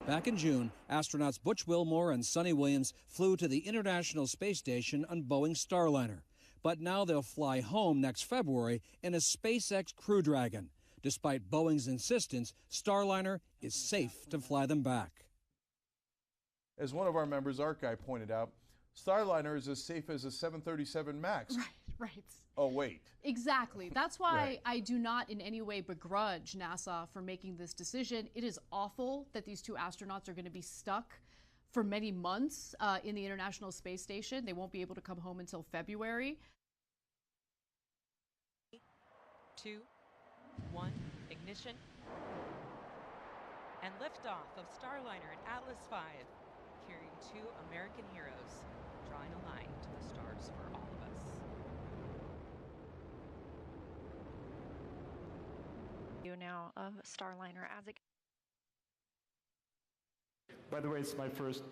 Back in June, astronauts Butch Wilmore and Sonny Williams flew to the International Space Station on Boeing's Starliner. But now they'll fly home next February in a SpaceX Crew Dragon. Despite Boeing's insistence, Starliner is safe to fly them back. As one of our members, Art Guy, pointed out, Starliner is as safe as a 737 MAX. Right. Oh, wait. Exactly. That's why Right. I do not in any way begrudge NASA for making this decision. It is awful that these two astronauts are going to be stuck for many months in the International Space Station. They won't be able to come home until February. 2, 1, ignition, and liftoff of Starliner and Atlas V, carrying 2 American heroes, drawing a line to the stars for all of us. You now of Starliner as it. By the way, it's my first.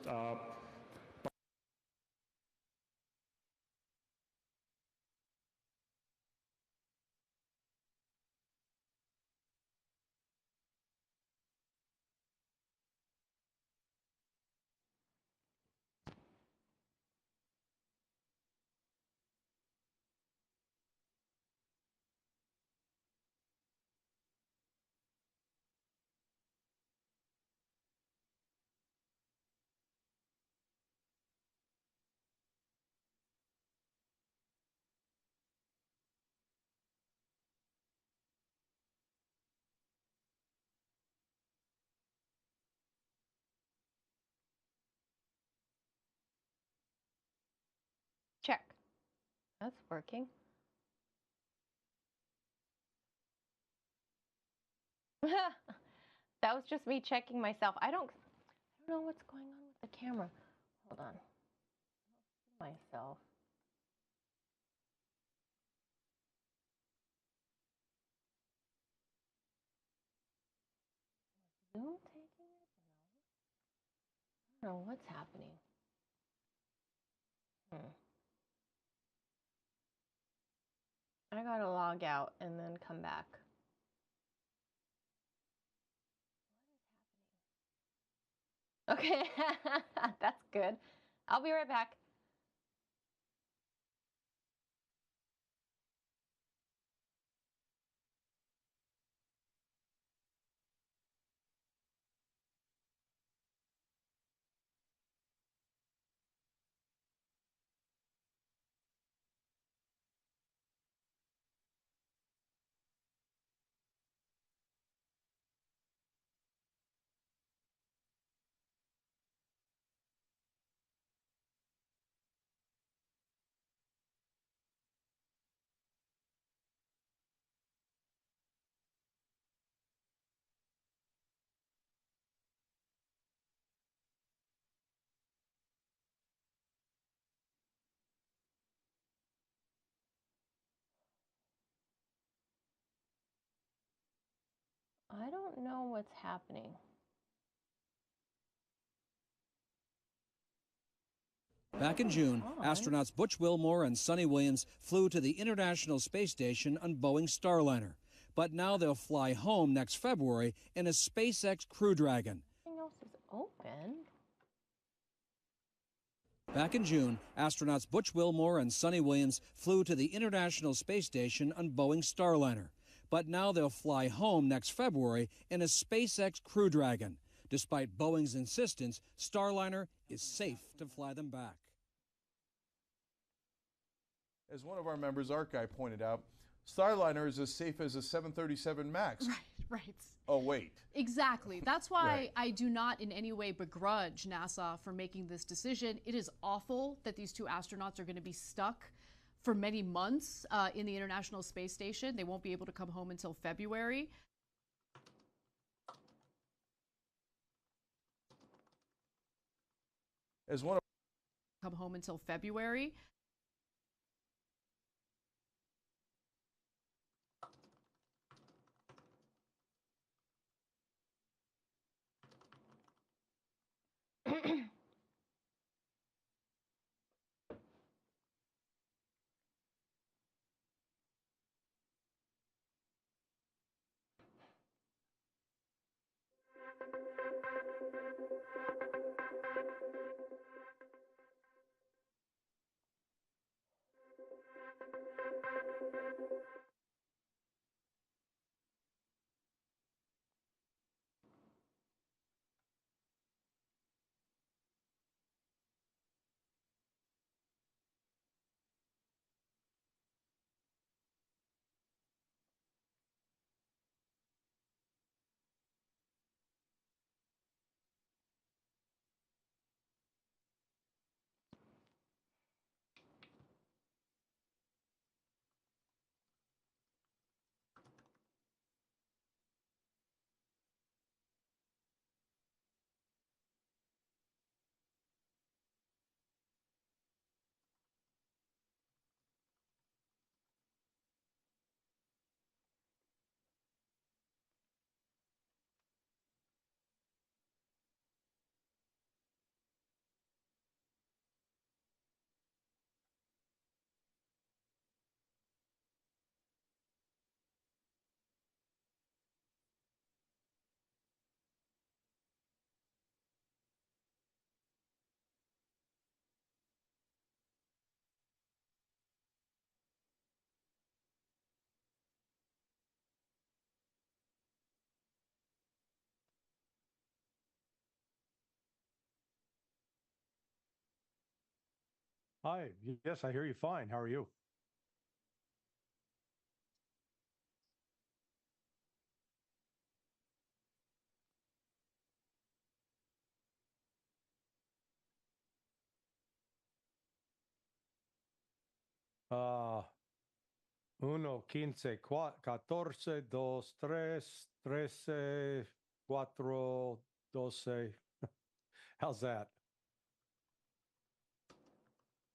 Check. That's working. That was just me checking myself. I don't know what's going on with the camera. Hold on. I don't see myself. Zoom taking it? No. I don't know what's happening. I gotta log out and then come back. Okay, that's good. I'll be right back. I don't know what's happening. Back in June, astronauts Butch Wilmore and Sonny Williams flew to the International Space Station on Boeing's Starliner. But now they'll fly home next February in a SpaceX Crew Dragon. Everything else is open. Back in June, astronauts Butch Wilmore and Sonny Williams flew to the International Space Station on Boeing's Starliner. But now they'll fly home next February in a SpaceX Crew Dragon. Despite Boeing's insistence, Starliner is safe to fly them back. As one of our members, Art Guy, pointed out, Starliner is as safe as a 737 MAX. Right. Oh, wait. Exactly. That's why Right. I do not in any way begrudge NASA for making this decision. It is awful that these two astronauts are going to be stuck for many months in the International Space Station. They won't be able to come home until February. As one of come home until February. Hi. Yes, I hear you fine. How are you? Uh, 1, 15, 14, 2, 3, 13, 4, 12. How's that?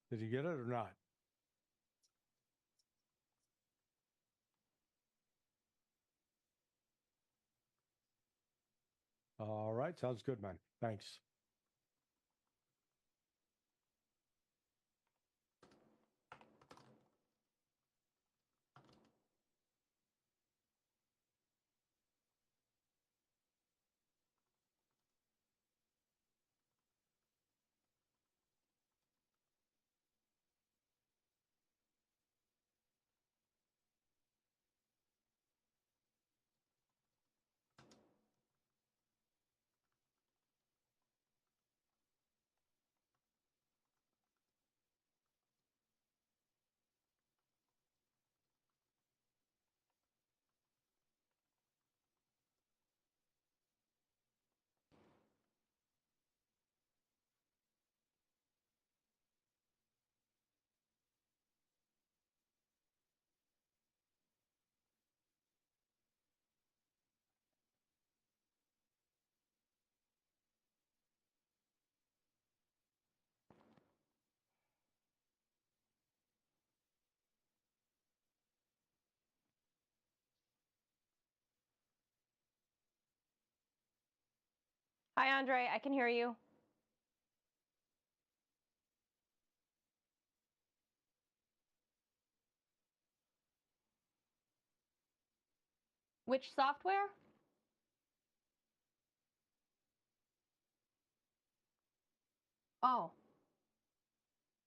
Did you get it or not? All right. Sounds good, man. Thanks. Hi, Andre. I can hear you. Which software? Oh,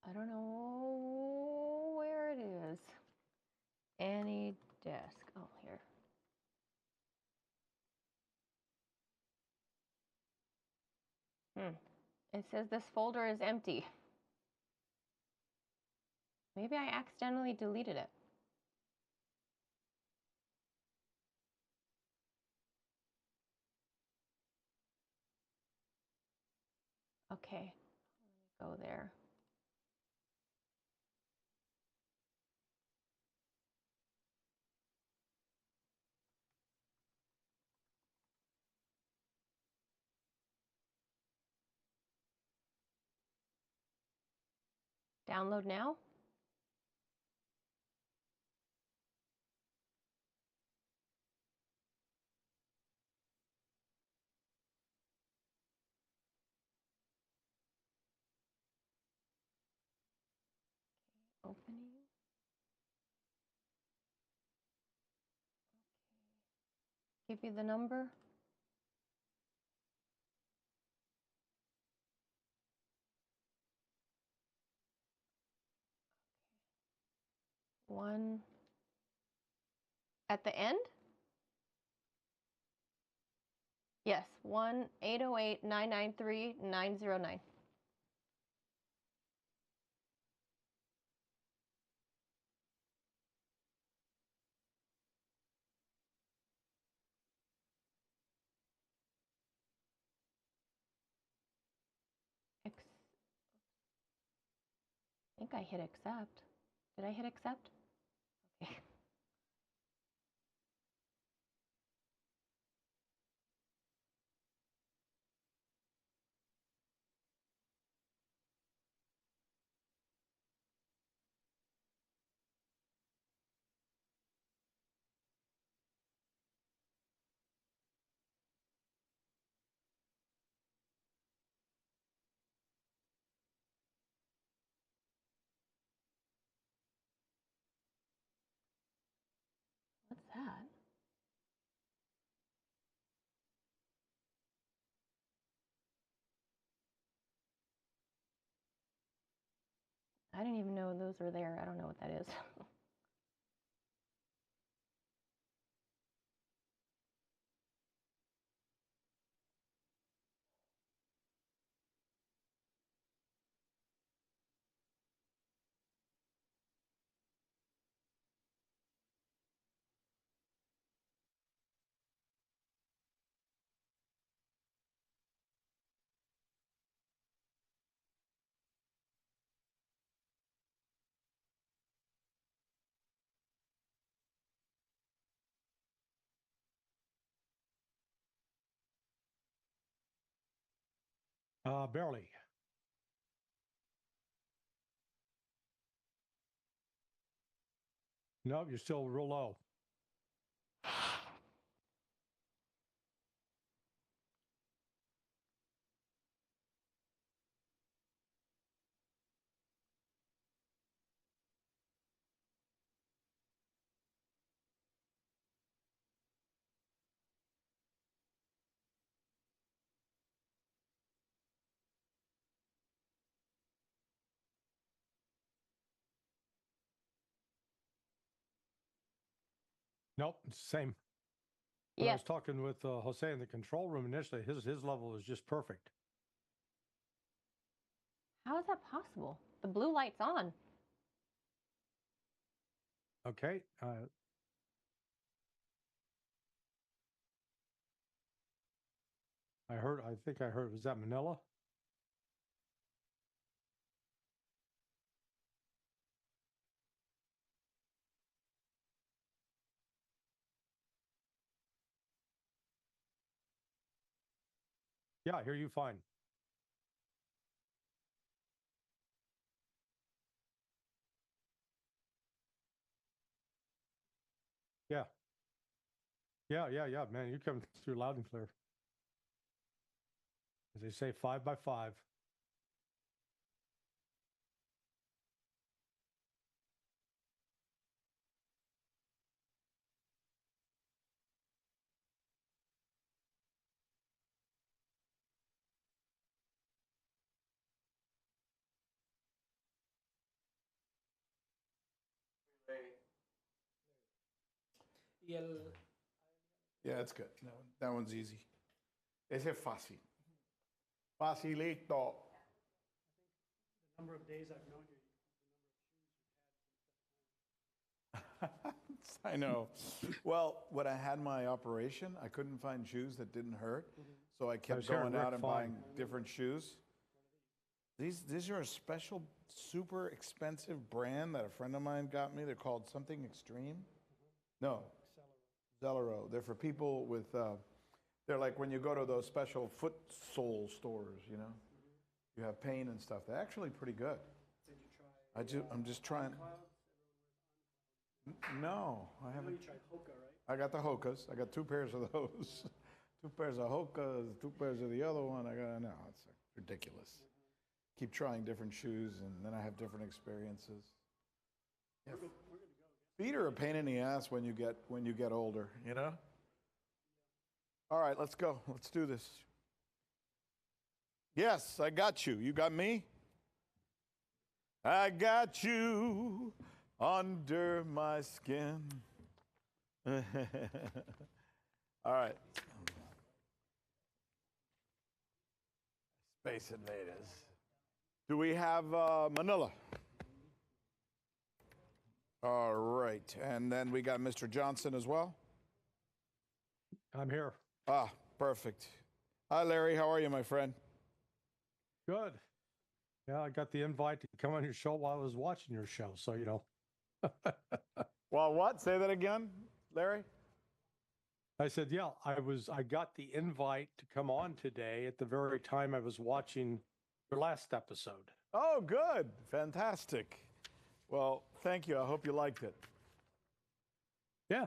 I don't know where it is. Any desk. Oh, here. It says this folder is empty. Maybe I accidentally deleted it. Okay, let me go there. Download now. Opening. Give you the number. One at the end? Yes, 1-808-993-909. I think I hit accept. Did I hit accept? Okay. What's that? I didn't even know those were there. I don't know what that is. Barely. No, you're still real low. Nope, it's the same. When I was talking with Jose in the control room initially, his level was just perfect. How is that possible? The blue light's on. Okay. I think I heard, was that Manila? Yeah, I hear you fine. Yeah. Yeah, man, you're coming through loud and clear. As they say, 5 by 5. Yeah, that's good. That one's easy. Ese es fácil. Facilito. The number of days I've known you. I know. Well, when I had my operation, I couldn't find shoes that didn't hurt. So I kept going out and buying different shoes. These are a special, super expensive brand that a friend of mine got me. They're called something Extreme. No, Zelero. They're for people with, they're like when you go to those special foot sole stores, you know, you have pain and stuff. They're actually pretty good. Did you try I'm just trying. No, I haven't. I got the Hokas. I got 2 pairs of those. 2 pairs of Hokas, 2 pairs of the other one. No, it's ridiculous. Keep trying different shoes, and then I have different experiences. Yeah. Feet are a pain in the ass when you get older, you know? All right, let's go. Let's do this. Yes, I got you. You got me? I got you under my skin. All right. Space Invaders. Do we have Manila? All right. And then we got Mr. Johnson as well? I'm here. Ah, perfect. Hi, Larry. How are you, my friend? Good. Yeah, I got the invite to come on your show while I was watching your show, so you know. Well, what? Say that again, Larry? I said, yeah, I got the invite to come on today at the very time I was watching your last episode. Oh, good. Fantastic. Well, thank you. I hope you liked it. Yeah.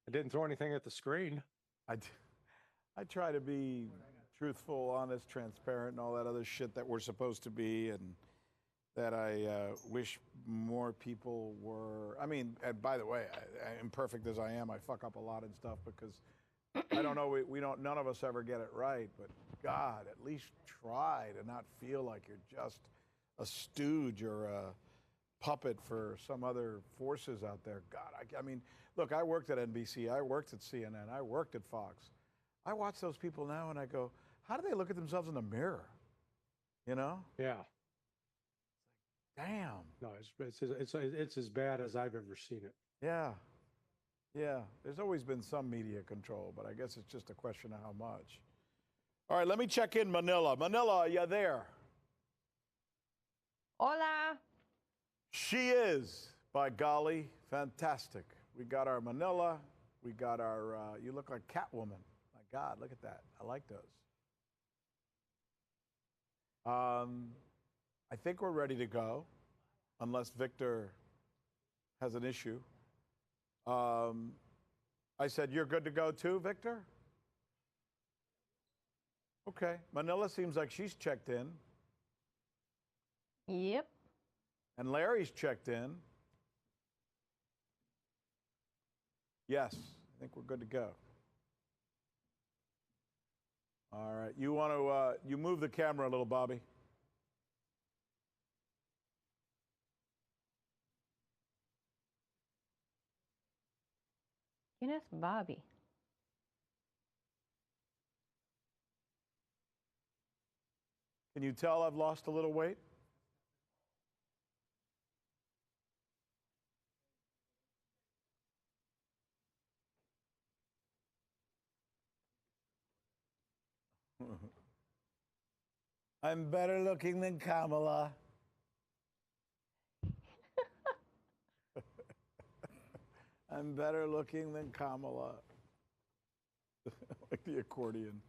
I didn't throw anything at the screen. I try to be truthful, honest, transparent, and all that other shit that we're supposed to be, and that I wish more people were. I mean, and by the way, imperfect as I am, I fuck up a lot and stuff because I don't know. We don't. None of us ever get it right. But God, at least try to not feel like you're just a stooge or a puppet for some other forces out there. God, I mean, look, I worked at NBC, I worked at CNN, I worked at Fox. I watch those people now and I go, how do they look at themselves in the mirror? You know? Yeah. Damn. No, it's as bad as I've ever seen it. Yeah. Yeah. There's always been some media control, but I guess it's just a question of how much. All right, let me check in Manila. Manila, are you there? Hola. She is, by golly, fantastic. We got our Manila. We got our, you look like Catwoman. My God, look at that. I like those. I think we're ready to go, unless Victor has an issue. I said, you're good to go too, Victor? Okay. Manila seems like she's checked in. Yep. And Larry's checked in. Yes, I think we're good to go. All right. You want to, you move the camera a little, Bobby. You can ask Bobby. Can you tell I've lost a little weight? I'm better looking than Kamala. I'm better looking than Kamala. Like the accordion.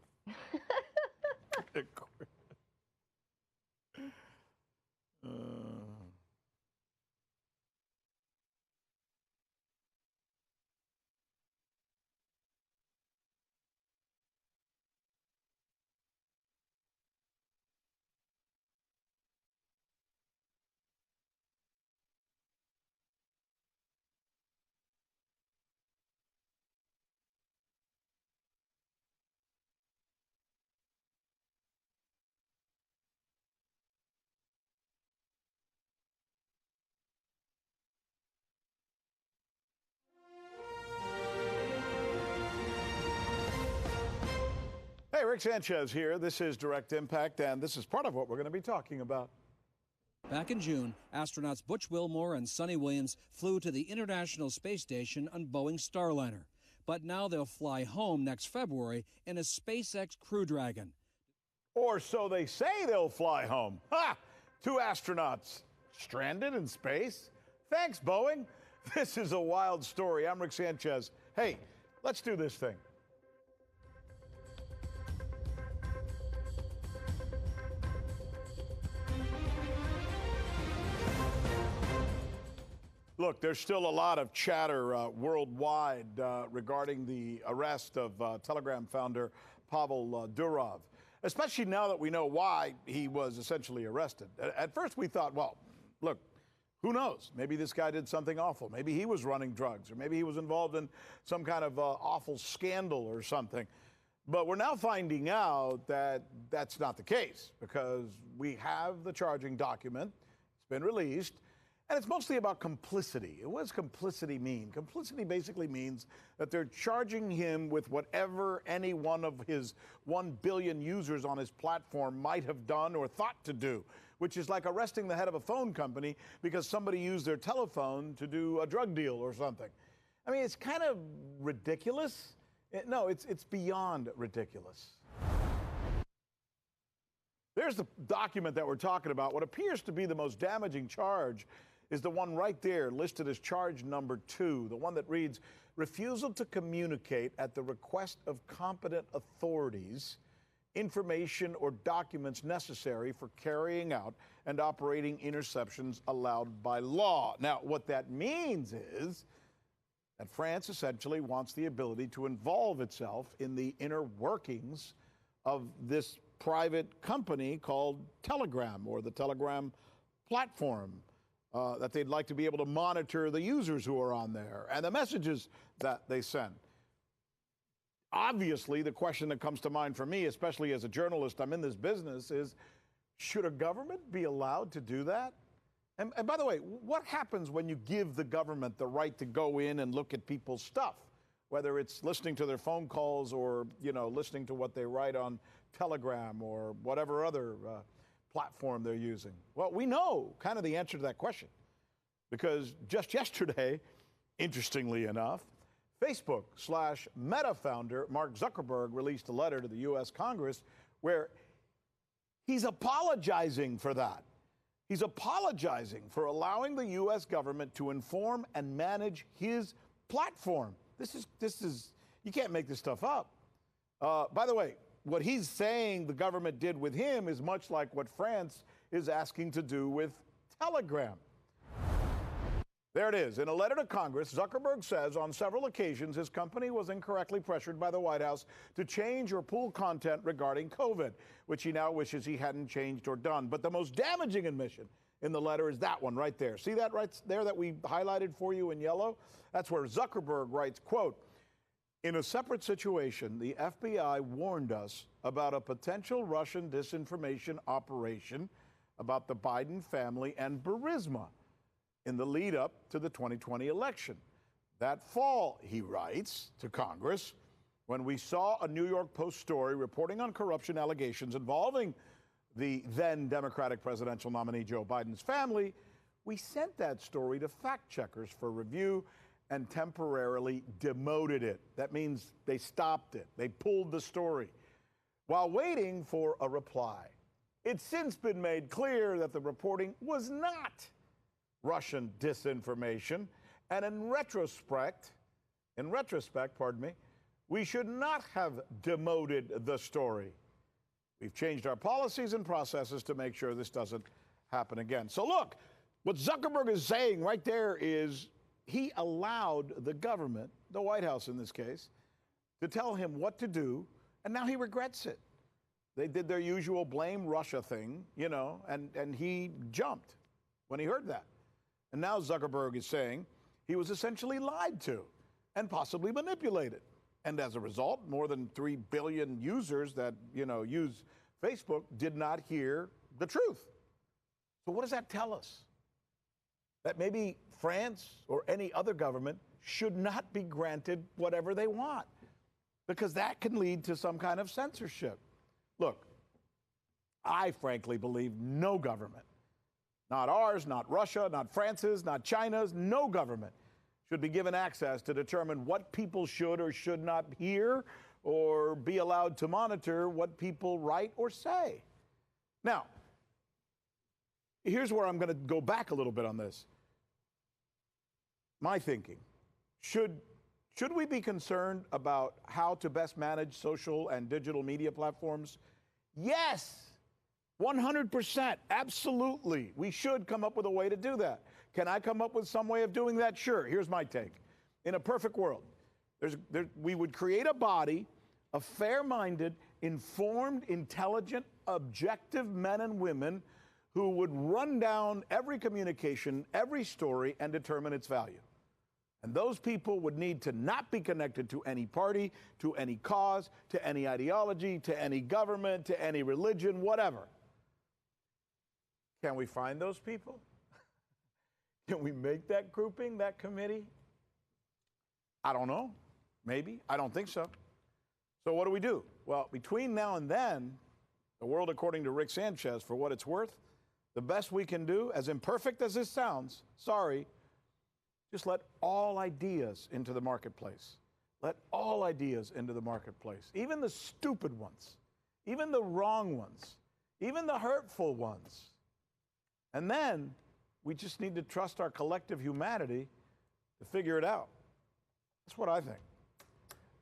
Hey, Rick Sanchez here. This is Direct Impact, and this is part of what we're going to be talking about. Back in June, astronauts Butch Wilmore and Sonny Williams flew to the International Space Station on Boeing's Starliner. But now they'll fly home next February in a SpaceX Crew Dragon. Or so they say they'll fly home. Ha! 2 astronauts stranded in space? Thanks, Boeing. This is a wild story. I'm Rick Sanchez. Hey, let's do this thing. Look, there's still a lot of chatter worldwide regarding the arrest of Telegram founder Pavel Durov, especially now that we know why he was essentially arrested. At first we thought, well, look, who knows? Maybe this guy did something awful. Maybe he was running drugs, or maybe he was involved in some kind of awful scandal or something. But we're now finding out that that's not the case, because we have the charging document. It's been released, and it's mostly about complicity. What does complicity mean? Complicity basically means that they're charging him with whatever any one of his 1 billion users on his platform might have done or thought to do, which is like arresting the head of a phone company because somebody used their telephone to do a drug deal or something. I mean, it's kind of ridiculous. No, it's beyond ridiculous. There's the document that we're talking about. What appears to be the most damaging charge is the one right there listed as charge number 2, the one that reads, refusal to communicate at the request of competent authorities information or documents necessary for carrying out and operating interceptions allowed by law. Now, what that means is that France essentially wants the ability to involve itself in the inner workings of this private company called Telegram, or the Telegram platform, that they'd like to be able to monitor the users who are on there and the messages that they send. Obviously, the question that comes to mind for me, especially as a journalist, I'm in this business, is should a government be allowed to do that? And by the way, what happens when you give the government the right to go in and look at people's stuff, whether it's listening to their phone calls or, listening to what they write on Telegram or whatever other platform they're using? Well, we know kind of the answer to that question, because just yesterday, interestingly enough, Facebook/Meta founder Mark Zuckerberg released a letter to the U.S. Congress where he's apologizing for that. He's apologizing for allowing the U.S. government to inform and manage his platform. This is you can't make this stuff up. By the way, what he's saying the government did with him is much like what France is asking to do with Telegram. There it is. In a letter to Congress, Zuckerberg says on several occasions his company was incorrectly pressured by the White House to change or pull content regarding COVID, which he now wishes he hadn't changed or done. But the most damaging admission in the letter is that one right there. See that right there that we highlighted for you in yellow? That's where Zuckerberg writes, quote, in a separate situation, the FBI warned us about a potential Russian disinformation operation about the Biden family and Burisma in the lead up to the 2020 election. That fall, he writes to Congress, when we saw a New York Post story reporting on corruption allegations involving the then Democratic presidential nominee Joe Biden's family, we sent that story to fact checkers for review and temporarily demoted it. That means they stopped it. They pulled the story while waiting for a reply. It's since been made clear that the reporting was not Russian disinformation, and in retrospect, we should not have demoted the story. We've changed our policies and processes to make sure this doesn't happen again. So look, what Zuckerberg is saying right there is he allowed the government, the White House in this case, to tell him what to do, and now he regrets it. They did their usual blame Russia thing, and he jumped when he heard that. And now Zuckerberg is saying he was essentially lied to and possibly manipulated. And as a result, more than 3 billion users that, use Facebook did not hear the truth. So what does that tell us? That maybe France or any other government should not be granted whatever they want, because that can lead to some kind of censorship. Look, I frankly believe no government, not ours, not Russia, not France's, not China's, no government should be given access to determine what people should or should not hear, or be allowed to monitor what people write or say. Now, here's where I'm going to go back a little bit on this. My thinking, should we be concerned about how to best manage social and digital media platforms? Yes. 100%, absolutely. We should come up with a way to do that. Can I come up with some way of doing that? Sure. Here's my take. In a perfect world, we would create a body of fair-minded, informed, intelligent, objective men and women who would run down every communication, every story, and determine its value. And those people would need to not be connected to any party, to any cause, to any ideology, to any government, to any religion, whatever. Can we find those people? Can we make that grouping, that committee? I don't know. Maybe. I don't think so. So what do? Well, between now and then, the world according to Rick Sanchez, for what it's worth, the best we can do, as imperfect as this sounds, sorry, just let all ideas into the marketplace. Let all ideas into the marketplace, even the stupid ones, even the wrong ones, even the hurtful ones. And then we just need to trust our collective humanity to figure it out. That's what I think.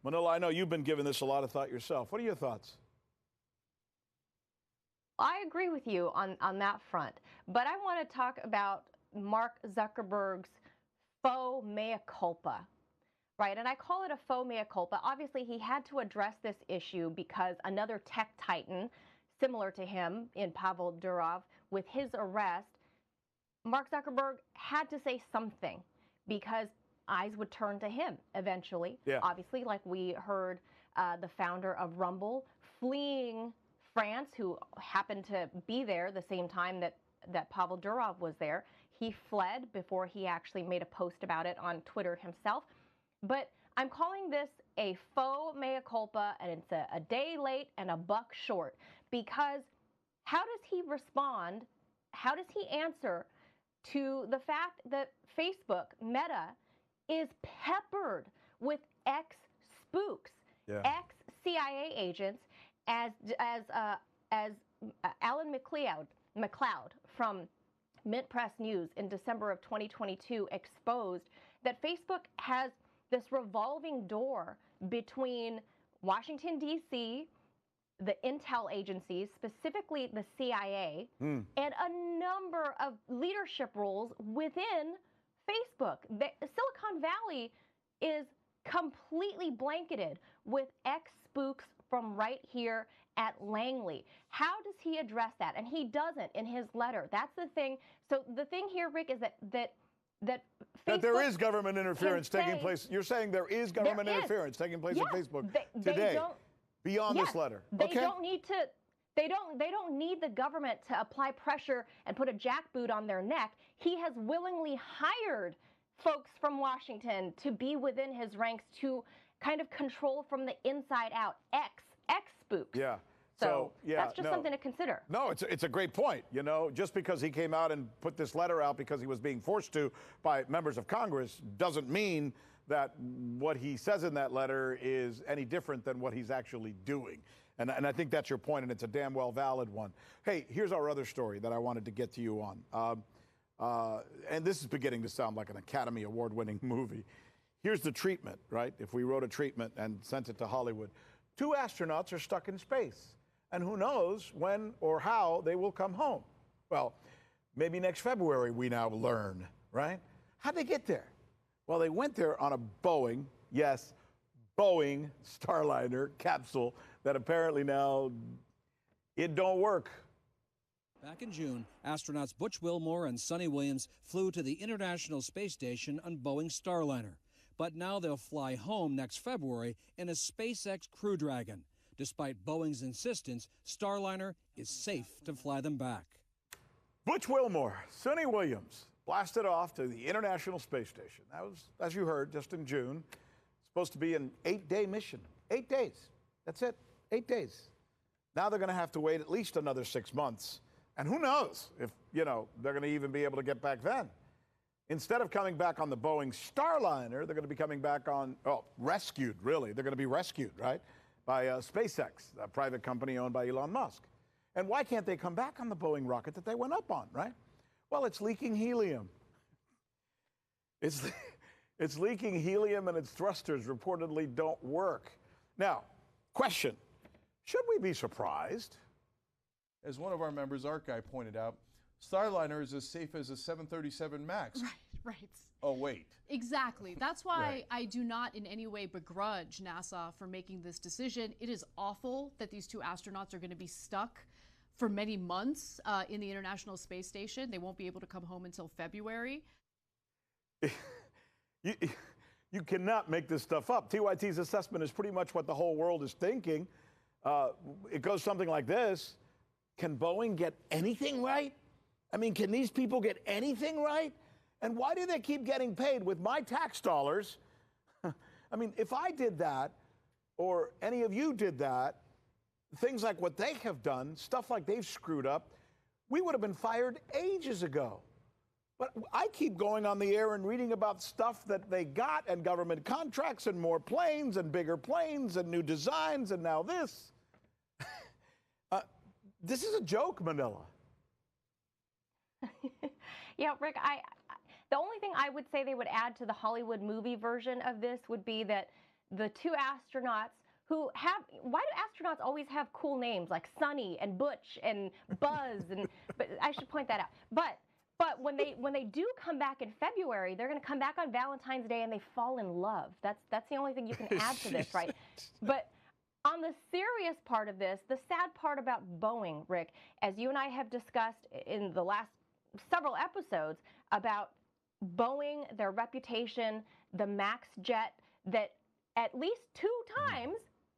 Manila, I know you've been giving this a lot of thought yourself. What are your thoughts? I agree with you on that front, but I want to talk about Mark Zuckerberg's faux mea culpa, right? And I call it a faux mea culpa. Obviously, he had to address this issue because another tech titan, similar to him in Pavel Durov, with his arrest, Mark Zuckerberg had to say something because eyes would turn to him eventually. Yeah. Obviously, like we heard the founder of Rumble fleeing France, who happened to be there the same time that Pavel Durov was there. He fled before he actually made a post about it on Twitter himself. But I'm calling this a faux mea culpa, and it's a day late and a buck short, because how does he respond? How does he answer to the fact that Facebook, Meta, is peppered with ex-spooks, ex-CIA agents, as Alan McLeod from Mint Press News in December of 2022 exposed that Facebook has this revolving door between Washington, D.C., the intel agencies, specifically the CIA, and a number of leadership roles within Facebook. Silicon Valley is completely blanketed with ex-spooks from right here at Langley. How does he address that? And he doesn't in his letter. That's the thing. So the thing here, Rick, is that Facebook there is government interference taking place. You're saying there is government interference taking place at Facebook today, beyond this letter. They don't need to. They don't need the government to apply pressure and put a jackboot on their neck. He has willingly hired folks from Washington to be within his ranks to kind of control from the inside out. Ex-spooks. Yeah. So that's just something to consider. No, it's a great point. You know, just because he came out and put this letter out because he was being forced to by members of Congress doesn't mean that what he says in that letter is any different than what he's actually doing. And I think that's your point, and it's a damn well valid one. Hey, here's our other story that I wanted to get to you on. And this is beginning to sound like an Academy Award-winning movie. Here's the treatment, right? If we wrote a treatment and sent it to Hollywood. 2 astronauts are stuck in space, and who knows when or how they will come home. Well, maybe next February, we now learn, right? How'd they get there? Well, they went there on a Boeing, yes, Boeing Starliner capsule that apparently now, it don't work. Back in June, astronauts Butch Wilmore and Sonny Williams flew to the International Space Station on Boeing Starliner. But now they'll fly home next February in a SpaceX Crew Dragon. Despite Boeing's insistence, Starliner is safe to fly them back. Butch Wilmore, Sonny Williams blasted off to the International Space Station. That was, as you heard, just in June. Supposed to be an 8-day mission. 8 days. That's it. 8 days. Now they're going to have to wait at least another 6 months. And who knows if, you know, they're going to even be able to get back then. Instead of coming back on the Boeing Starliner, they're going to be coming back on, rescued, really. They're going to be rescued, right, by SpaceX, a private company owned by Elon Musk. And why can't they come back on the Boeing rocket that they went up on, right? Well, it's leaking helium. It's leaking helium, and its thrusters reportedly don't work. Now, question, should we be surprised? As one of our members, Art Guy, pointed out, Starliner is as safe as a 737 MAX. Right. Oh, wait. Exactly. That's why Right. I do not in any way begrudge NASA for making this decision. It is awful that these two astronauts are going to be stuck for many months in the International Space Station. They won't be able to come home until February. You cannot make this stuff up. TYT's assessment is pretty much what the whole world is thinking. It goes something like this. Can Boeing get anything right? I mean, can these people get anything right? And why do they keep getting paid with my tax dollars? I mean, if I did that, or any of you did that, things like what they have done, stuff like they've screwed up, we would have been fired ages ago. But I keep going on the air and reading about stuff that they got and government contracts and more planes and bigger planes and new designs and now this. This is a joke, Manila. Yeah, Rick, the only thing I would say they would add to the Hollywood movie version of this would be that the two astronauts who have, why do astronauts always have cool names like Sonny and Butch and Buzz and, but I should point that out. But when they do come back in February, they're going to come back on Valentine's Day and they fall in love. That's the only thing you can add to this, right? But on the serious part of this, the sad part about Boeing, Rick, as you and I have discussed in the last several episodes about Boeing, their reputation, the MAX jet that at least 2 times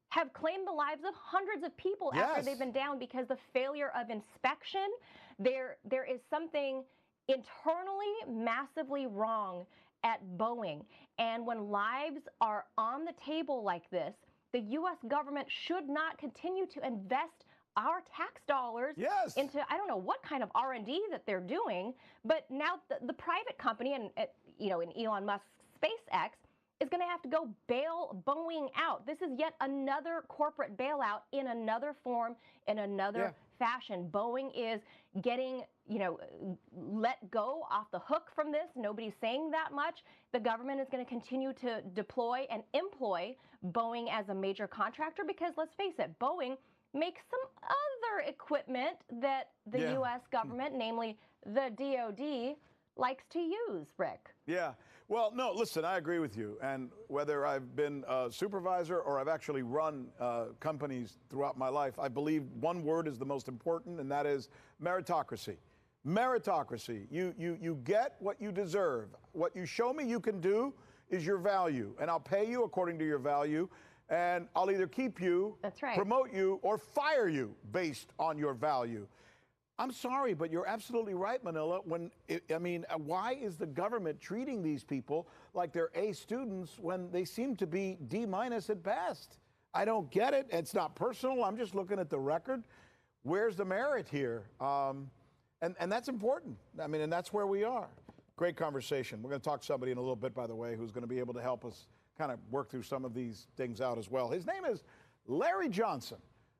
have claimed the lives of hundreds of people after they've been down because the failure of inspection. There is something internally massively wrong at Boeing. And when lives are on the table like this, the U.S. government should not continue to invest our tax dollars into, I don't know what kind of R&D that they're doing, but now the private company and, in Elon Musk's SpaceX is going to have to go bail Boeing out. This is yet another corporate bailout in another form, in another fashion. Boeing is getting, let go off the hook from this. Nobody's saying that much. The government is going to continue to deploy and employ Boeing as a major contractor because, let's face it, Boeing makes some other equipment that the U.S. government, namely the DoD, likes to use, Rick. Yeah. Well, no, listen, I agree with you. And whether I've been a supervisor or I've actually run companies throughout my life, I believe one word is the most important, and that is meritocracy. Meritocracy. You get what you deserve. What you show me you can do is your value, and I'll pay you according to your value, and I'll either keep you, promote you, or fire you based on your value. I'm sorry, but you're absolutely right, Manila. Why is the government treating these people like they're A students when they seem to be D- at best? I don't get it. It's not personal. I'm just looking at the record. Where's the merit here? And that's important. And that's where we are. Great conversation. We're going to talk to somebody in a little bit, by the way, who's going to be able to help us kind of work through some of these things out as well. His name is Larry Johnson.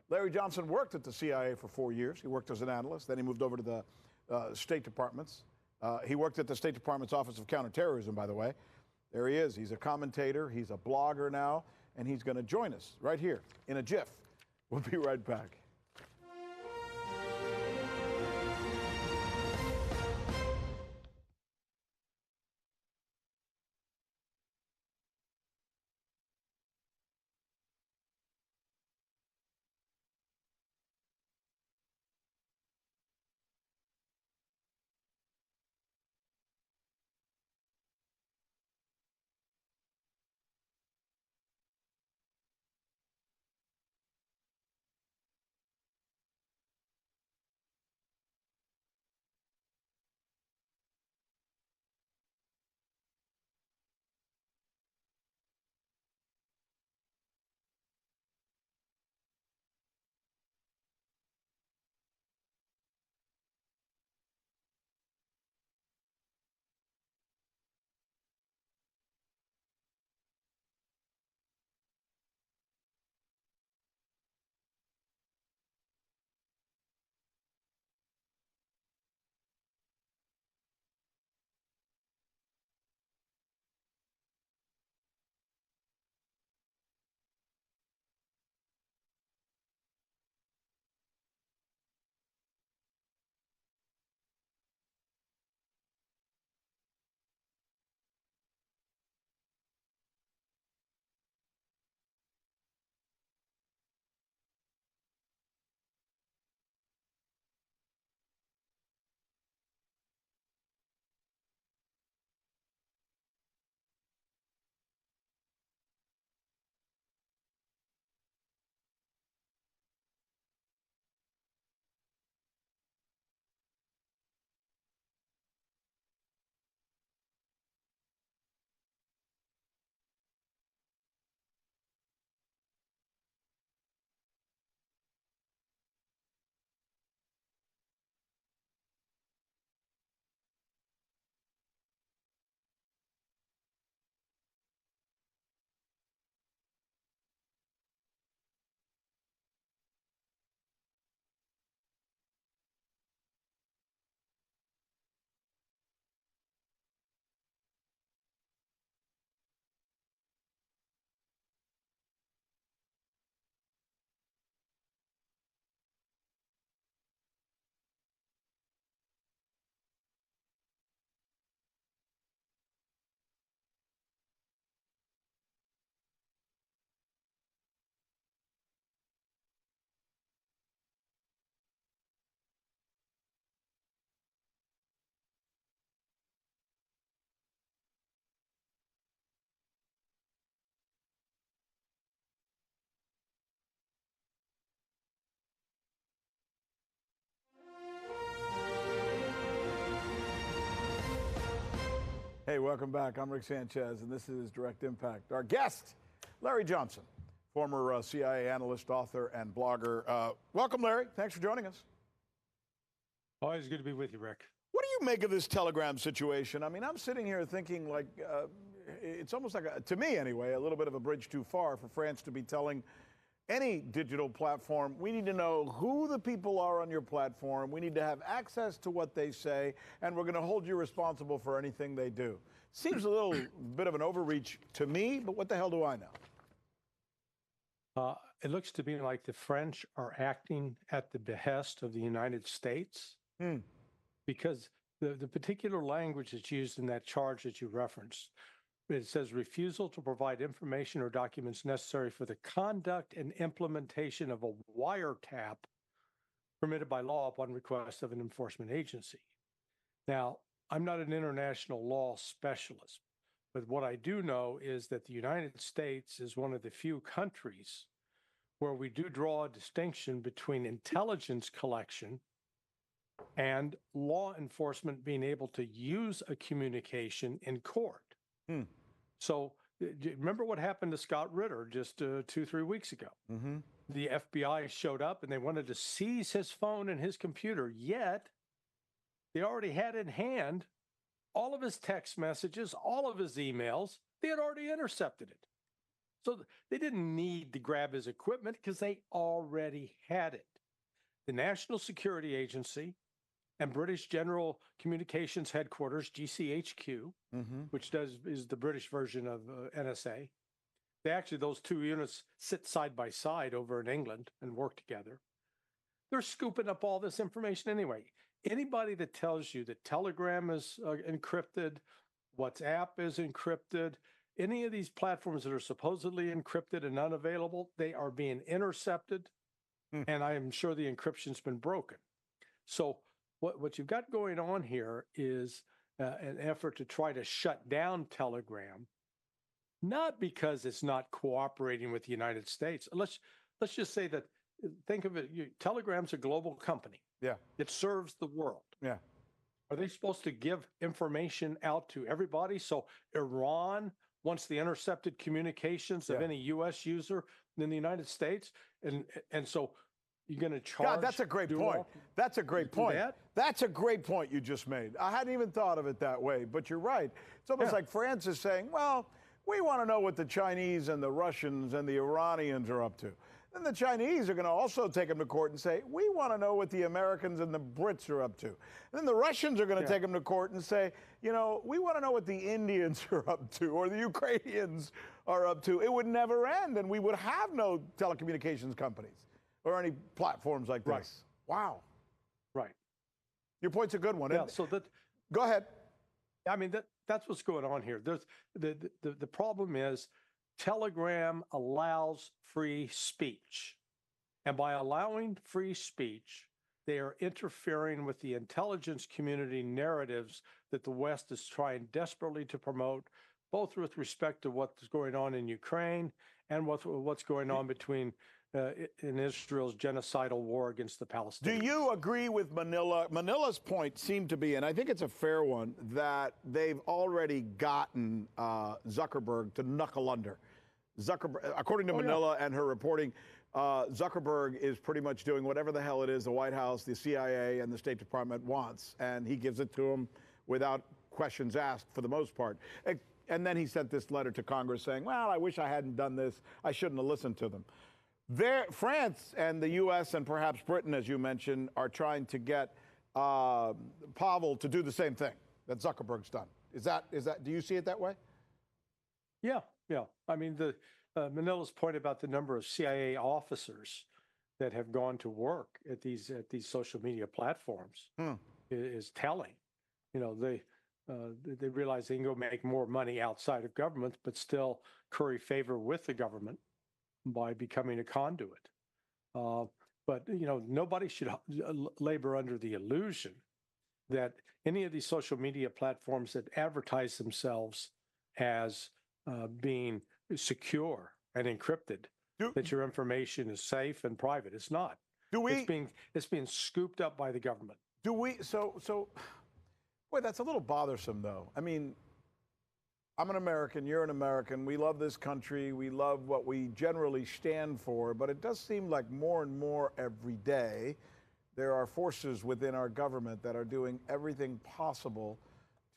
Larry Johnson worked at the CIA for 4 years. He worked as an analyst. Then he moved over to the State Department's. He worked at the State Department's Office of Counterterrorism, by the way. There he is. He's a commentator. He's a blogger now. And he's going to join us right here in a jiff. We'll be right back. Hey, welcome back. I'm Rick Sanchez, and this is Direct Impact. Our guest, Larry Johnson, former CIA analyst, author, and blogger. Welcome, Larry. Thanks for joining us. Always good to be with you, Rick. What do you make of this Telegram situation? I mean, I'm sitting here thinking like it's almost like, to me anyway, a little bit of a bridge too far for France to be telling any digital platform, we need to know who the people are on your platform. We need to have access to what they say, and we're going to hold you responsible for anything they do. Seems a little bit of an overreach to me, but what the hell do I know? It looks to me like the French are acting at the behest of the United States because the particular language that's used in that charge that you referenced, it says refusal to provide information or documents necessary for the conduct and implementation of a wiretap permitted by law upon request of an enforcement agency. Now, I'm not an international law specialist, but what I do know is that the United States is one of the few countries where we do draw a distinction between intelligence collection and law enforcement being able to use a communication in court. So remember what happened to Scott Ritter just 2-3 weeks ago? The FBI showed up and they wanted to seize his phone and his computer, yet they already had in hand all of his text messages, all of his emails. They had already intercepted it. So they didn't need to grab his equipment because they already had it. The National Security Agency and British General Communications Headquarters, GCHQ, which is the British version of NSA. They actually, those two units sit side by side over in England and work together. They're scooping up all this information anyway. Anybody that tells you that Telegram is encrypted, WhatsApp is encrypted, any of these platforms that are supposedly encrypted and unavailable, they are being intercepted, and I am sure the encryption's been broken. So what you've got going on here is an effort to try to shut down Telegram, not because it's not cooperating with the United States. Let's just say that, think of it, Telegram's a global company. Yeah. It serves the world. Yeah. Are they supposed to give information out to everybody? So Iran wants the intercepted communications of any U.S. user in the United States, and so you're going to charge. God, that's a great point. That's a great point. That's a great point you just made. I hadn't even thought of it that way, but you're right. It's almost like France is saying, well, we want to know what the Chinese and the Russians and the Iranians are up to. Then the Chinese are going to also take them to court and say, we want to know what the Americans and the Brits are up to. And then the Russians are going to take them to court and say, you know, we want to know what the Indians are up to or the Ukrainians are up to. It would never end, and we would have no telecommunications companies or any platforms like this. Right. Wow. Right. Your point's a good one. Yeah, so that, go ahead. I mean, that's what's going on here. There's the problem is Telegram allows free speech. And by allowing free speech, they are interfering with the intelligence community narratives that the West is trying desperately to promote, both with respect to what's going on in Ukraine and what's going on between in Israel's genocidal war against the Palestinians. Do you agree with Manila? Manila's point seemed to be, and I think it's a fair one, that they've already gotten Zuckerberg to knuckle under. Zuckerberg, according to Manila and her reporting, Zuckerberg is pretty much doing whatever the hell it is the White House, the CIA, and the State Department wants, and he gives it to them without questions asked for the most part. And then he sent this letter to Congress saying, well, I wish I hadn't done this. I shouldn't have listened to them. France and the U.S. and perhaps Britain, as you mentioned, are trying to get Pavel to do the same thing that Zuckerberg's done. Is that? Do you see it that way? Yeah. I mean, the Manila's point about the number of CIA officers that have gone to work at these social media platforms is telling. You know, they realize they can go make more money outside of government, but still curry favor with the government by becoming a conduit. But, you know, nobody should labor under the illusion that any of these social media platforms that advertise themselves as being secure and encrypted, that your information is safe and private. It's not. It's being scooped up by the government. So boy, that's a little bothersome, though. I mean, I'm an American, you're an American. We love this country. We love what we generally stand for, but it does seem like more and more every day there are forces within our government that are doing everything possible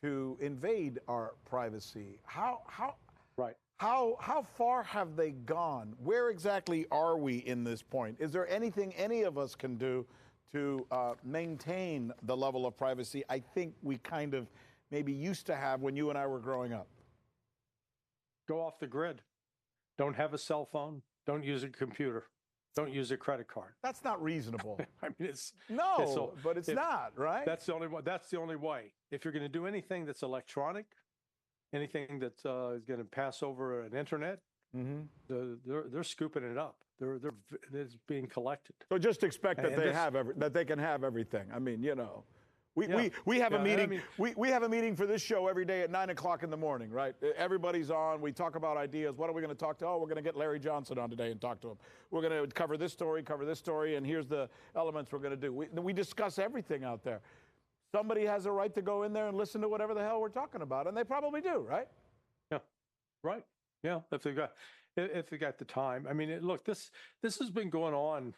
to invade our privacy. How far have they gone? Where exactly are we in this point? Is there anything any of us can do to maintain the level of privacy I think we kind of maybe used to have when you and I were growing up? Go off the grid. Don't have a cell phone. Don't use a computer. Don't use a credit card. That's not reasonable. I mean, it's but it's not, right? That's the only one. That's the only way. If you're going to do anything that's electronic, anything that is going to pass over an internet, they're scooping it up. It's being collected. So just expect that that they can have everything. I mean, you know. We have a meeting. We have a meeting for this show every day at 9 o'clock in the morning, right? Everybody's on. We talk about ideas. What are we going to talk to? Oh, we're going to get Larry Johnson on today and talk to him. We're going to cover this story, and here's the elements we're going to do. We discuss everything out there. Somebody has a right to go in there and listen to whatever the hell we're talking about, and they probably do, right? Yeah, right. Yeah, if they got the time. I mean, look, this has been going on.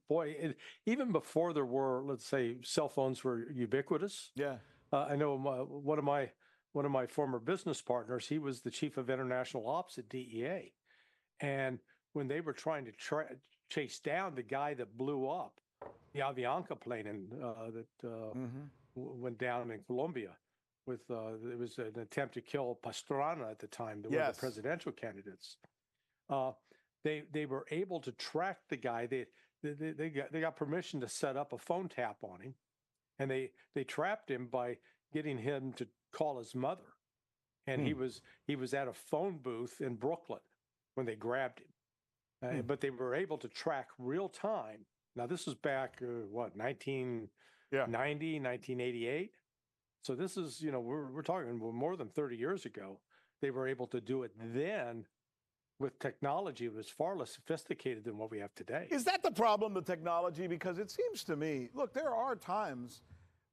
Boy, even before there were, let's say, cell phones were ubiquitous. Yeah. I know one of my former business partners. He was the chief of international ops at DEA, and when they were trying to chase down the guy that blew up the Avianca plane that went down in Colombia, it was an attempt to kill Pastrana at the time, one of the presidential candidates. They were able to track the guy. They got permission to set up a phone tap on him, and they trapped him by getting him to call his mother. And he was at a phone booth in Brooklyn when they grabbed him. But they were able to track real time. Now this was back 1990, 1988. So this is, we're talking more than 30 years ago. They were able to do it then. With technology, it was far less sophisticated than what we have today. Is that the problem, the technology? Because it seems to me, look, there are times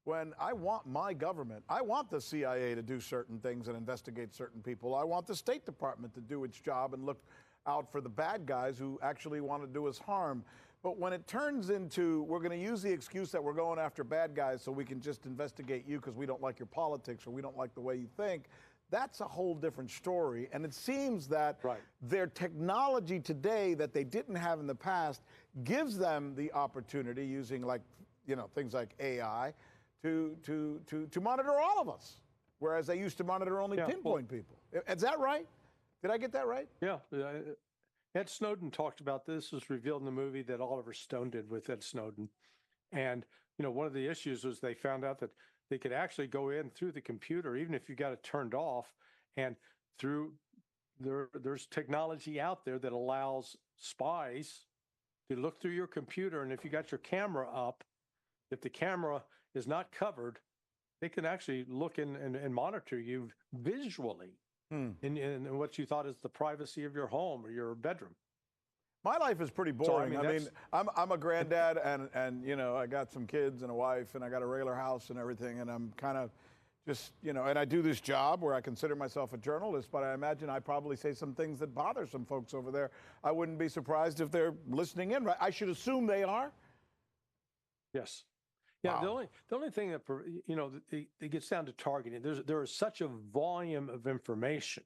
when I want my government, I want the CIA to do certain things and investigate certain people. I want the State Department to do its job and look out for the bad guys who actually want to do us harm. But when it turns into, we're going to use the excuse that we're going after bad guys so we can just investigate you because we don't like your politics or we don't like the way you think, that's a whole different story. And it seems that their technology today that they didn't have in the past gives them the opportunity using things like AI to monitor all of us, whereas they used to monitor only pinpoint people. Is that right? Did I get that right? Yeah. Ed Snowden talked about this. It was revealed in the movie that Oliver Stone did with Ed Snowden. And, one of the issues was they found out that they could actually go in through the computer, even if you got it turned off, and there's technology out there that allows spies to look through your computer. And if you got your camera up, if the camera is not covered, they can actually look and monitor you visually in what you thought is the privacy of your home or your bedroom. My life is pretty boring. So, I'm a granddad and I got some kids and a wife and I got a regular house and everything. And I'm kind of just, and I do this job where I consider myself a journalist, but I imagine I probably say some things that bother some folks over there. I wouldn't be surprised if they're listening in, right? I should assume they are. Yes. Yeah. Wow. The only thing that, it gets down to targeting. There is such a volume of information.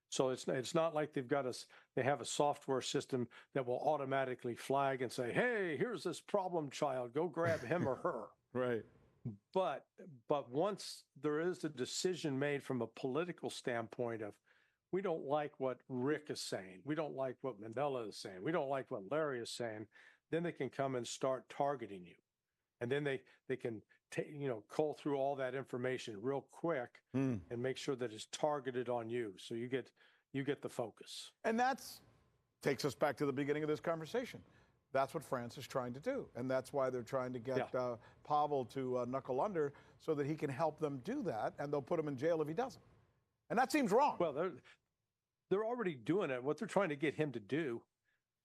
So it's not like they have a software system that will automatically flag and say, hey, here's this problem child, go grab him or her. Right. But once there is a decision made from a political standpoint of, we don't like what Rick is saying, we don't like what Mandela is saying, we don't like what Larry is saying, then they can come and start targeting you. And then they can cull through all that information real quick and make sure that it's targeted on you. So you get the focus. And takes us back to the beginning of this conversation. That's what France is trying to do. And that's why they're trying to get Pavel to knuckle under so that he can help them do that. And they'll put him in jail if he doesn't. And that seems wrong. Well, they're already doing it. What they're trying to get him to do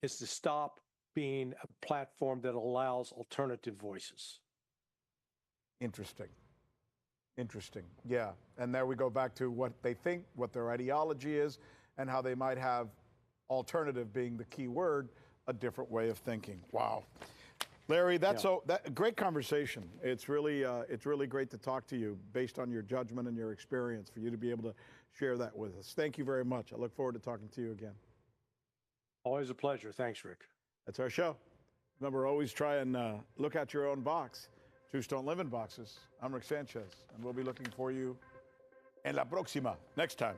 is to stop being a platform that allows alternative voices. Interesting. Interesting. Yeah. And there we go back to what they think, what their ideology is, and how they might have, alternative being the key word, a different way of thinking. Wow. Larry, that's that great conversation. It's really great to talk to you based on your judgment and your experience, for you to be able to share that with us. Thank you very much. I look forward to talking to you again. Always a pleasure. Thanks, Rick. That's our show. Remember, always try and look at your own box. Truths don't live in boxes. I'm Rick Sanchez, and we'll be looking for you en la próxima, next time.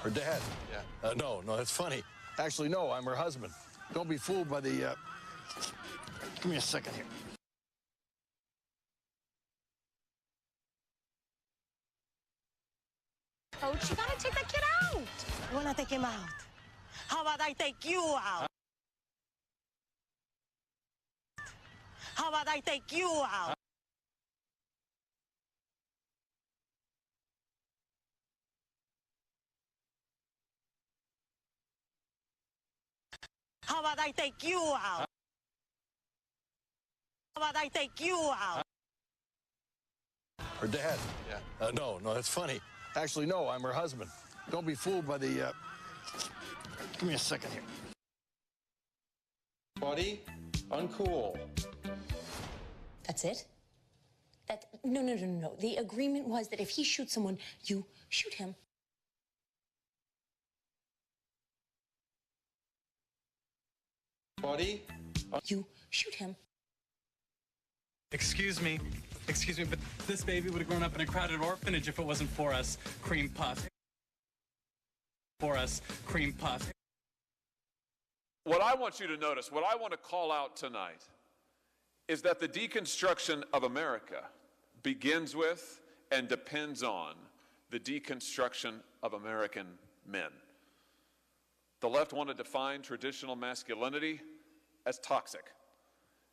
Her dad. Yeah. No, that's funny. Actually, no, I'm her husband. Don't be fooled by the. Give me a second here. Coach, you gotta take that kid out. I wanna take him out. How about I take you out? How about I take you out? How about I take you out? How about I take you out? Her dad. Yeah. No, that's funny. Actually, no, I'm her husband. Don't be fooled by the. Give me a second here. Buddy, uncool. That's it? No. The agreement was that if he shoots someone, you shoot him. Buddy, you shoot him. Excuse me, but this baby would have grown up in a crowded orphanage if it wasn't for us. Cream puff. For us, cream puff. What I want you to notice, what I want to call out tonight, is that the deconstruction of America begins with and depends on the deconstruction of American men. The left want to define traditional masculinity as toxic.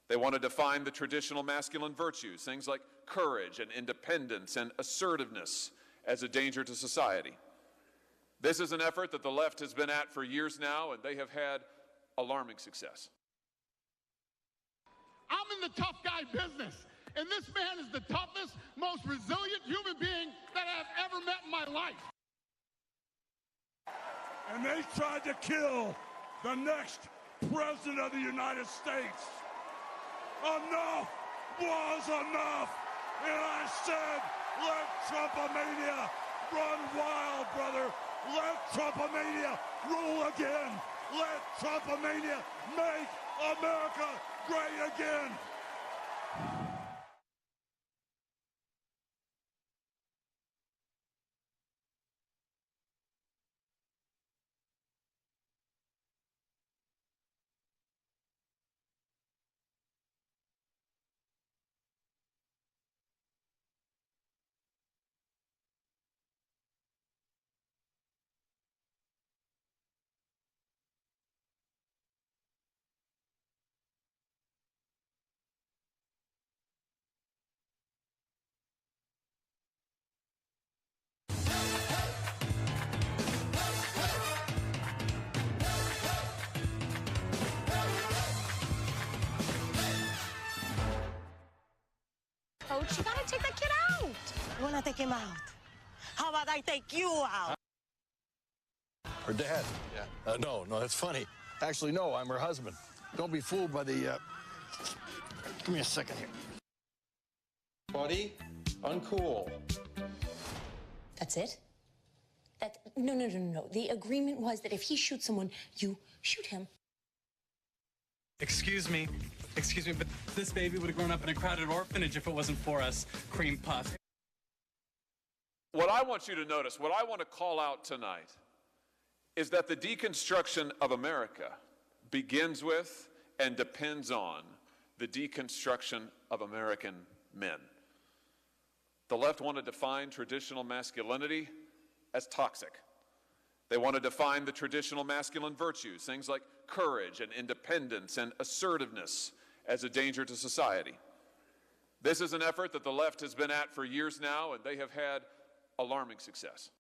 They want to define the traditional masculine virtues, things like courage and independence and assertiveness, as a danger to society. This is an effort that the left has been at for years now, and they have had alarming success. I'm in the tough guy business, and this man is the toughest, most resilient human being that I've ever met in my life. And they tried to kill the next president of the United States. Enough was enough, and I said, let Trumpomania run wild, brother. Let Trumpomania rule again. Let Trumpomania make America great again. Coach, you gotta take that kid out. I wanna take him out. How about I take you out? Her dad. Yeah. No, that's funny. Actually, no, I'm her husband. Don't be fooled by the. Give me a second here. Buddy, uncool. That's it? No. The agreement was that if he shoots someone, you shoot him. Excuse me, but this baby would have grown up in a crowded orphanage if it wasn't for us. Cream puff. What I want you to notice, what I want to call out tonight, is that the deconstruction of America begins with and depends on the deconstruction of American men. The left want to define traditional masculinity as toxic. They want to define the traditional masculine virtues, things like courage and independence and assertiveness, as a danger to society. This is an effort that the left has been at for years now, and they have had alarming success.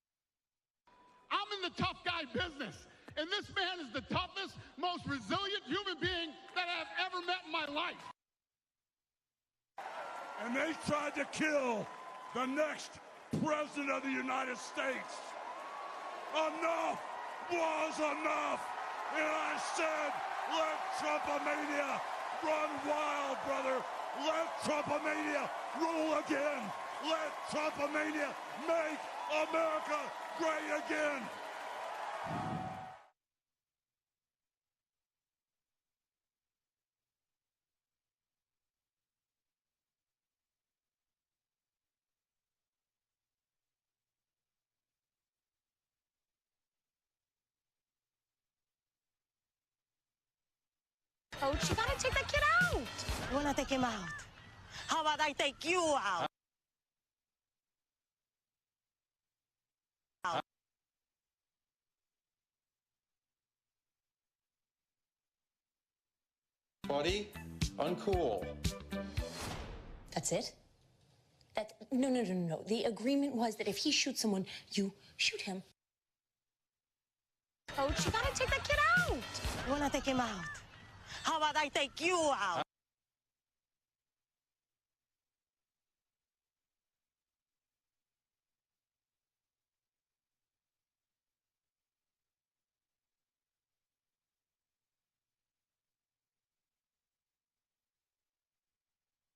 I'm in the tough guy business, and this man is the toughest, most resilient human being that I've ever met in my life. And they tried to kill the next president of the United States. Enough was enough, and I said, let Trumpomania run wild, brother. Let Trumpomania rule again. Let Trumpomania make America great again. Coach, you gotta take that kid out. You wanna take him out? How about I take you out? Buddy, uncool. That's it? No. The agreement was that if he shoots someone, you shoot him. Coach, you gotta take that kid out. You wanna take him out? How about I take you out?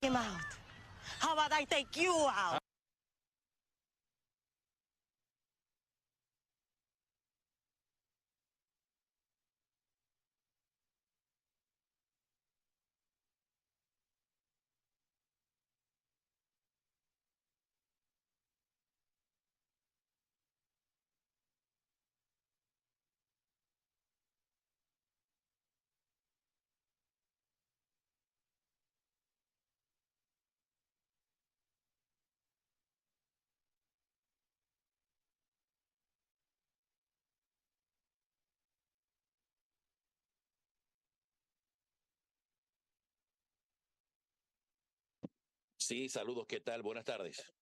Him out. How about I take you out? Sí, saludos, ¿qué tal? Buenas tardes.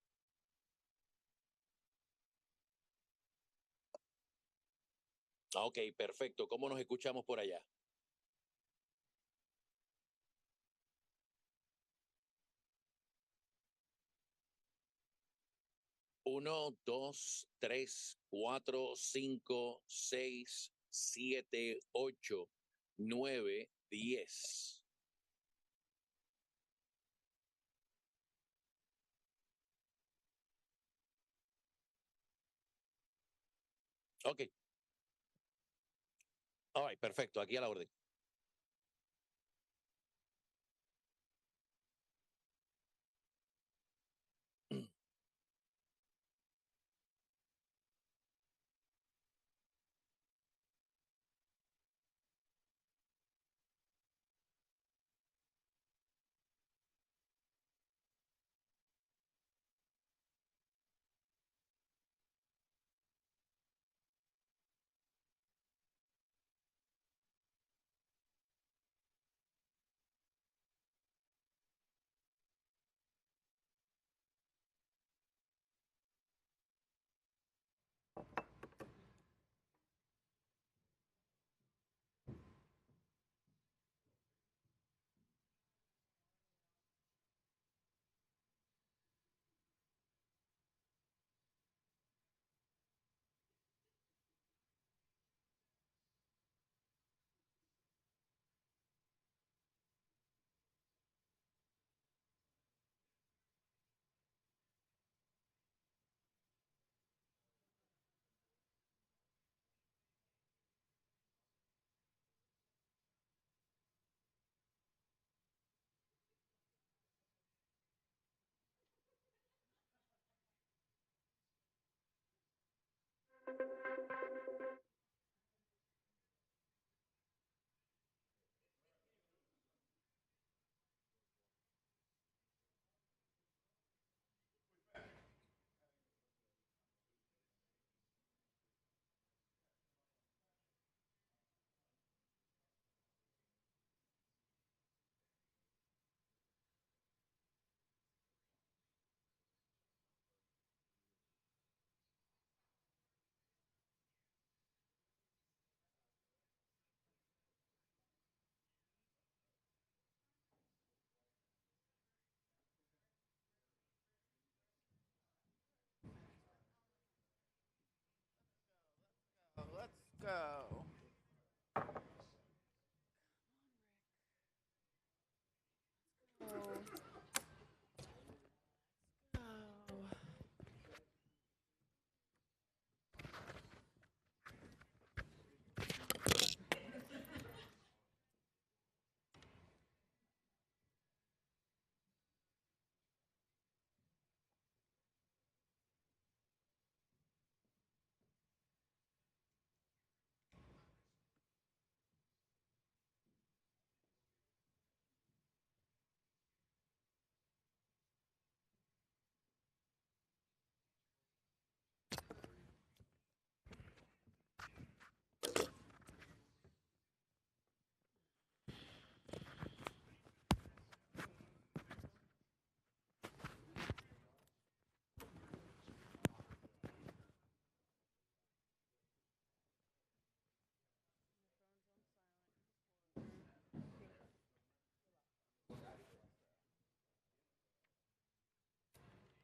Ok, perfecto. ¿Cómo nos escuchamos por allá? 1, 2, 3, 4, 5, 6, 7, 8, 9, 10. Ok. All right, perfecto. Aquí a la orden. Let's go.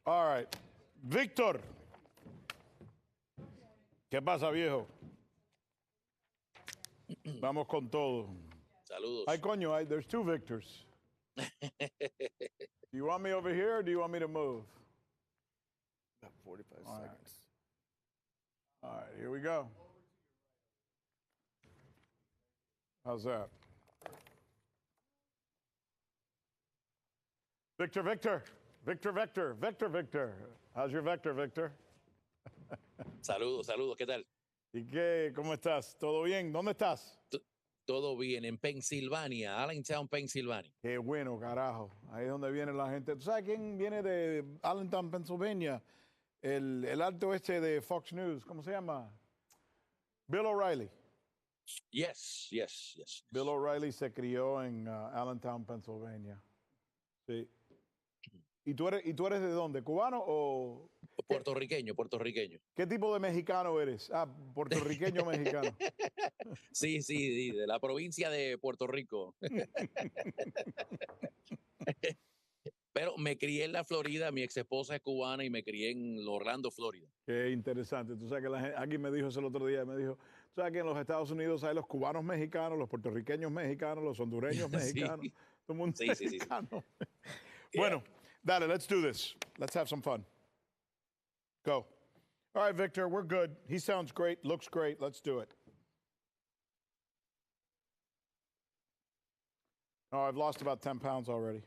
All right. Víctor. ¿Qué pasa, viejo? Vamos con todo. Saludos. Ay, coño, there's two Victors. Do you want me over here or do you want me to move? About 45 All right. seconds. All right, here we go. How's that? Victor, Victor. Victor, Victor. Victor, Victor. How's your Vector, Victor? Saludos, saludos, ¿qué tal? ¿Y qué? ¿Cómo estás? ¿Todo bien? ¿Dónde estás? Todo bien, en Pensilvania, Allentown, Pensilvania. Qué bueno, carajo. Ahí es donde viene la gente. ¿Tú sabes quién viene de Allentown, Pennsylvania? El alto este de Fox News. ¿Cómo se llama? Bill O'Reilly. Yes, yes, yes. Bill O'Reilly se crió en Allentown, Pennsylvania. Sí. ¿Y tú eres de dónde? ¿Cubano o...? Puertorriqueño, puertorriqueño. ¿Qué tipo de mexicano eres? Ah, puertorriqueño mexicano. Sí, sí, de la provincia de Puerto Rico. Pero me crié en la Florida, mi ex esposa es cubana y me crié en Orlando, Florida. Qué interesante. Tú sabes que la gente, alguien me dijo eso el otro día, me dijo, tú sabes que en los Estados Unidos hay los cubanos mexicanos, los puertorriqueños mexicanos, los hondureños mexicanos, Sí. todo el mundo Sí, sí, sí. mexicano. Bueno, dale, let's do this. Let's have some fun. Go. All right, Victor, we're good. He sounds great, looks great. Let's do it. Oh, I've lost about 10 pounds already.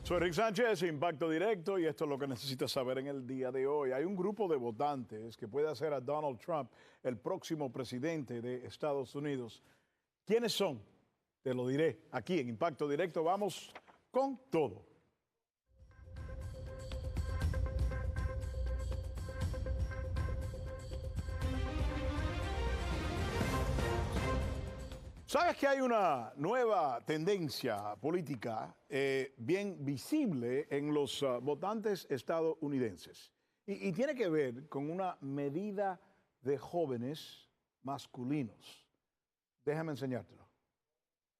Soy Rick Sánchez, Impacto Directo, y esto es lo que necesitas saber en el día de hoy. Hay un grupo de votantes que puede hacer a Donald Trump el próximo presidente de Estados Unidos. ¿Quiénes son? Te lo diré aquí en Impacto Directo. Vamos con todo. ¿Sabes que hay una nueva tendencia política bien visible en los votantes estadounidenses? Y tiene que ver con una medida de jóvenes masculinos. Déjame enseñártelo.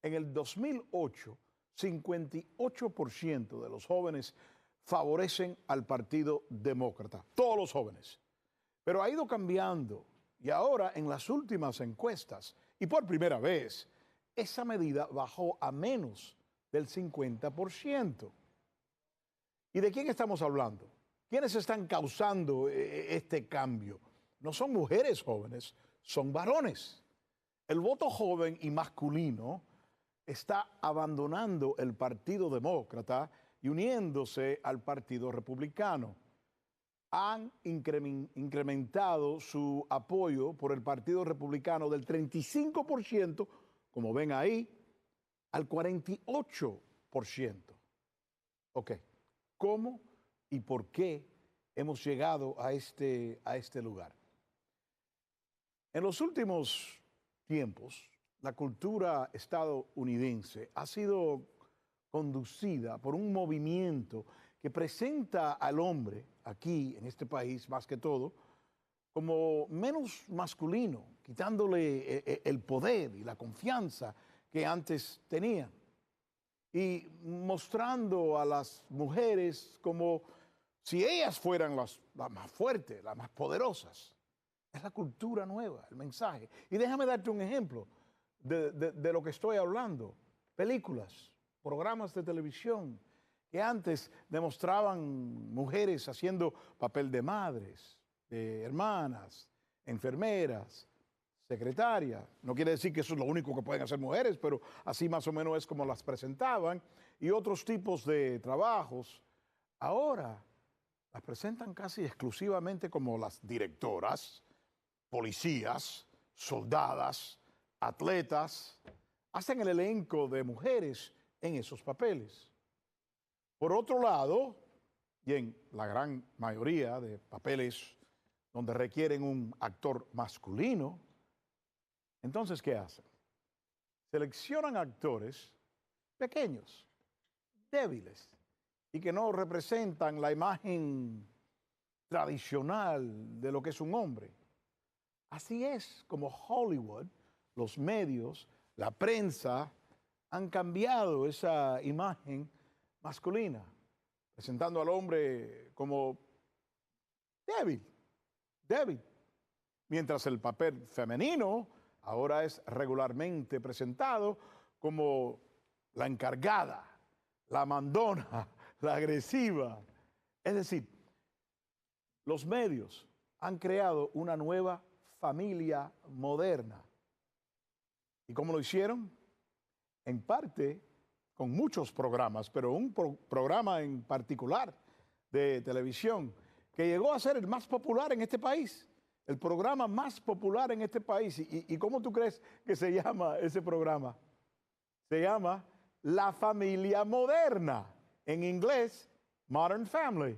En el 2008, 58% de los jóvenes favorecen al Partido Demócrata. Todos los jóvenes. Pero ha ido cambiando. Y ahora, en las últimas encuestas, y por primera vez, esa medida bajó a menos del 50%. ¿Y de quién estamos hablando? ¿Quiénes están causando este cambio? No son mujeres jóvenes, son varones. El voto joven y masculino está abandonando el Partido Demócrata y uniéndose al Partido Republicano. Han incrementado su apoyo por el Partido Republicano del 35%, como ven ahí, al 48%. Ok, ¿cómo y por qué hemos llegado a este lugar? En los últimos tiempos, la cultura estadounidense ha sido conducida por un movimiento que presenta al hombre aquí en este país, más que todo, como menos masculino, quitándole el poder y la confianza que antes tenían y mostrando a las mujeres como si ellas fueran las más fuertes, las más poderosas. Es la cultura nueva, el mensaje. Y déjame darte un ejemplo de lo que estoy hablando. Películas, programas de televisión que antes demostraban mujeres haciendo papel de madres, de hermanas, enfermeras, secretaria. No quiere decir que eso es lo único que pueden hacer mujeres, pero así más o menos es como las presentaban. Y otros tipos de trabajos, ahora las presentan casi exclusivamente como las directoras, policías, soldadas, atletas. Hacen el elenco de mujeres en esos papeles. Por otro lado, y en la gran mayoría de papeles donde requieren un actor masculino, entonces, ¿qué hacen? Seleccionan actores pequeños, débiles, y que no representan la imagen tradicional de lo que es un hombre. Así es como Hollywood, los medios, la prensa, han cambiado esa imagen masculina, presentando al hombre como débil, mientras el papel femenino ahora es regularmente presentado como la encargada, la mandona, la agresiva. Es decir, los medios han creado una nueva familia moderna. ¿Y cómo lo hicieron? En parte con muchos programas, pero un programa en particular de televisión que llegó a ser el más popular en este país, el programa más popular en este país. ¿Y cómo tú crees que se llama ese programa? Se llama La Familia Moderna, en inglés, Modern Family.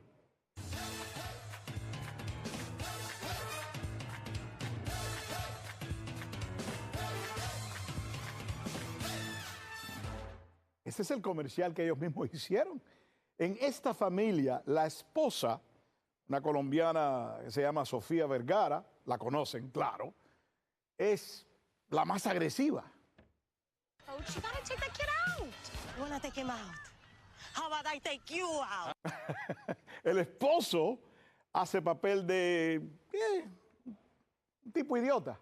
Ese es el comercial que ellos mismos hicieron. En esta familia, la esposa, una colombiana que se llama Sofía Vergara, la conocen, claro, es la más agresiva. Coach, you gotta take that kid out. I wanna take him out. How about I take you out? El esposo hace papel de un tipo idiota.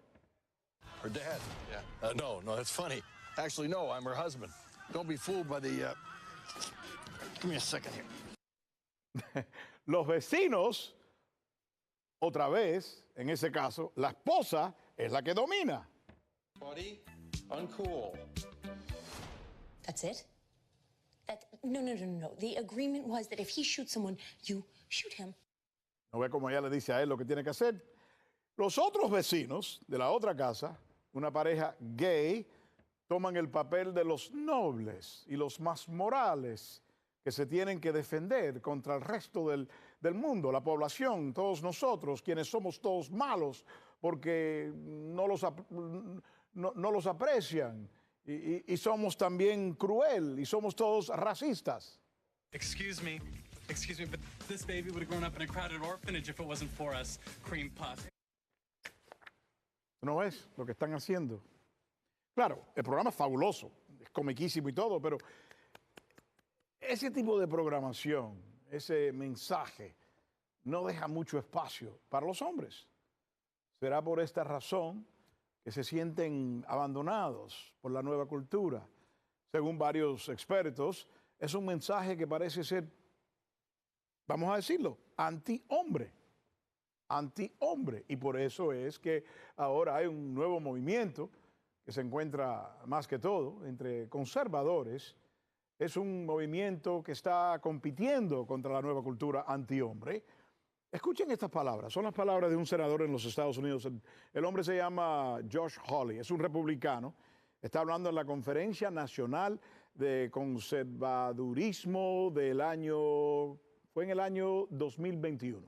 Her dad, yeah. No, that's funny. Actually, no, I'm her husband. Don't be fooled by the... Give me a second here. Los vecinos, otra vez, en ese caso, la esposa es la que domina. Buddy, uncool. That's it? No. The agreement was that if he shoots someone, you shoot him. ¿No ve cómo ella le dice a él lo que tiene que hacer? Los otros vecinos de la otra casa, una pareja gay, toman el papel de los nobles y los más morales que se tienen que defender contra el resto del mundo, la población, todos nosotros, quienes somos todos malos porque no los aprecian y somos también cruel y somos todos racistas. Excuse me, but this baby would have grown up in a crowded orphanage if it wasn't for us. Cream puff. ¿No ves lo que están haciendo? Claro, el programa es fabuloso, es comiquísimo y todo, pero ese tipo de programación, ese mensaje, no deja mucho espacio para los hombres. Será por esta razón que se sienten abandonados por la nueva cultura. Según varios expertos, es un mensaje que parece ser, vamos a decirlo, anti-hombre. Y por eso es que ahora hay un nuevo movimiento que se encuentra más que todo entre conservadores. Es un movimiento que está compitiendo contra la nueva cultura antihombre. Escuchen estas palabras, son las palabras de un senador en los Estados Unidos. El hombre se llama Josh Hawley, es un republicano. Está hablando en la Conferencia Nacional de Conservadurismo fue en el año 2021.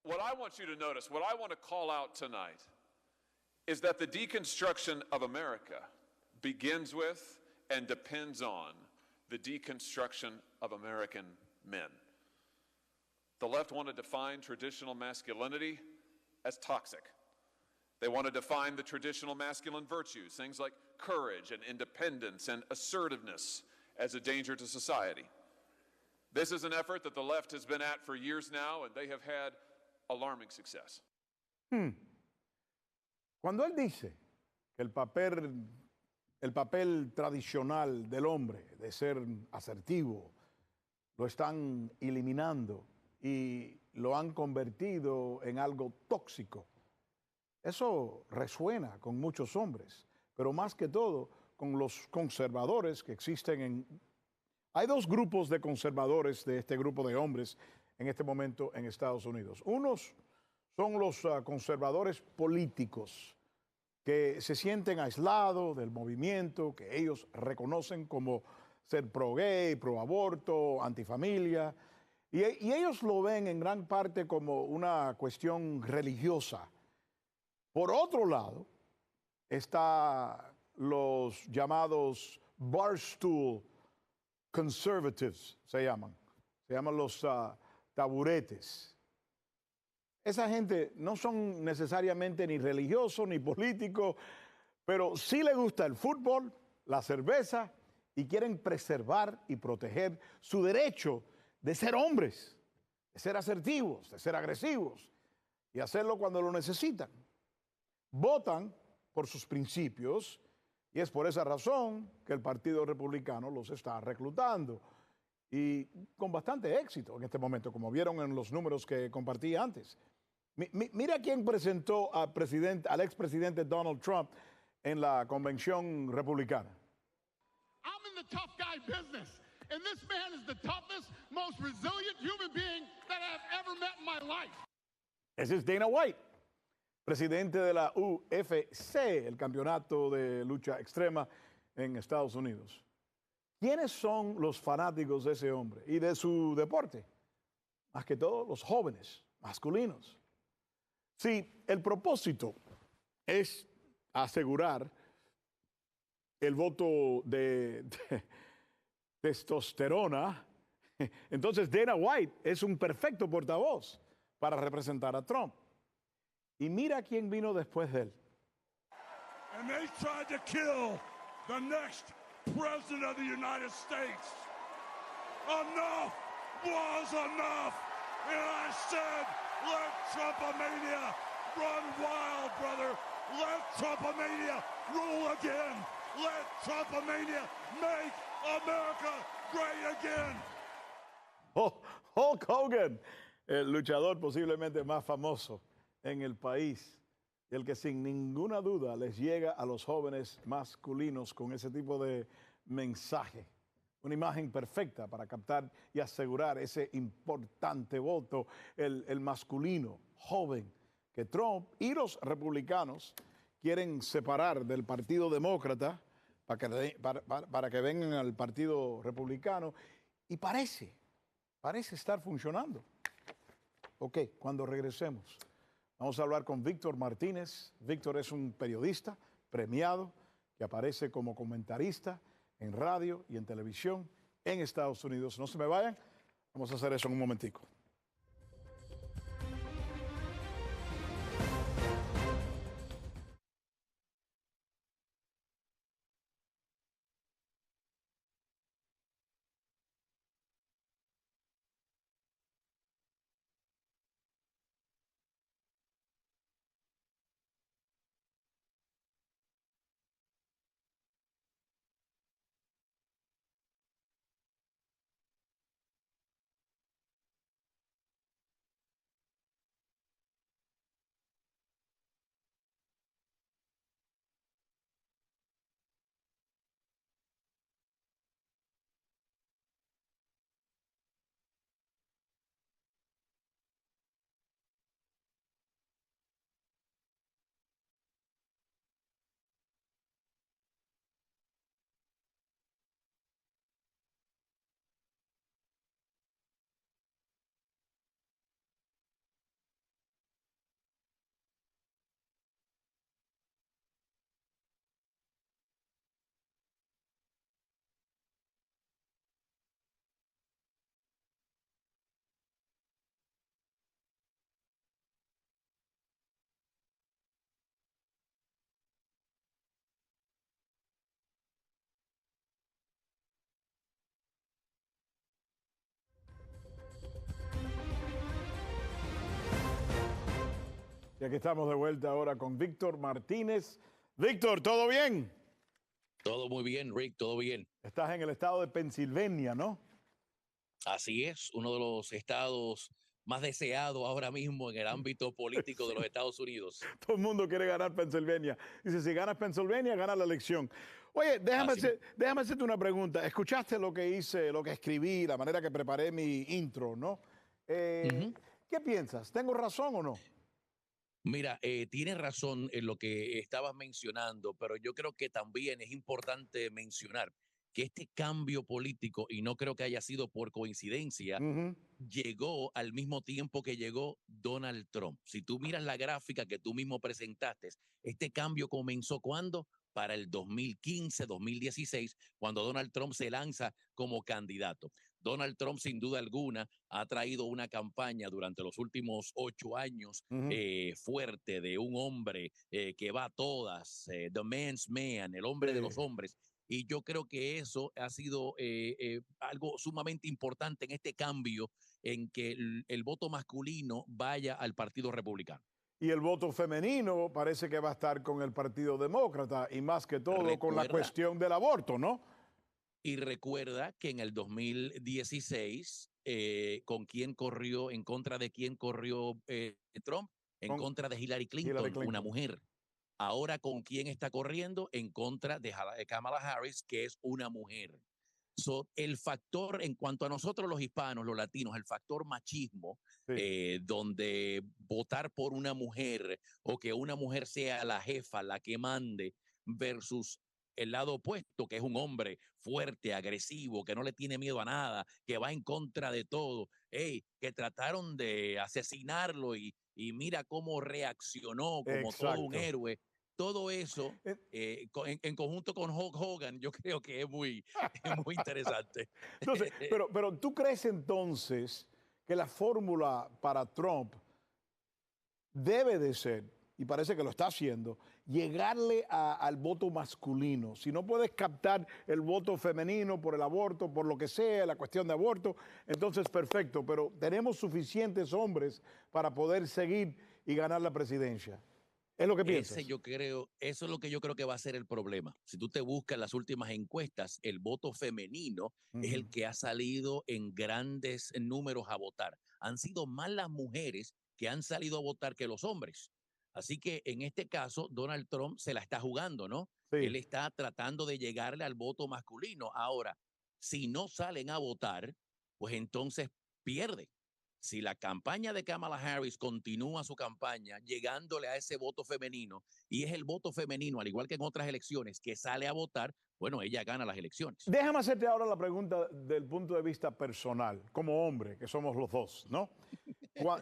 What I want you to notice, what I want to call out tonight, is that the deconstruction of America begins with and depends on the deconstruction of American men. The left want to define traditional masculinity as toxic. They want to define the traditional masculine virtues, things like courage and independence and assertiveness, as a danger to society. This is an effort that the left has been at for years now, and they have had alarming success. Cuando él dice que el papel tradicional del hombre de ser asertivo lo están eliminando y lo han convertido en algo tóxico, Eso resuena con muchos hombres, pero más que todo con los conservadores que existen en... Hay dos grupos de conservadores de este grupo de hombres en este momento en Estados Unidos. Unos son los conservadores políticos que se sienten aislados del movimiento, que ellos reconocen como ser pro-gay, pro-aborto, antifamilia, y ellos lo ven en gran parte como una cuestión religiosa. Por otro lado, está los llamados barstool conservatives, se llaman los taburetes. Esa gente no son necesariamente ni religiosos ni políticos, pero sí les gusta el fútbol, la cerveza y quieren preservar y proteger su derecho de ser hombres, de ser asertivos, de ser agresivos y hacerlo cuando lo necesitan. Votan por sus principios y es por esa razón que el Partido Republicano los está reclutando y con bastante éxito en este momento, como vieron en los números que compartí antes. Mira quién presentó al expresidente Donald Trump en la convención republicana. I'm in the tough guy business, and this man is the toughest, most resilient human being that I've ever met in my life. Ese es Dana White, presidente de la UFC, el campeonato de lucha extrema en Estados Unidos. ¿Quiénes son los fanáticos de ese hombre y de su deporte? Más que todo, los jóvenes, masculinos. Sí, el propósito es asegurar el voto de testosterona. Entonces, Dana White es un perfecto portavoz para representar a Trump. Y mira quién vino después de él. And they tried to kill the next president of the United States. Enough was enough. And I said, let Trumpomania run wild, brother. Let Trumpomania rule again. Let Trumpomania make America great again. Hulk Hogan, el luchador posiblemente más famoso en el país, y el que sin ninguna duda les llega a los jóvenes masculinos con ese tipo de mensaje. Una imagen perfecta para captar y asegurar ese importante voto, el masculino, joven, que Trump y los republicanos quieren separar del Partido Demócrata para que vengan al Partido Republicano. Y parece estar funcionando. Ok, cuando regresemos, vamos a hablar con Víctor Martínez. Víctor es un periodista premiado que aparece como comentarista en radio y en televisión en Estados Unidos. No se me vayan, vamos a hacer eso en un momentico. Y aquí estamos de vuelta ahora con Víctor Martínez. Víctor, ¿todo bien? Todo muy bien, Rick, todo bien. Estás en el estado de Pensilvania, ¿no? Así es, uno de los estados más deseado ahora mismo en el ámbito político de los Estados Unidos. Todo el mundo quiere ganar Pennsylvania. Dice, si ganas Pennsylvania, gana la elección. Oye, déjame hacerte una pregunta. Escuchaste lo que hice, lo que escribí, la manera que preparé mi intro, ¿no? ¿Qué piensas? ¿Tengo razón o no? Mira, tienes razón en lo que estabas mencionando, pero yo creo que también es importante mencionar que este cambio político, y no creo que haya sido por coincidencia, llegó al mismo tiempo que llegó Donald Trump. Si tú miras la gráfica que tú mismo presentaste, este cambio comenzó ¿cuándo? Para el 2015, 2016, cuando Donald Trump se lanza como candidato. Donald Trump, sin duda alguna, ha traído una campaña durante los últimos 8 años fuerte de un hombre que va a todas, the man's man, el hombre de los hombres. Y yo creo que eso ha sido algo sumamente importante en este cambio en que el voto masculino vaya al Partido Republicano. Y el voto femenino parece que va a estar con el Partido Demócrata y más que todo con la cuestión del aborto, ¿no? Y recuerda que en el 2016, ¿con quién corrió, en contra de quién corrió Trump? En contra de Hillary Clinton, una mujer. Ahora, ¿con quién está corriendo? En contra de Kamala Harris, que es una mujer. El factor, en cuanto a nosotros los hispanos, los latinos, el factor machismo, donde votar por una mujer o que una mujer sea la jefa, la que mande, versus el lado opuesto, que es un hombre fuerte, agresivo, que no le tiene miedo a nada, que va en contra de todo, que trataron de asesinarlo y mira cómo reaccionó como todo un héroe. Todo eso, en conjunto con Hulk Hogan, yo creo que es muy interesante. Entonces, pero ¿tú crees entonces que la fórmula para Trump debe de ser, y parece que lo está haciendo, llegarle al voto masculino? Si no puedes captar el voto femenino por el aborto, por lo que sea, la cuestión de aborto, entonces perfecto, pero tenemos suficientes hombres para poder seguir y ganar la presidencia. ¿Es lo que piensas? Eso es lo que yo creo que va a ser el problema. Si tú te buscas las últimas encuestas, el voto femenino es el que ha salido en grandes números a votar. Han sido más las mujeres que han salido a votar que los hombres. Así que en este caso, Donald Trump se la está jugando, ¿no? Él está tratando de llegarle al voto masculino. Ahora, si no salen a votar, pues entonces pierde. Si la campaña de Kamala Harris continúa su campaña llegándole a ese voto femenino, y es el voto femenino, al igual que en otras elecciones, que sale a votar, bueno, ella gana las elecciones. Déjame hacerte ahora la pregunta del punto de vista personal, como hombre, que somos los dos, ¿no?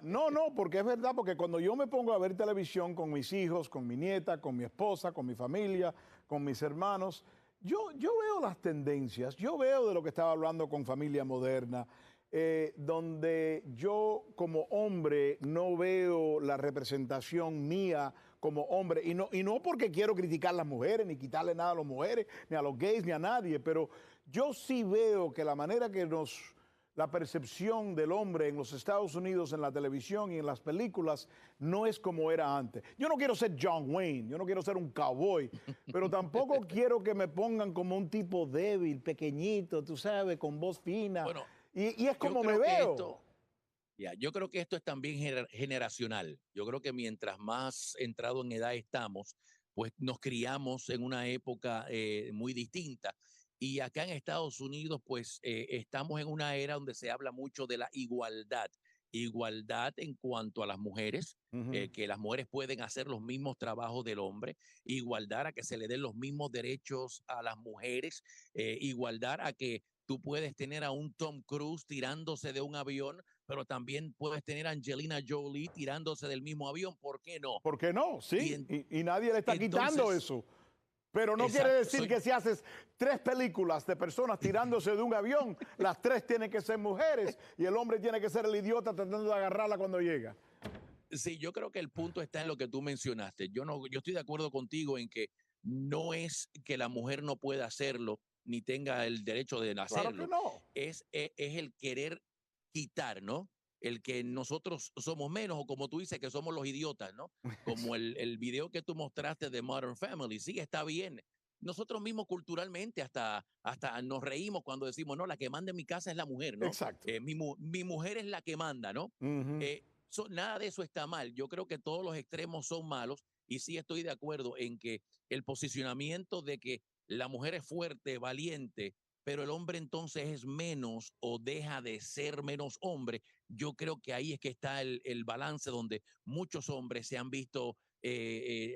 No, porque es verdad, porque cuando yo me pongo a ver televisión con mis hijos, con mi nieta, con mi esposa, con mi familia, con mis hermanos, yo veo las tendencias, yo veo de lo que estaba hablando con Familia Moderna, donde yo como hombre no veo la representación mía como hombre, y no porque quiero criticar a las mujeres, ni quitarle nada a las mujeres, ni a los gays, ni a nadie, pero yo sí veo que la manera que la percepción del hombre en los Estados Unidos, en la televisión y en las películas, no es como era antes. Yo no quiero ser John Wayne, yo no quiero ser un cowboy, pero tampoco quiero que me pongan como un tipo débil, pequeñito, tú sabes, con voz fina. Bueno, y es como me veo. Yo creo que esto es también generacional. Yo creo que mientras más entrado en edad estamos, pues nos criamos en una época muy distinta. Y acá en Estados Unidos, pues estamos en una era donde se habla mucho de la igualdad. Igualdad en cuanto a las mujeres, que las mujeres pueden hacer los mismos trabajos del hombre, igualdad a que se le den los mismos derechos a las mujeres, igualdad a que tú puedes tener a un Tom Cruise tirándose de un avión, pero también puedes tener a Angelina Jolie tirándose del mismo avión. ¿Por qué no? ¿Por qué no? Sí, y nadie le está quitando eso. Pero no Exacto, quiere decir que si haces 3 películas de personas tirándose de un avión, las 3 tienen que ser mujeres y el hombre tiene que ser el idiota tratando de agarrarla cuando llega. Sí, yo creo que el punto está en lo que tú mencionaste. Yo estoy de acuerdo contigo en que no es que la mujer no pueda hacerlo ni tenga el derecho de hacerlo. Claro que no. Es el querer quitar, ¿no? El que nosotros somos menos, o como tú dices, que somos los idiotas, ¿no? Como el video que tú mostraste de Modern Family. Sí, está bien, nosotros mismos culturalmente hasta nos reímos cuando decimos, no, la que manda en mi casa es la mujer, ¿no? Exacto. Mi mujer es la que manda, ¿no? Nada de eso está mal. Yo creo que todos los extremos son malos y sí estoy de acuerdo en que el posicionamiento de que la mujer es fuerte, valiente, pero el hombre entonces es menos o deja de ser menos hombre. Yo creo que ahí es que está el balance donde muchos hombres se han visto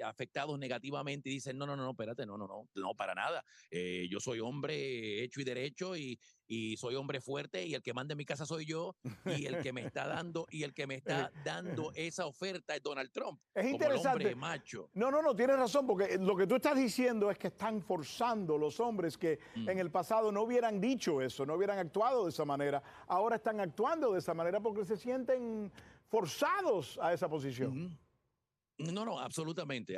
afectados negativamente y dicen, no, espérate, no, para nada. Yo soy hombre hecho y derecho y soy hombre fuerte y el que manda en mi casa soy yo y el que me está dando esa oferta es Donald Trump. Es como el interesante. hombre macho. No, tienes razón, porque lo que tú estás diciendo es que están forzando los hombres que en el pasado no hubieran dicho eso, no hubieran actuado de esa manera. Ahora están actuando de esa manera porque se sienten forzados a esa posición. No, absolutamente.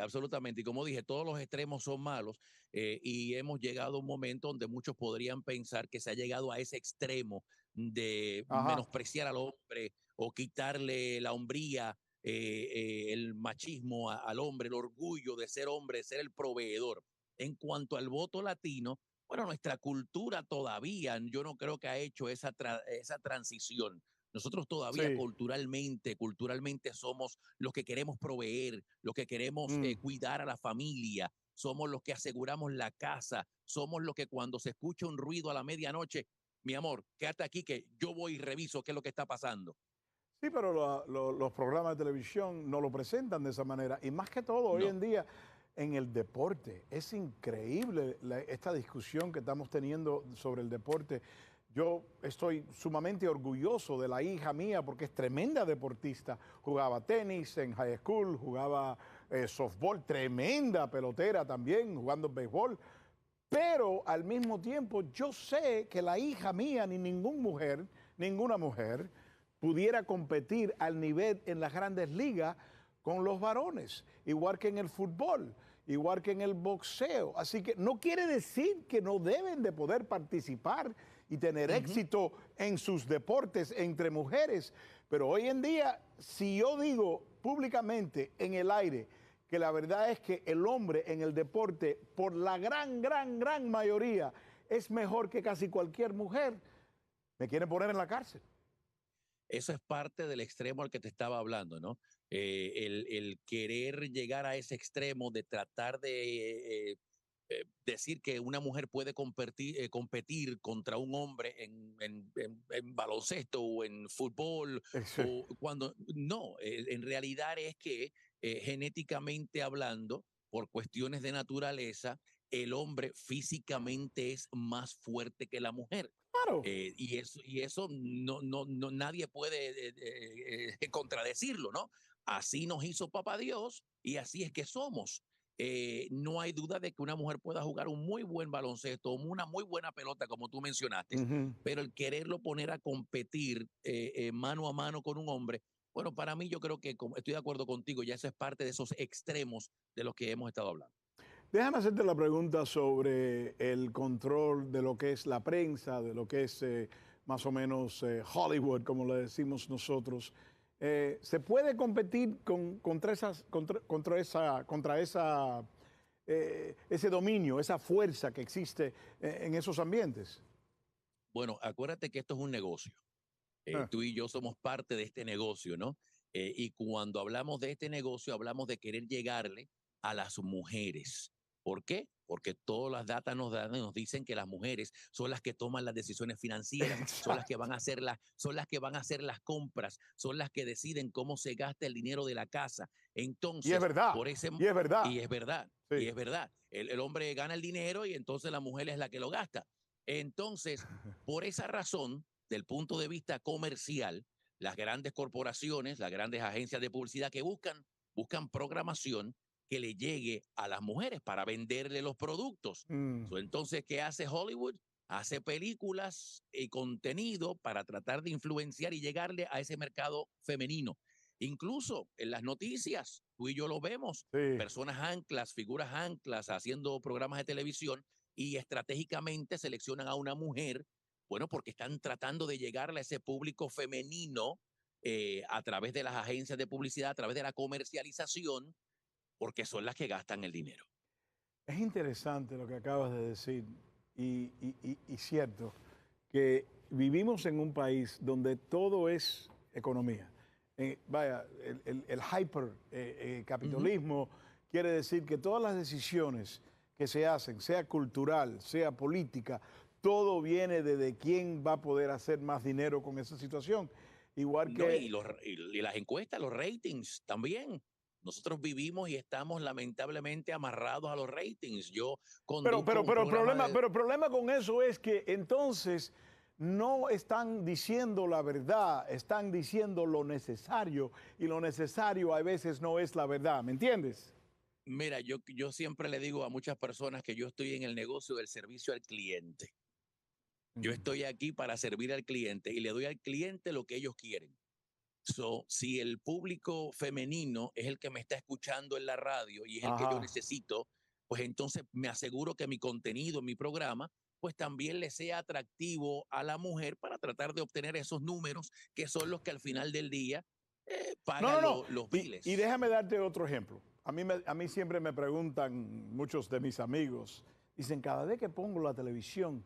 Y como dije, todos los extremos son malos y hemos llegado a un momento donde muchos podrían pensar que se ha llegado a ese extremo de menospreciar al hombre o quitarle la hombría, el machismo al hombre, el orgullo de ser hombre, de ser el proveedor. En cuanto al voto latino, bueno, nuestra cultura todavía, yo no creo que ha hecho esa transición. Nosotros todavía culturalmente somos los que queremos proveer, los que queremos cuidar a la familia, somos los que aseguramos la casa, somos los que cuando se escucha un ruido a la medianoche, mi amor, quédate aquí que yo voy y reviso qué es lo que está pasando. Sí, pero los programas de televisión no lo presentan de esa manera. Y más que todo, hoy en día, en el deporte, es increíble esta discusión que estamos teniendo sobre el deporte. Yo estoy sumamente orgulloso de la hija mía porque es tremenda deportista. Jugaba tenis en high school, jugaba softball, tremenda pelotera también, jugando béisbol. Pero al mismo tiempo yo sé que la hija mía ni ninguna mujer pudiera competir al nivel en las grandes ligas con los varones, igual que en el fútbol, igual que en el boxeo. Así que no quiere decir que no deben de poder participar y tener éxito en sus deportes entre mujeres. Pero hoy en día, si yo digo públicamente en el aire que la verdad es que el hombre en el deporte, por la gran mayoría, es mejor que casi cualquier mujer, me quieren poner en la cárcel. Eso es parte del extremo al que te estaba hablando, ¿no? El querer llegar a ese extremo de tratar de decir que una mujer puede competir contra un hombre en baloncesto o en fútbol, o cuando no, en realidad es que genéticamente hablando, por cuestiones de naturaleza, el hombre físicamente es más fuerte que la mujer. Claro. Y eso no, nadie puede contradecirlo, ¿no? Así nos hizo Papá Dios y así es que somos. No hay duda de que una mujer pueda jugar un muy buen baloncesto, una muy buena pelota, como tú mencionaste, pero el quererlo poner a competir mano a mano con un hombre, bueno, para mí yo creo que estoy de acuerdo contigo, ya eso es parte de esos extremos de los que hemos estado hablando. Déjame hacerte la pregunta sobre el control de lo que es la prensa, de lo que es más o menos Hollywood, como le decimos nosotros. ¿Se puede competir contra ese dominio, esa fuerza que existe en esos ambientes? Bueno, acuérdate que esto es un negocio. Tú y yo somos parte de este negocio, ¿no? Y cuando hablamos de este negocio, hablamos de querer llegarle a las mujeres. ¿Por qué? Porque todas las datas nos dicen que las mujeres son las que toman las decisiones financieras, son las que van a hacer las compras, son las que deciden cómo se gasta el dinero de la casa. Entonces, y es verdad. Y es verdad. El hombre gana el dinero y entonces la mujer es la que lo gasta. Entonces, por esa razón, del punto de vista comercial, las grandes corporaciones, las grandes agencias de publicidad que buscan programación que le llegue a las mujeres para venderle los productos. Entonces, ¿qué hace Hollywood? Hace películas y contenido para tratar de influenciar y llegarle a ese mercado femenino. Incluso en las noticias, tú y yo lo vemos, personas anclas, figuras anclas haciendo programas de televisión y estratégicamente seleccionan a una mujer, bueno, porque están tratando de llegarle a ese público femenino a través de las agencias de publicidad, a través de la comercialización, porque son las que gastan el dinero. Es interesante lo que acabas de decir y cierto, que vivimos en un país donde todo es economía. Vaya, el hipercapitalismo quiere decir que todas las decisiones que se hacen, sea cultural, sea política, todo viene de quién va a poder hacer más dinero con esa situación. Igual No, que... y las encuestas, los ratings también. Nosotros vivimos y estamos lamentablemente amarrados a los ratings. Yo conduzco un programa pero el problema con eso es que entonces no están diciendo la verdad, están diciendo lo necesario y lo necesario a veces no es la verdad, ¿me entiendes? Mira, yo siempre le digo a muchas personas que yo estoy en el negocio del servicio al cliente. Yo estoy aquí para servir al cliente y le doy al cliente lo que ellos quieren. Si el público femenino es el que me está escuchando en la radio y es el que yo necesito, pues entonces me aseguro que mi contenido, mi programa, pues también le sea atractivo a la mujer para tratar de obtener esos números que son los que al final del día pagan los biles. Y déjame darte otro ejemplo. A mí siempre me preguntan muchos de mis amigos, dicen, cada vez que pongo la televisión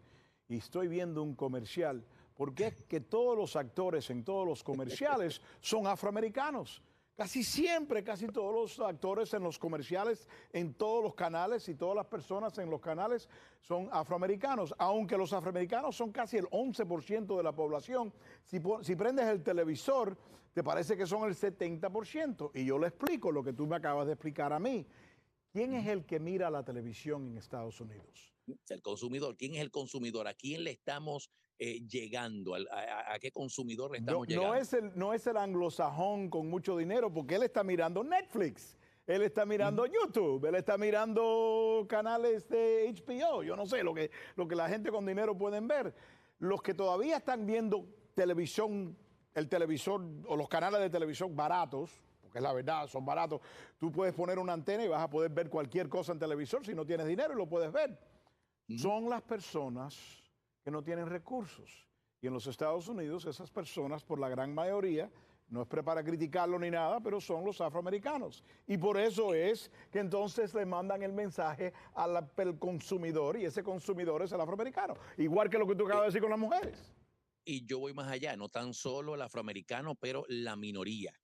y estoy viendo un comercial, ¿por qué es que todos los actores en todos los comerciales son afroamericanos? Casi siempre, casi todos los actores en los comerciales, en todos los canales y todas las personas en los canales son afroamericanos. Aunque los afroamericanos son casi el 11% de la población, si prendes el televisor, te parece que son el 70%. Y yo le explico lo que tú me acabas de explicar a mí. ¿Quién es el que mira la televisión en Estados Unidos? El consumidor. ¿Quién es el consumidor? ¿A quién le estamos llegando? ¿A qué consumidor le estamos llegando? No es el anglosajón con mucho dinero, porque él está mirando Netflix, él está mirando YouTube, él está mirando canales de HBO, yo no sé, lo que la gente con dinero pueden ver. Los que todavía están viendo televisión, el televisor o los canales de televisión baratos, porque es la verdad, son baratos, tú puedes poner una antena y vas a poder ver cualquier cosa en televisor si no tienes dinero y lo puedes ver. Son las personas que no tienen recursos. Y en los Estados Unidos esas personas, por la gran mayoría, no es para criticarlo ni nada, pero son los afroamericanos. Y por eso es que entonces le mandan el mensaje al consumidor y ese consumidor es el afroamericano. Igual que lo que tú acabas de decir con las mujeres. Y yo voy más allá, no tan solo el afroamericano, pero la minoría.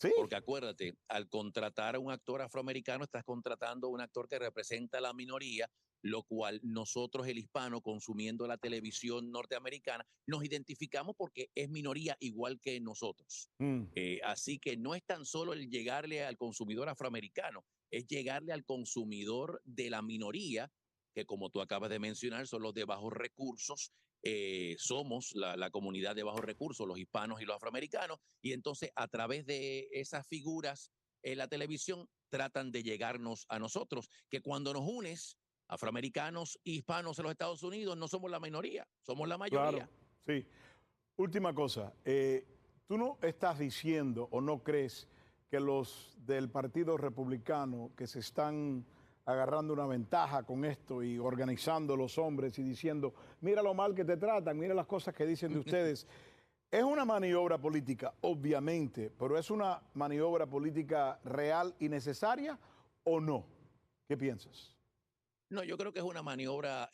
Sí. Porque acuérdate, al contratar a un actor afroamericano, estás contratando a un actor que representa a la minoría, lo cual nosotros, el hispano, consumiendo la televisión norteamericana, nos identificamos porque es minoría igual que nosotros. Así que no es tan solo el llegarle al consumidor afroamericano, es llegarle al consumidor de la minoría, que como tú acabas de mencionar, son los de bajos recursos. Somos la comunidad de bajos recursos, los hispanos y los afroamericanos, y entonces a través de esas figuras en la televisión tratan de llegarnos a nosotros, que cuando nos unes, afroamericanos e hispanos en los Estados Unidos, no somos la minoría, somos la mayoría. Claro, sí. Última cosa, tú no estás diciendo o no crees que los del Partido Republicano que se están agarrando una ventaja con esto y organizando los hombres y diciendo, mira lo mal que te tratan, mira las cosas que dicen de ustedes. Es una maniobra política, obviamente, pero ¿es una maniobra política real y necesaria o no? ¿Qué piensas? No, yo creo que es una maniobra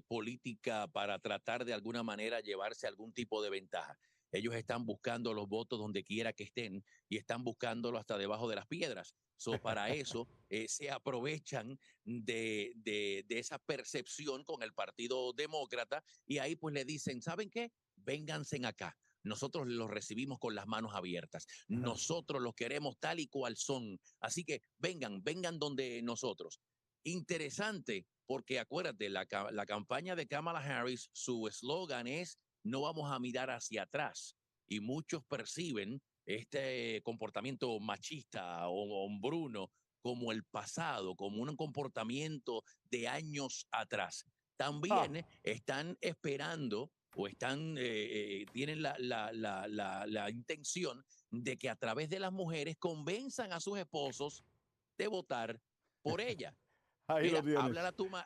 política para tratar de alguna manera llevarse algún tipo de ventaja. Ellos están buscando los votos donde quiera que estén y están buscándolo hasta debajo de las piedras. Para eso se aprovechan de esa percepción con el Partido Demócrata y ahí pues le dicen, ¿saben qué? Vénganse acá. Nosotros los recibimos con las manos abiertas. Nosotros los queremos tal y cual son. Así que vengan donde nosotros. Interesante, porque acuérdate, la campaña de Kamala Harris, su eslogan es no vamos a mirar hacia atrás. Y muchos perciben este comportamiento machista o hombruno como el pasado, como un comportamiento de años atrás. También están esperando o tienen la intención de que a través de las mujeres convenzan a sus esposos de votar por ella. Ahí Mira, lo tienes.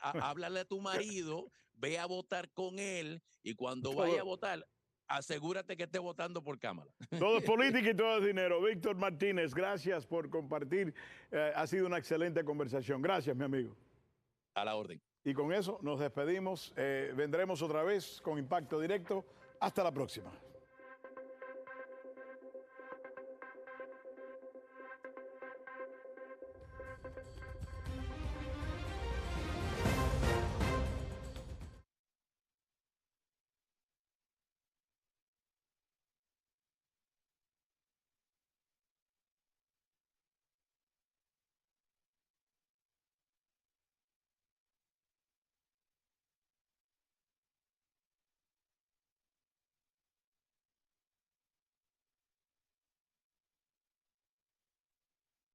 háblale a tu marido, ve a votar con él y cuando vaya a votar, asegúrate que esté votando por Kamala. Todo es política y todo es dinero. Víctor Martínez, gracias por compartir. Ha sido una excelente conversación. Gracias, mi amigo. A la orden. Y con eso nos despedimos. Vendremos otra vez con Impacto Directo. Hasta la próxima.